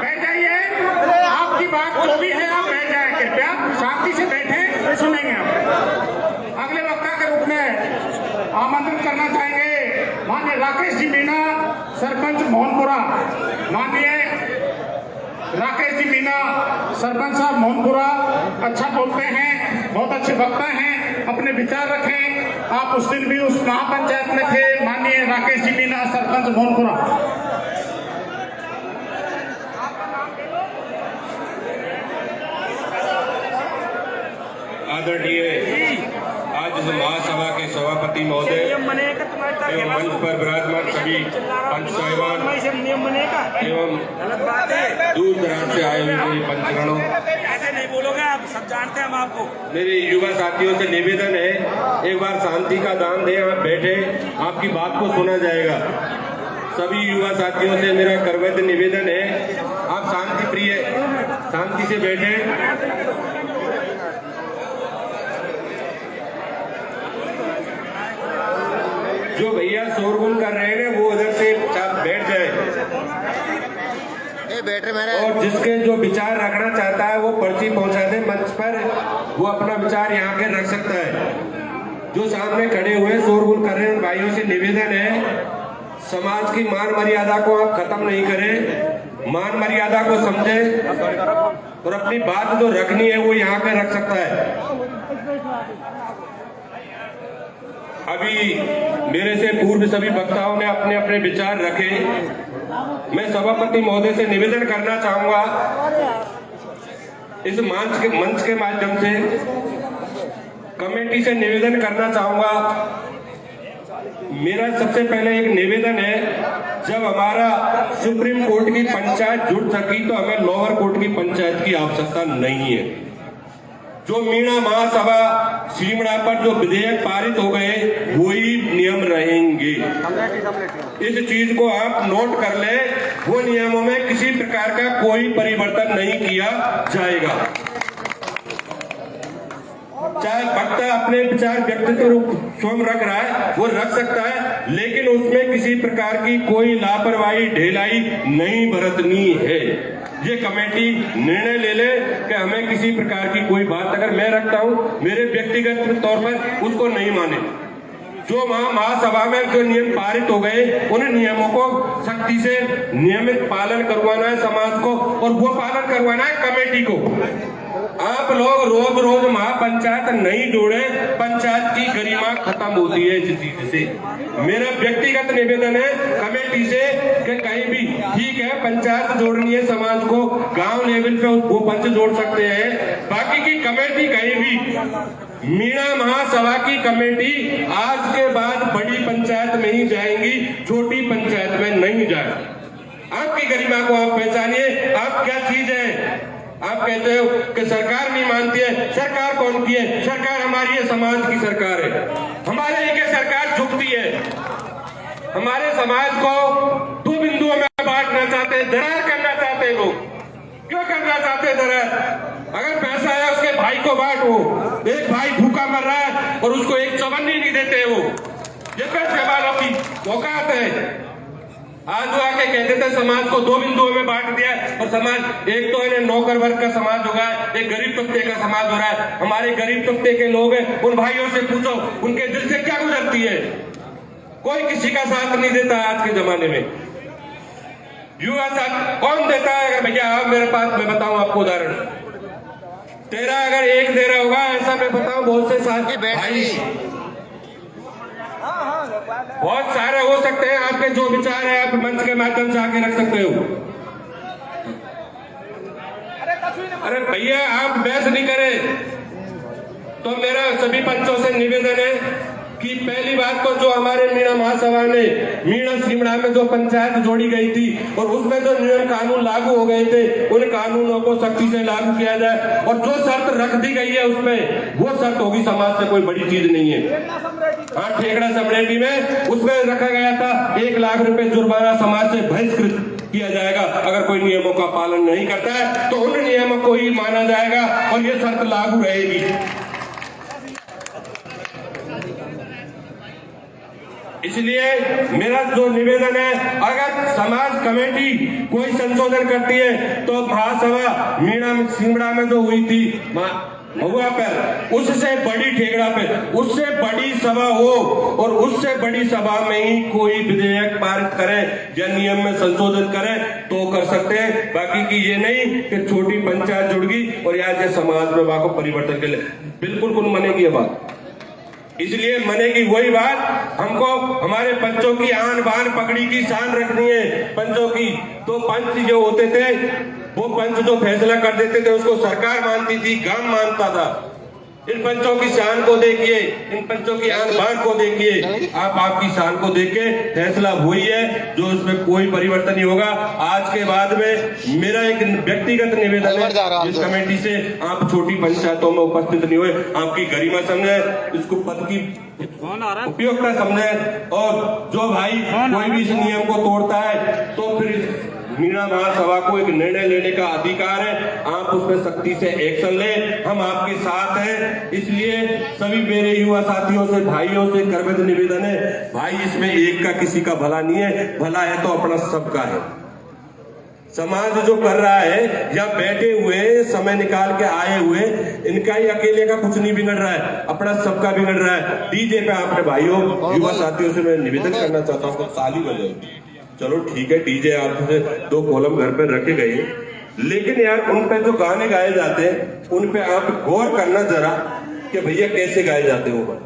Speaker 2: बैठ जाइए। आपकी बात जो भी है आप बैठ जाए, कृपया शांति से बैठे, सुनेंगे हम। अगले वक्ता के रूप में आमंत्रित करना चाहेंगे माननीय राकेश जी मीणा, सरपंच मोहनपुरा। माननीय राकेश जी मीणा, सरपंच साहब मोहनपुरा, अच्छा बोलते हैं, बहुत अच्छे वक्ता हैं, अपने विचार रखें। आप उस दिन भी उस महापंचायत में थे। माननीय राकेश जी मीणा, सरपंच मोहनपुरा।
Speaker 12: आदरणीय आज इस महासभा के सभापति महोदय एवं मंच पर विराजमान सभी पंच साहिबान एवं दूर दराज से आए हुए मेरे पंचगणों,
Speaker 10: ऐसे नहीं बोलोगे आप, सब जानते हैं हम आपको।
Speaker 12: मेरे युवा साथियों से निवेदन है, एक बार शांति का दान दें। आप बैठे, आपकी बात को सुना जाएगा। सभी युवा साथियों से मेरा करवैध निवेदन है, आप शांति प्रिय, शांति से बैठे। जो भैया शोरगुल कर रहे हैं वो उधर से बैठ जाए, और जिसके जो विचार रखना चाहता है वो पर्ची पहुंचा दे मंच पर, वो अपना विचार यहाँ के रख सकता है। जो सामने खड़े हुए शोरगुल कर रहे हैं भाइयों से निवेदन है, समाज की मान मर्यादा को आप खत्म नहीं करें, मान मर्यादा को समझें, और अपनी बात जो रखनी है वो यहाँ पे रख सकता है। अभी मेरे से पूर्व सभी वक्ताओं ने अपने अपने विचार रखे। मैं सभापति महोदय से निवेदन करना चाहूंगा, इस मंच के माध्यम से कमेटी से निवेदन करना चाहूंगा। मेरा सबसे पहले एक निवेदन है, जब हमारा सुप्रीम कोर्ट की पंचायत जुड़ सकी तो हमें लोअर कोर्ट की पंचायत की आवश्यकता नहीं है। जो मीणा महासभा सीमड़ा पर जो विधेयक पारित हो गए वही नियम रहेंगे। इस चीज को आप नोट कर ले, वो नियमों में किसी प्रकार का कोई परिवर्तन नहीं किया जाएगा। चाहे वक्ता अपने विचार व्यक्तित्व रूप स्वयं रख रहा है वो रख सकता है, लेकिन उसमें किसी प्रकार की कोई लापरवाही ढिलाई नहीं बरतनी है। ये कमेटी निर्णय ले ले कि हमें किसी प्रकार की कोई बात अगर मैं रखता हूं मेरे व्यक्तिगत तौर पर उसको नहीं माने। जो महासभा में जो नियम पारित हो गए उन नियमों को सख्ती से नियमित पालन करवाना है समाज को, और वो पालन करवाना है कमेटी को। आप लोग रोज रोज महापंचायत नहीं जोड़े, पंचायत की गरिमा खत्म होती है इस चीज से। मेरा व्यक्तिगत निवेदन है कमेटी से कि कहीं भी ठीक है पंचायत जोड़नी है समाज को, गांव लेवल पे वो पंच जोड़ सकते हैं, बाकी की कमेटी कहीं भी मीणा महासभा की कमेटी आज के बाद बड़ी पंचायत में ही जाएंगी, छोटी पंचायत में नहीं जाएगी। आपकी गरिमा को आप पहचानिए, आप क्या चीज है। आप कहते हो कि सरकार नहीं मानती है, सरकार कौन की है? सरकार हमारी है, समाज की सरकार है। हमारे एक सरकार झुकती है, हमारे समाज को दो बिंदुओं में बांटना चाहते हैं, दरार करना चाहते हैं। लोग क्यों करना चाहते हैं दरार? अगर पैसा है उसके भाई को बांटो। एक भाई भूखा मर रहा है और उसको एक चवन्नी नहीं देते वो, ये पैसे वालों की औकात है। आज वो आके कहते थे समाज को दो बिंदुओं में बांट दिया और समाज एक तो इन्हें नौकर वर्ग का समाज हो रहा है, एक गरीब तबके का समाज हो रहा है। हमारे गरीब तबके के लोग हैं, उन भाइयों से पूछो उनके दिल से क्या गुजरती है। कोई किसी का साथ नहीं देता आज के जमाने में। युवा साथ कौन देता है? अगर भैया आप मेरे पास, मैं बताऊं आपको उदाहरण, तेरा अगर एक दे रहा होगा ऐसा मैं बताऊं, बहुत से साथ भाई बहुत सारे हो सकते हैं। आपके जो विचार है आप मंच के माध्यम से आके रख सकते हो। अरे भैया आप बहस नहीं करें। तो मेरा सभी पंचों से निवेदन है कि पहली बात तो जो हमारे मीणा महासभा ने मीणा सिमड़ा में जो पंचायत जोड़ी गई थी और उसमें जो नियम कानून लागू हो गए थे, उन कानूनों को सख्ती से लागू किया जाए। और जो शर्त रख दी गई है उसमें वो शर्त होगी, समाज से कोई बड़ी चीज नहीं है। हाँ, ठेकड़ा समरेटी में उसमें रखा गया था 1 लाख रुपए जुर्माना समाज से बहिष्कृत किया जाएगा। अगर कोई नियमों का पालन नहीं करता है तो उन नियमों को ही माना जाएगा और ये शर्त लागू रहेगी। इसलिए मेरा जो निवेदन है, अगर समाज कमेटी कोई संशोधन करती है तो महासभा मीणा सिमड़ा में जो हुई थी महुआ पर, उससे बड़ी ठेकड़ा पे उससे बड़ी सभा हो और उससे बड़ी सभा में ही कोई विधेयक पारित करे या नियम में संशोधन करे तो कर सकते हैं। बाकी की ये नहीं कि छोटी पंचायत जुड़ गई और यहाँ के समाज में वहां को परिवर्तन के लिए बिल्कुल कौन मानेगी ये बात। इसलिए मनेगी वही बात, हमको हमारे पंचों की आन बान पगड़ी की शान रखनी है। पंचों की तो पंच जो होते थे वो पंच जो फैसला कर देते थे उसको सरकार मानती थी, गांव मानता था। इन पंचों की शान को देखिए, इन पंचों की आन बान को देखिए। आप आपकी शान को देख के फैसला वही है जो इसमें कोई परिवर्तन नहीं होगा। आज के बाद में मेरा एक व्यक्तिगत निवेदन है इस कमेटी से, आप छोटी पंचायतों में उपस्थित नहीं हुए, आपकी गरिमा समझे, इसको पद की उपयोगिता समझे। और जो भाई कोई भी इस नियम को तोड़ता है तो फिर मीणा महासभा को एक निर्णय लेने का अधिकार है, आप उसमें सख्ती से एक्शन लें। हम आपके साथ हैं। इसलिए सभी मेरे युवा साथियों से, भाइयों से करबद्ध निवेदन है, भाई इसमें एक का किसी का भला नहीं है, भला है तो अपना सबका है। समाज जो कर रहा है या बैठे हुए समय निकाल के आए हुए, इनका ही अकेले का कुछ नहीं बिगड़ रहा है, अपना सबका बिगड़ रहा है। डीजे पे आपने भाइयों युवा साथियों से मैं निवेदन करना चाहता हूँ, ताली बजाओ। चलो ठीक है, डीजे आपसे 2 कॉलम घर पे रखे गए, लेकिन यार उन पे जो गाने गाए जाते हैं उन पे आप गौर करना जरा कि भैया कैसे गाए जाते हो।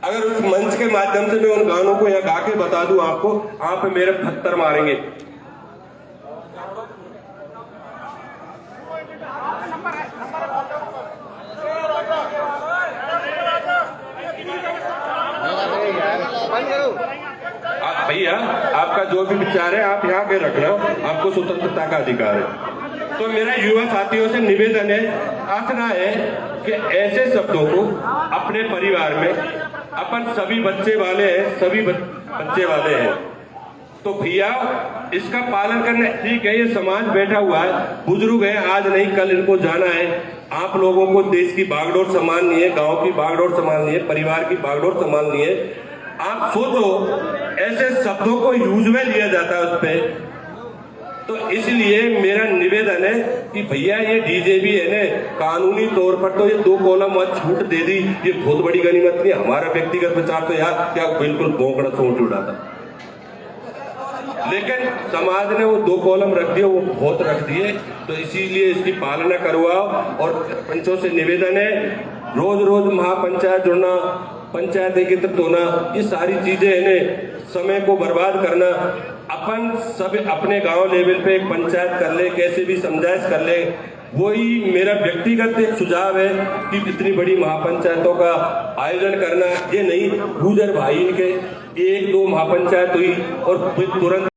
Speaker 12: अगर उस मंच के माध्यम से मैं उन गानों को यहाँ गा के बता दूं आपको, आप मेरे पत्थर मारेंगे। भैया आपका जो भी विचार है आप यहाँ पे रखना, आपको स्वतंत्रता का अधिकार है। तो मेरा युवा साथियों से निवेदन है, आखना है कि ऐसे शब्दों को अपने परिवार में, अपन सभी बच्चे वाले हैं, सभी बच्चे वाले हैं, तो भैया इसका पालन करना। ठीक है, ये समाज बैठा हुआ है, बुजुर्ग है, आज नहीं कल इनको जाना है। आप लोगों को देश की बागडोर संभालनी है, गांव की बागडोर संभालनी है, परिवार की बागडोर संभालनी है। आप सोचो ऐसे शब्दों को यूज में लिया जाता है उस पे। तो इसलिए मेरा निवेदन है कि भैया ये डीजे भी है ना, कानूनी तौर पर तो ये 2 कॉलम छूट दे दी, ये बहुत बड़ी गनीमत नहीं। हमारा व्यक्तिगत विचार तो यार क्या बिल्कुल बोकड़ा सोच उड़ा था। लेकिन समाज ने वो 2 कॉलम रख दिए, वो बहुत रख दिए, तो इसीलिए इसकी पालना करवाओ। और पंचों से निवेदन है, रोज रोज महापंचायत जुड़ना, पंचायत एकत्रित होना, ये सारी चीजें इन्हें समय को बर्बाद करना, अपन सब अपने गांव लेवल पे एक पंचायत कर ले, कैसे भी समझाइश कर ले, वही मेरा व्यक्तिगत एक सुझाव है कि इतनी बड़ी महापंचायतों का आयोजन करना ये नहीं। गुजर भाई इनके 1-2 महापंचायत हुई और फिर तुरंत